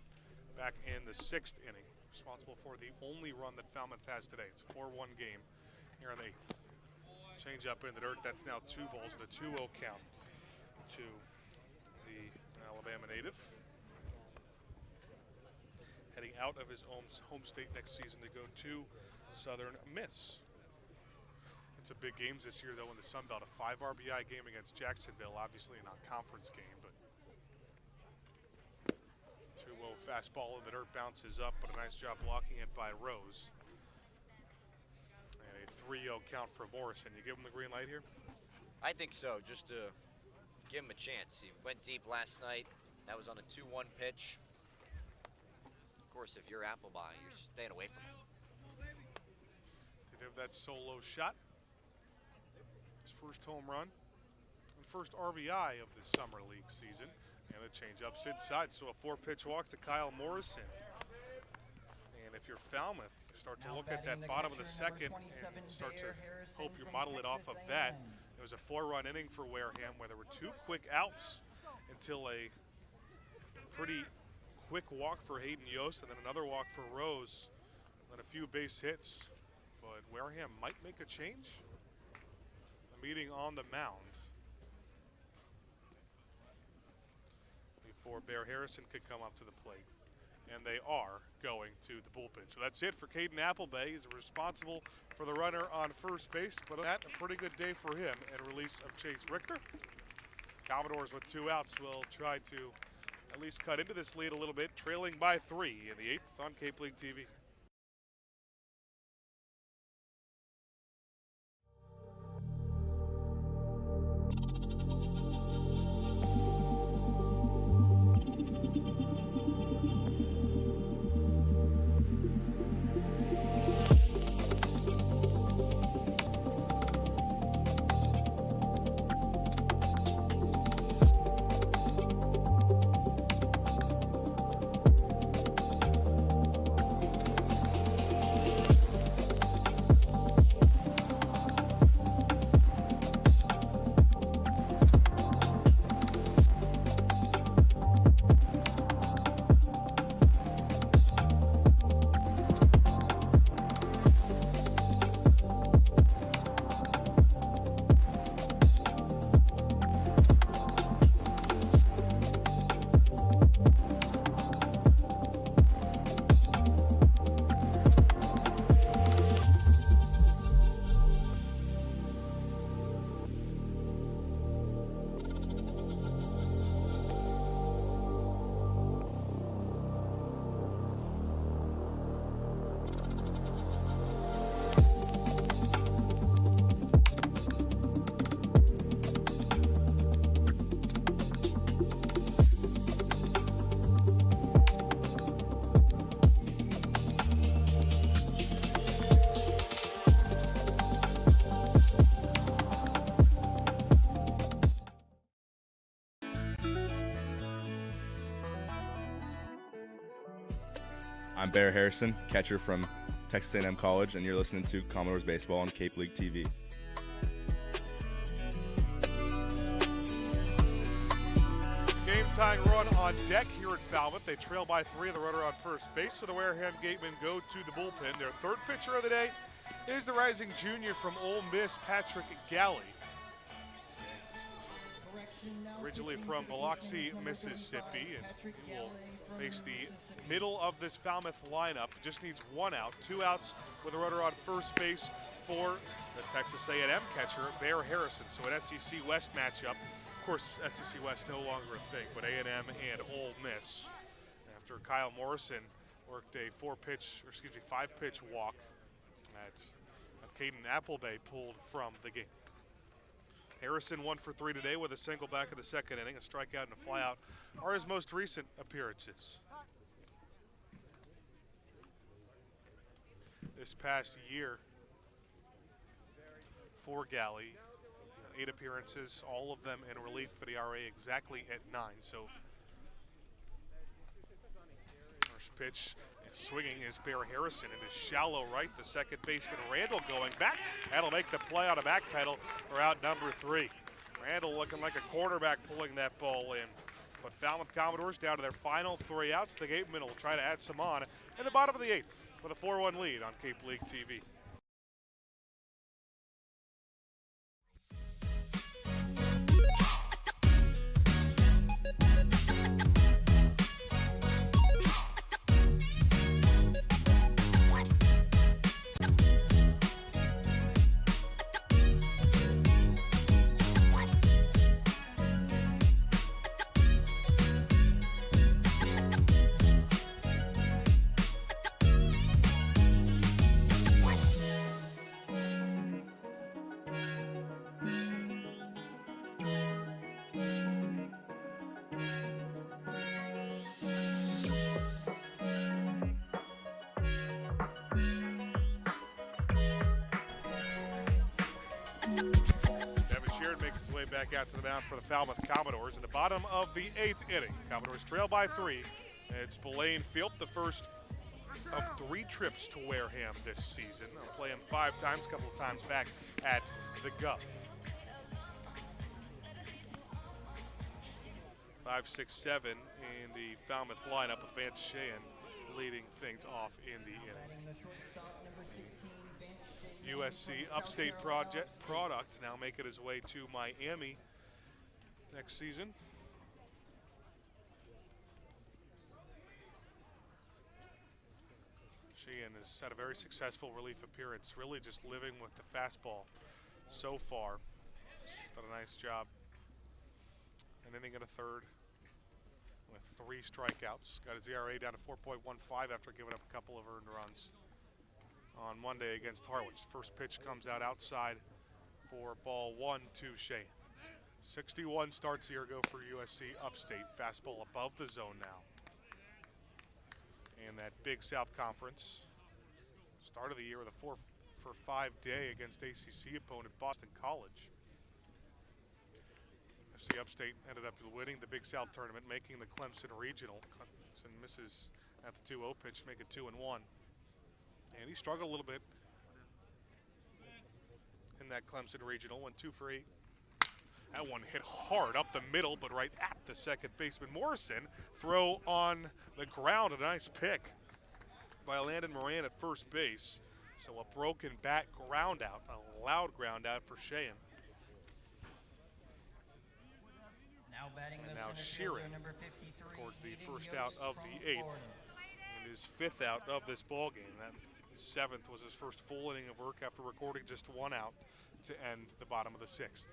back in the 6th inning. Responsible for the only run that Falmouth has today. It's a 4-1 game here in the 8th. Change up in the dirt. That's now 2 balls and a 2-0 count to the Alabama native. Heading out of his home state next season to go to Southern Miss. It's a big games this year, though, in the Sun Belt. A 5 RBI game against Jacksonville, obviously not a conference game, but 2-0 fastball in the dirt, bounces up, but a nice job blocking it by Rose. And a 3-0 count for Morrison. You give him the green light here? I think so, just to give him a chance. He went deep last night. That was on a 2-1 pitch. Of course, if you're Appleby, you're staying away from him. Did have that solo shot. His first home run and first RBI of the summer league season. And the change-up's inside, so a 4-pitch walk to Kyle Morrison. And if you're Falmouth, you start to look at that bottom of the 2nd and start to hope you model it off of that. It was a 4-run inning for Wareham where there were 2 quick outs until a pretty quick walk for Hayden Yost and then another walk for Rose. And a few base hits, but Wareham might make a change. A meeting on the mound. before Bear Harrison could come up to the plate. And they are going to the bullpen. So that's it for Caden Applebay. He's responsible for the runner on first base, but that a pretty good day for him and release of Chase Richter. Commodores with 2 outs will try to at least cut into this lead a little bit, trailing by 3 in the 8th on Cape League TV. I'm Bear Harrison, catcher from Texas A&M College, and you're listening to Commodores Baseball on Cape League TV. Game-tying run on deck here at Falmouth. They trail by 3 of the runner on first base, so the Wareham Gatemen go to the bullpen. Their third pitcher of the day is the rising junior from Ole Miss, Patrick Galley. Originally from Biloxi, Mississippi, and he will face the middle of this Falmouth lineup. Just needs 1 out, 2 outs with a runner on first base for the Texas A&M catcher, Bear Harrison. So an SEC West matchup. Of course, SEC West no longer a thing, but A&M and Ole Miss. After Kyle Morrison worked a 5-pitch walk that Caden Applebay pulled from the game. Harrison 1 for 3 today with a single back in the second inning. A strikeout and a flyout are his most recent appearances. This past year for Galley, 8 appearances, all of them in relief for the RA exactly at 9. So first pitch and swinging is Bear Harrison. It is shallow right. The second baseman Randall going back. That'll make the play on a back pedal for out number 3. Randall looking like a quarterback pulling that ball in. But Falmouth Commodores down to their final 3 outs. The Gatemen will try to add some on in the bottom of the 8th with a 4-1 lead on Cape League TV. Makes his way back out to the mound for the Falmouth Commodores in the bottom of the 8th inning. Commodores trail by 3. It's Spillane Field, the first of 3 trips to Wareham this season. They'll play him 5 times, a couple of times back at the Guff. 5, 6, 7 in the Falmouth lineup with Vance Sheehan leading things off in the inning. USC Upstate product now making his way to Miami next season. He's had a very successful relief appearance, really just living with the fastball so far. Done a nice job. An inning and a third with 3 strikeouts. Got his ERA down to 4.15 after giving up a couple of earned runs on Monday against Harwich. First pitch comes out outside for ball 1 to Shea. 61 starts a year ago for USC Upstate. Fastball above the zone now. And that Big South Conference. Start of the year with a 4-for-5 day against ACC opponent Boston College. USC Upstate ended up winning the Big South tournament, making the Clemson Regional. Clemson misses at the 2-0 pitch, make it 2-1. And he struggled a little bit in that Clemson Regional, went 2 for 8. That one hit hard up the middle, but right at the second baseman. Morrison, throw on the ground, a nice pick by Landon Moran at first base. So a broken bat ground out, a loud ground out for Sheehan. Now batting and the now center fielder, Sheeran number 53, records the Hayden first Yost out of from the 8th Florida. and his 5th out of this ball game. That 7th was his first full inning of work after recording just 1 out to end the bottom of the 6th.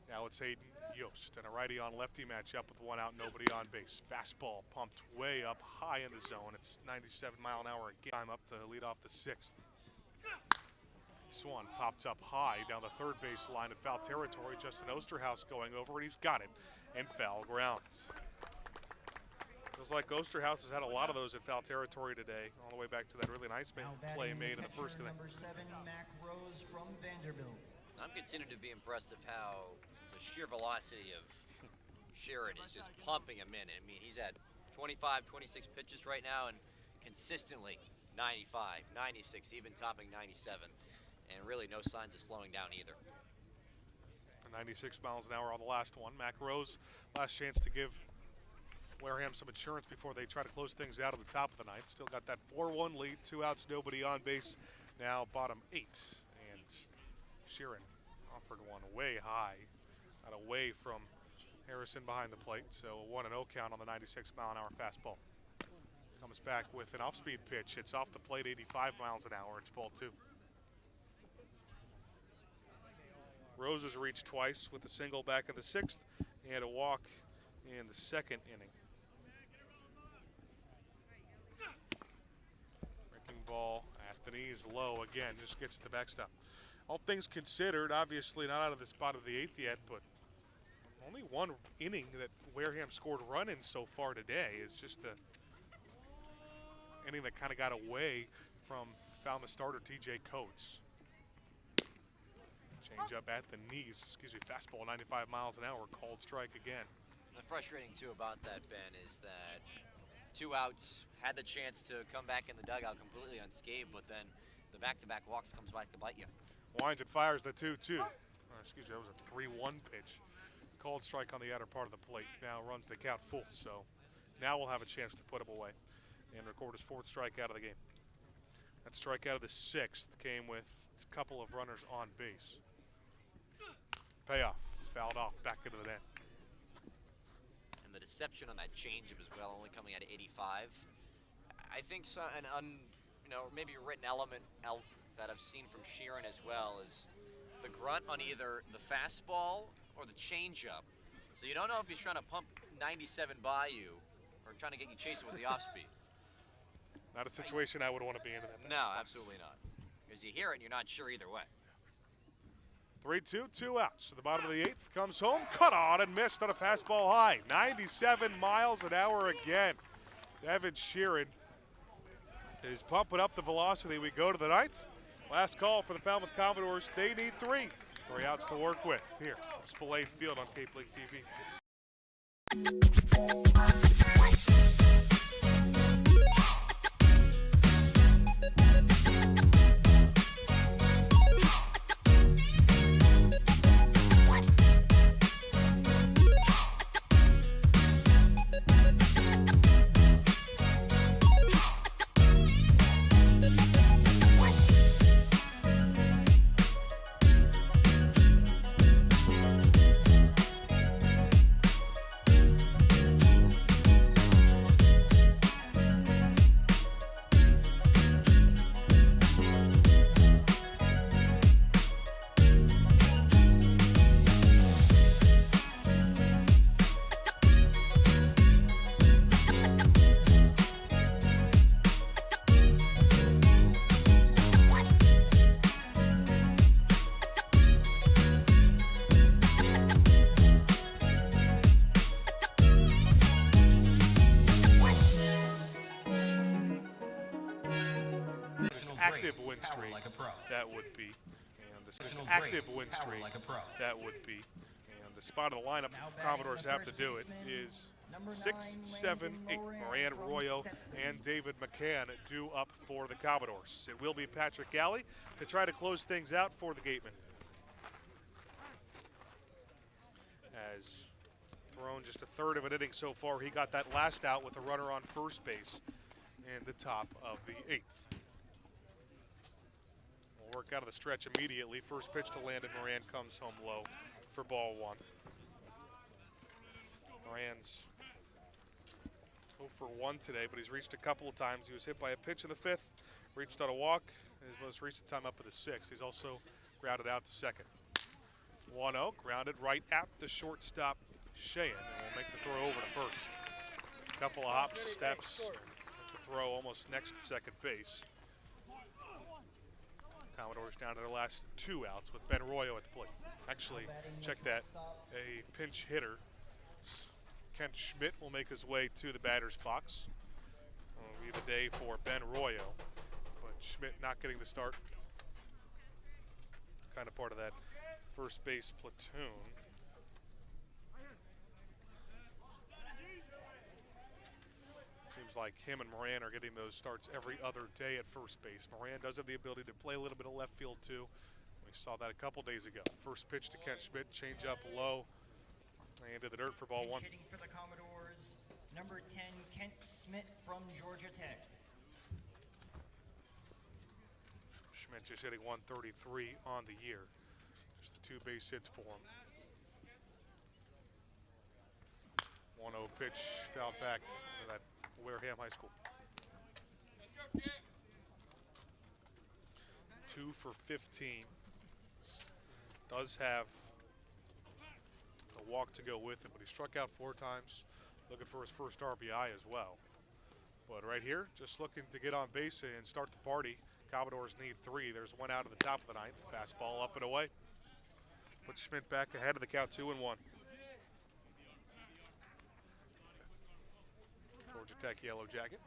Now it's Hayden Yost and a righty on lefty matchup with 1 out, nobody on base. Fastball pumped way up high in the zone. It's 97 mile an hour again. Up to lead off the 6th. This one popped up high down the third base line at foul territory. Justin Osterhaus going over, and he's got it and foul ground. Feels like Osterhaus has had a lot of those at foul territory today, all the way back to that really nice play made in the first inning. Number 7, Mac Rose from Vanderbilt. I'm continuing to be impressed of how the sheer velocity of Sheeran is just pumping him in. I mean, he's at 25, 26 pitches right now and consistently 95, 96, even topping 97. And really no signs of slowing down either. 96 miles an hour on the last one. Mac Rose, last chance to give Wareham some insurance before they try to close things out at the top of the ninth. Still got that 4-1 lead, 2 outs, nobody on base. Now bottom 8. And Sheeran offered one way high, got away from Harrison behind the plate. So a 1-0 count on the 96 mile an hour fastball. Comes back with an off-speed pitch. It's off the plate, 85 miles an hour. It's ball 2. Rose has reached twice with a single back in the 6th and a walk in the 2nd inning. Breaking ball at the knees, low again, just gets to the backstop. All things considered, obviously not out of the spot of the 8th yet, but only 1 inning that Wareham scored run in so far today. Is just the inning that kind of got away from Falmouth starter TJ Coates. Change up at the knees, fastball 95 miles an hour, called strike again. The frustrating too about that, Ben, is that 2 outs, had the chance to come back in the dugout completely unscathed, but then the back-to-back walks comes back to bite you. Winds and fires the 2-2. That was a 3-1 pitch. Called strike on the outer part of the plate. Now runs the count full, so now we'll have a chance to put him away and record his 4th strikeout of the game. That strikeout of the 6th came with a couple of runners on base. Payoff, fouled off, back into the net. And the deception on that changeup as well, only coming out of 85. I think maybe a written element that I've seen from Sheeran as well is the grunt on either the fastball or the changeup. So you don't know if he's trying to pump 97 by you or trying to get you chasing with the off speed. Not a situation I would want to be in. No, absolutely not. Because you hear it and you're not sure either way. 3-2, 2 outs. To the bottom of the 8th, comes home, cut on and missed on a fastball high. 97 miles an hour again. Devin Sheeran is pumping up the velocity. We go to the 9th. Last call for the Falmouth Commodores. They need 3. 3 outs to work with here. Spillane Field on Cape League TV. active win streak, that would be. And this active win streak, that would be. And the spot of the lineup the Commodores have to do it is 6, 7, 8. Moran, Royo, and David McCann due up for the Commodores. It will be Patrick Galley to try to close things out for the Gatemen. Has thrown just a third of an inning so far. He got that last out with a runner on first base in the top of the 8th. We'll work out of the stretch immediately. First pitch to Landon Moran comes home low for ball 1. Moran's 0 for 1 today, but he's reached a couple of times. He was hit by a pitch in the 5th, reached on a walk. His most recent time up in the 6th. He's also grounded out to second. 1-0, grounded right at the shortstop, Sheehan, and will make the throw over to first. A couple of hops, steps, the throw almost next to second base. Commodores down to their last 2 outs with Ben Royo at the plate. Actually, check that, a pinch hitter. Kent Schmidt will make his way to the batter's box. It'll be the day for Ben Royo, but Schmidt not getting the start. Kind of part of that first base platoon. Seems like him and Moran are getting those starts every other day at first base. Moran does have the ability to play a little bit of left field too. We saw that a couple days ago. First pitch to Kent Schmidt, change up low, into the dirt for ball 1. Hitting for the Commodores, number 10, Kent Schmidt from Georgia Tech. Schmidt just hitting 133 on the year. Just the 2 base hits for him. 1-0 pitch, fouled back to that Wareham High School. 2 for 15. Does have a walk to go with it, but he struck out 4 times, looking for his first RBI as well. But right here, just looking to get on base and start the party. Commodores need 3. There's 1 out at the top of the 9th. Fastball up and away. Puts Schmidt back ahead of the count, 2-1. Georgia Tech yellow jacket.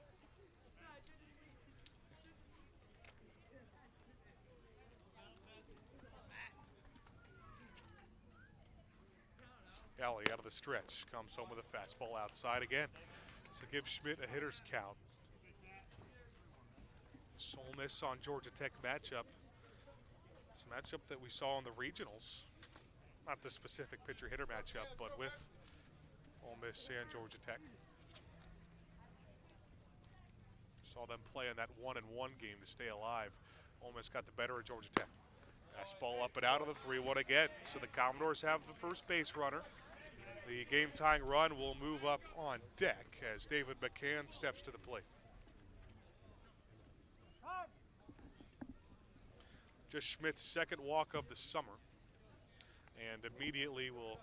Galley out of the stretch, comes home with a fastball outside again. So give Schmidt a hitter's count. Sole miss on Georgia Tech matchup. It's a matchup that we saw in the regionals. Not the specific pitcher-hitter matchup, but with Ole Miss and Georgia Tech. Saw them play in that 1-1 game to stay alive. Ole Miss got the better of Georgia Tech. Fastball up and out of the 3-1 again. So the Commodores have the first base runner. The game-tying run will move up on deck as David McCann steps to the plate. Just Schmidt's second walk of the summer. And immediately will,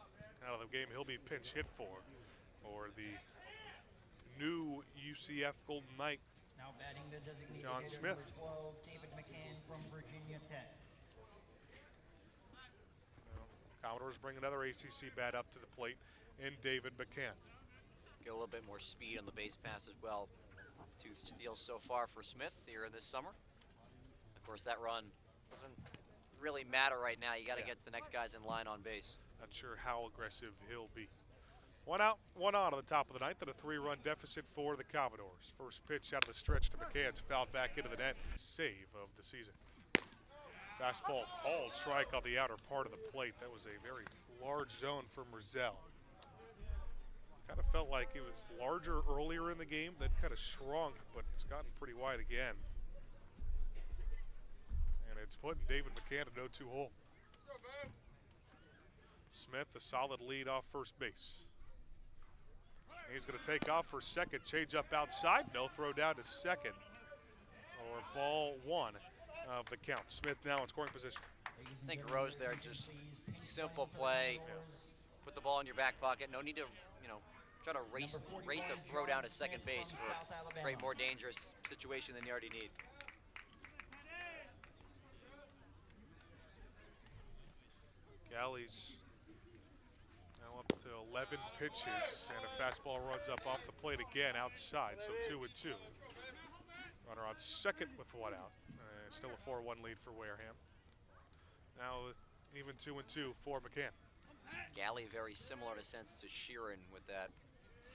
out of the game, he'll be pinch hit for the new UCF Golden Knight, Now batting the designated John hitter, Smith. number 12, David McCann from Virginia Tech. Commodores bring another ACC bat up to the plate in David McCann. Get a little bit more speed on the base pass as well. 2 steals so far for Smith here in this summer. Of course, that run doesn't really matter right now. You got to get the next guys in line on base. Not sure how aggressive he'll be. 1 out, 1 on the top of the 9th, and a 3-run deficit for the Commodores. First pitch out of the stretch to McCann's fouled back into the net. Save of the season. Fastball called, strike on the outer part of the plate. That was a very large zone for Merzel. Kind of felt like it was larger earlier in the game, then kind of shrunk, but it's gotten pretty wide again. And it's putting David McCann a 0-2 hole. Smith, a solid lead off first base. He's going to take off for second, change up outside, no throw down to second. Or ball 1 of the count. Smith now in scoring position. I think Rose there, just simple play. Put the ball in your back pocket. No need to, try to race a throw down to second base for a great more dangerous situation than you already need. Galley's now up to 11 pitches, and a fastball runs up off the plate again outside, so 2-2. Runner on second with 1 out. Still a 4-1 lead for Wareham. Now even 2-2 for McCann. Galley very similar in a sense to Sheeran with that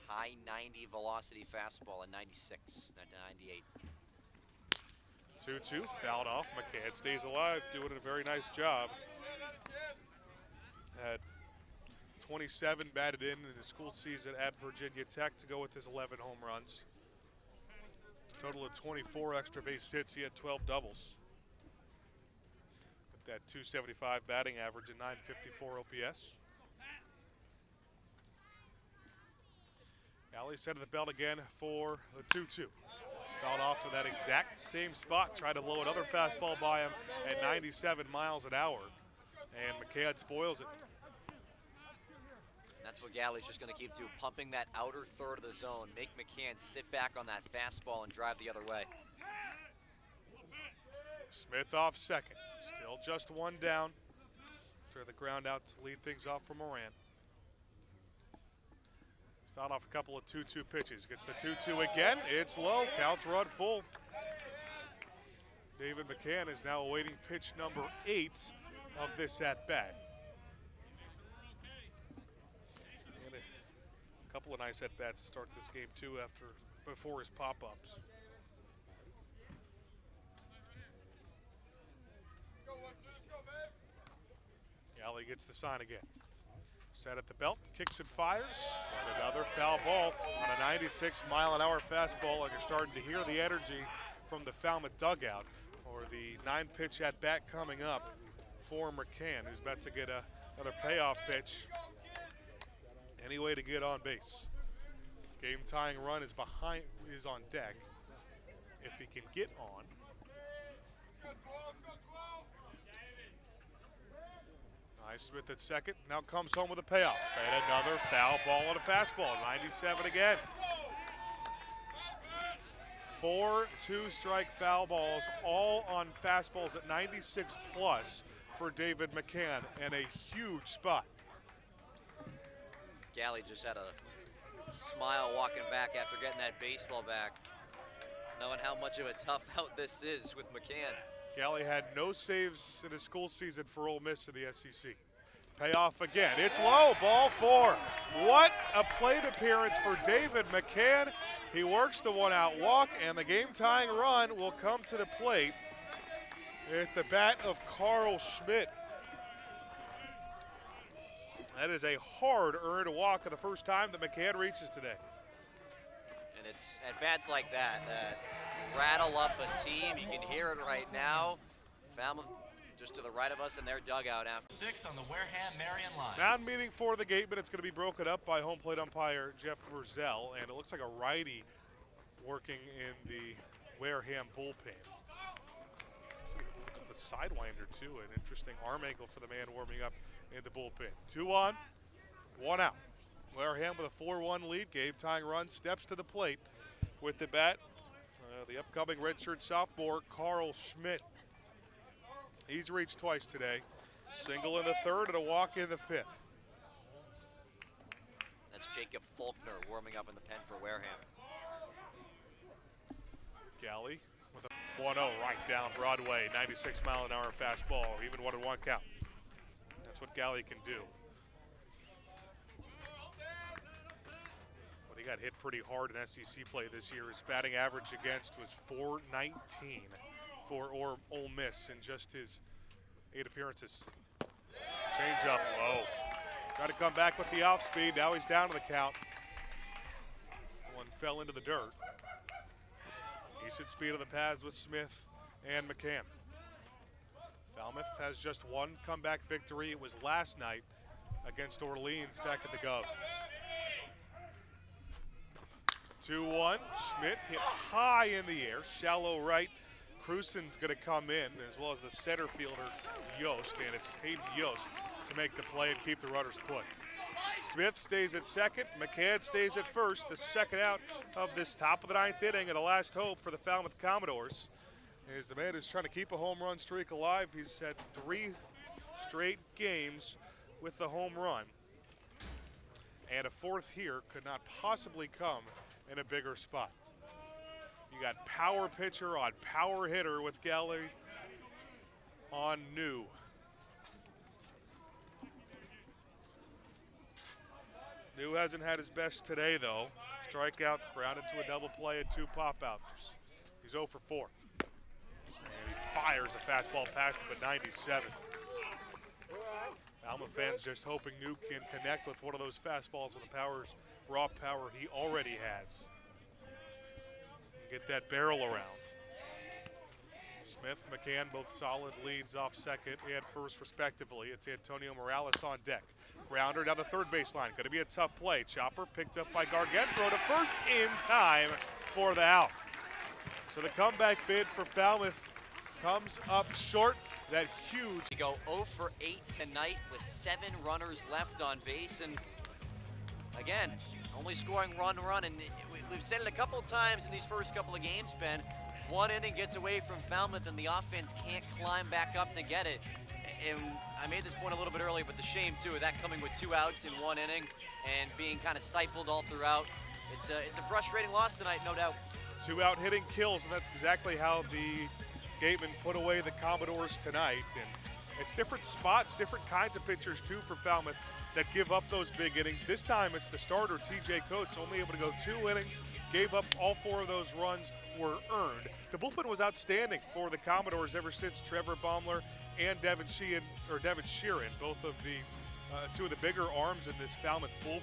high 90 velocity fastball at 96, not 98. 2-2, fouled off. McCann stays alive, doing a very nice job. Had 27 batted in his school season at Virginia Tech to go with his 11 home runs. Total of 24 extra base hits. He had 12 doubles. With that 275 batting average and 954 OPS. Alley set at the belt again for the 2-2. Fouled off of that exact same spot. Tried to blow another fastball by him at 97 miles an hour. And McCann spoils it. That's what Galley's just going to keep doing, pumping that outer third of the zone, make McCann sit back on that fastball and drive the other way. Smith off second. Still just one down. For the ground out to lead things off for Moran. Fouled off a couple of 2-2 pitches. Gets the 2-2 again. It's low. Counts run full. David McCann is now awaiting pitch number 8 of this at-bat. And a couple of nice at-bats to start this game too before his pop-ups. Galley gets the sign again. Set at the belt, kicks and fires, and another foul ball on a 96-mile-an-hour fastball, and you're starting to hear the energy from the Falmouth dugout, or the 9-pitch at-bat coming up for McCann, who's about to get another payoff pitch. Any way to get on base. Game-tying run is on deck. If he can get on. Smith at second, now comes home with a payoff. And another foul ball on a fastball, 97 again. 4 2-strike foul balls, all on fastballs at 96 plus for David McCann, and a huge spot. Galley just had a smile walking back after getting that baseball back, knowing how much of a tough out this is with McCann. Galley had no saves in his school season for Ole Miss in the SEC. Payoff again. It's low. Ball 4. What a plate appearance for David McCann. He works the one-out walk, and the game-tying run will come to the plate at the bat of Carl Schmidt. That is a hard-earned walk of the first time that McCann reaches today. And it's at bats like that that rattle up a team. You can hear it right now. Falmouth just to the right of us in their dugout after 6 on the Wareham Marion line. Non-meeting for the Gatemen. It's going to be broken up by home plate umpire Jeff Burzell, and it looks like a righty working in the Wareham bullpen. Looks like a bit of a sidewinder too, an interesting arm angle for the man warming up in the bullpen. 2 on, 1 out. Wareham with a 4-1 lead. Game-tying run steps to the plate with the bat. The upcoming redshirt sophomore, Carl Schmidt. He's reached twice today. Single in the 3rd and a walk in the 5th. That's Jacob Faulkner warming up in the pen for Wareham. Galley with a 1-0 right down Broadway. 96-mile-an-hour fastball, even 1-1 count. That's what Galley can do. But he got hit pretty hard in SEC play this year. His batting average against was .419 for Ole Miss in just his 8 appearances. Change up low. Try to come back with the off speed. Now he's down to the count. One fell into the dirt. Decent speed on the pads with Smith and McCann. Falmouth has just one comeback victory. It was last night against Orleans back at the Gov. 2-1. Schmidt hit high in the air, shallow right. Crusen's going to come in, as well as the center fielder, Yost, and it's Hayden Yost to make the play and keep the runners put. Smith stays at second. McCann stays at first. The second out of this top of the 9th inning and the last hope for the Falmouth Commodores. As the man is trying to keep a home run streak alive. He's had 3 straight games with the home run. And a 4th here could not possibly come in a bigger spot. You got power pitcher on power hitter with Galley on New. New hasn't had his best today, though. Strikeout, grounded to a double play and 2 pop-outs. He's 0 for 4. And he fires a fastball past him at 97. Falmouth fans just hoping New can connect with one of those fastballs with the raw power he already has. Get that barrel around. Smith, McCann, both solid leads off second and first respectively. It's Antonio Morales on deck. Grounder down the third baseline. Going to be a tough play. Chopper picked up by Gargett. Throw to first in time for the out. So the comeback bid for Falmouth comes up short. That huge. We go 0 for 8 tonight with 7 runners left on base. And again, only scoring one run. And we've said it a couple times in these first couple of games, Ben. One inning gets away from Falmouth and the offense can't climb back up to get it. And I made this point a little bit earlier, but the shame too of that coming with 2 outs in 1 inning and being kind of stifled all throughout. It's a frustrating loss tonight, no doubt. 2 out hitting kills, and that's exactly how the Gatemen put away the Commodores tonight. And it's different spots, different kinds of pitchers too for Falmouth that give up those big innings. This time it's the starter, TJ Coates, only able to go 2 innings, gave up all 4 of those runs were earned. The bullpen was outstanding for the Commodores ever since Trevor Baumler and Devin Sheeran, both of the 2 of the bigger arms in this Falmouth bullpen,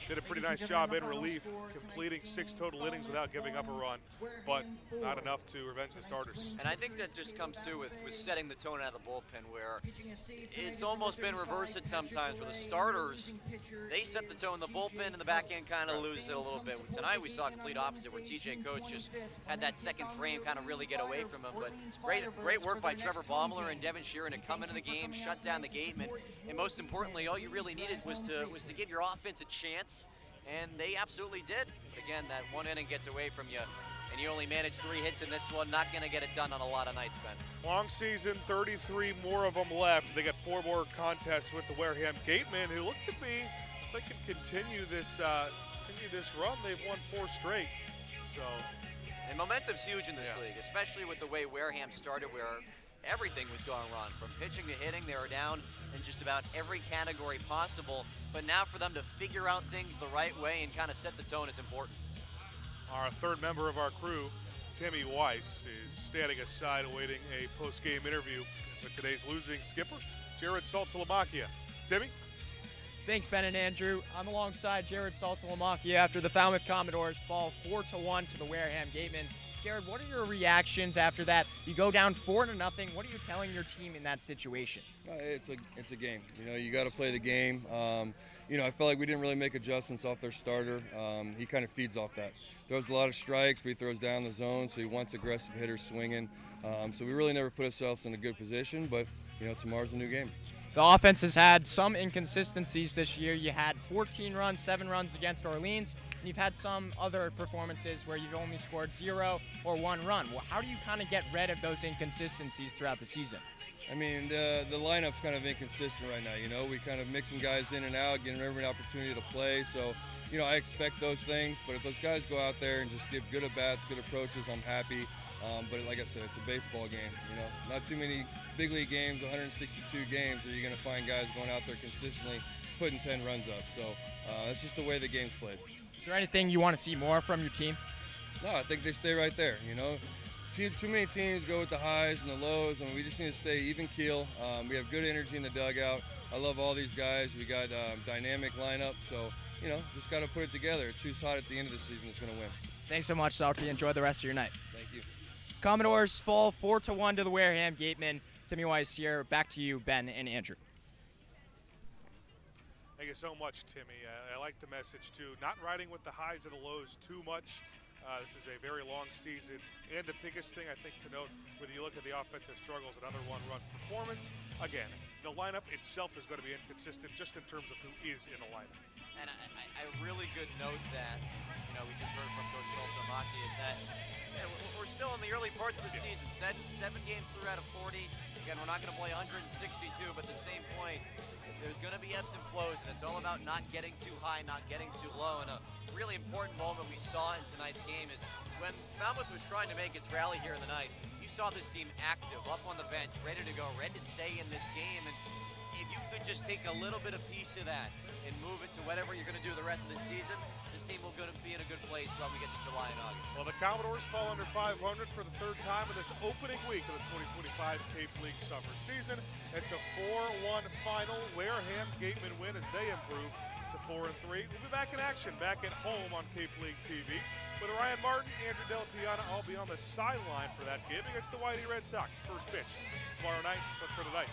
did a pretty nice job in relief, completing 6 total innings without giving up a run, but not enough to revenge the starters. And I think that just comes too with setting the tone out of the bullpen, where it's almost been reversed at sometimes where the starters, they set the tone, the bullpen and the back end kind of loses it a little bit. Tonight we saw a complete opposite where TJ Coates just had that second frame kind of really get away from him. But great work by Trevor Baumler and Devin Sheeran to come into the game, shut down the Gatemen, and most importantly, all you really needed was to give your offense a chance. And they absolutely did. Again, that 1 inning gets away from you, and you only managed 3 hits in this one. Not going to get it done on a lot of nights, Ben. Long season, 33 more of them left. They got 4 more contests with the Wareham Gatemen, who look to be, if they can continue this run, they've won 4 straight. So, and momentum's huge in this league, especially with the way Wareham started, where everything was going wrong. From pitching to hitting, they were down in just about every category possible. But now for them to figure out things the right way and kind of set the tone is important. Our 3rd member of our crew, Timmy Weiss, is standing aside awaiting a post-game interview with today's losing skipper, Jared Saltalamacchia. Timmy? Thanks, Ben and Andrew. I'm alongside Jared Saltalamacchia after the Falmouth Commodores fall 4-1 to the Wareham Gatemen. Jared, what are your reactions after that? You go down 4-0. What are you telling your team in that situation? It's a game. You know, you got to play the game. You know, I felt like we didn't really make adjustments off their starter. He kind of feeds off that. Throws a lot of strikes, but he throws down the zone, so he wants aggressive hitters swinging. So we really never put ourselves in a good position, but, you know, tomorrow's a new game. The offense has had some inconsistencies this year. You had 14 runs, 7 runs against Orleans, and you've had some other performances where you've only scored 0 or 1 run. Well, how do you kind of get rid of those inconsistencies throughout the season? I mean, the lineup's kind of inconsistent right now. You know, we kind of mixing guys in and out, getting every opportunity to play. So, you know, I expect those things. But if those guys go out there and just give good at-bats, good approaches, I'm happy. But like I said, it's a baseball game. You know, not too many big league games, 162 games, are you going to find guys going out there consistently putting 10 runs up. So that's just the way the game's played. Is there anything you want to see more from your team? No, I think they stay right there. You know, too many teams go with the highs and the lows, and we just need to stay even keel. We have good energy in the dugout. I love all these guys. We got dynamic lineup, so you know, just got to put it together. It's who's hot at the end of the season that's going to win. Thanks so much, Salty. Enjoy the rest of your night. Thank you. Commodores fall 4-1 to the Wareham Gatemen. Timmy Weiss here. Back to you, Ben and Andrew. Thank you so much, Timmy. I like the message, too. Not riding with the highs and the lows too much. This is a very long season. And the biggest thing, I think, to note, when you look at the offensive struggles, another 1-run performance, again, the lineup itself is going to be inconsistent just in terms of who is in the lineup. And a really good note that, you know, we just heard from Coach Saltalamacchia is that we're still in the early parts of the season. 7 games through out of 40. Again, we're not going to play 162, but at the same point, there's going to be ebbs and flows, and it's all about not getting too high, not getting too low. And a really important moment we saw in tonight's game is when Falmouth was trying to make its rally here in the night, you You saw this team active, up on the bench, ready to go, ready to stay in this game. And if you could just take a little bit of piece of that and move it to whatever you're going to do the rest of the season, this team will be in a good place when we get to July and August. Well, the Commodores fall under 500 for the third time in this opening week of the 2025 Cape League summer season. It's a 4-1 final. Wareham Gatemen win as they improve to 4-3. We'll be back in action, back at home on Cape League TV. With Ryan Martin, Andrew Della Piana, I'll be on the sideline for that game against the Whitey Red Sox. First pitch tomorrow night, but for tonight,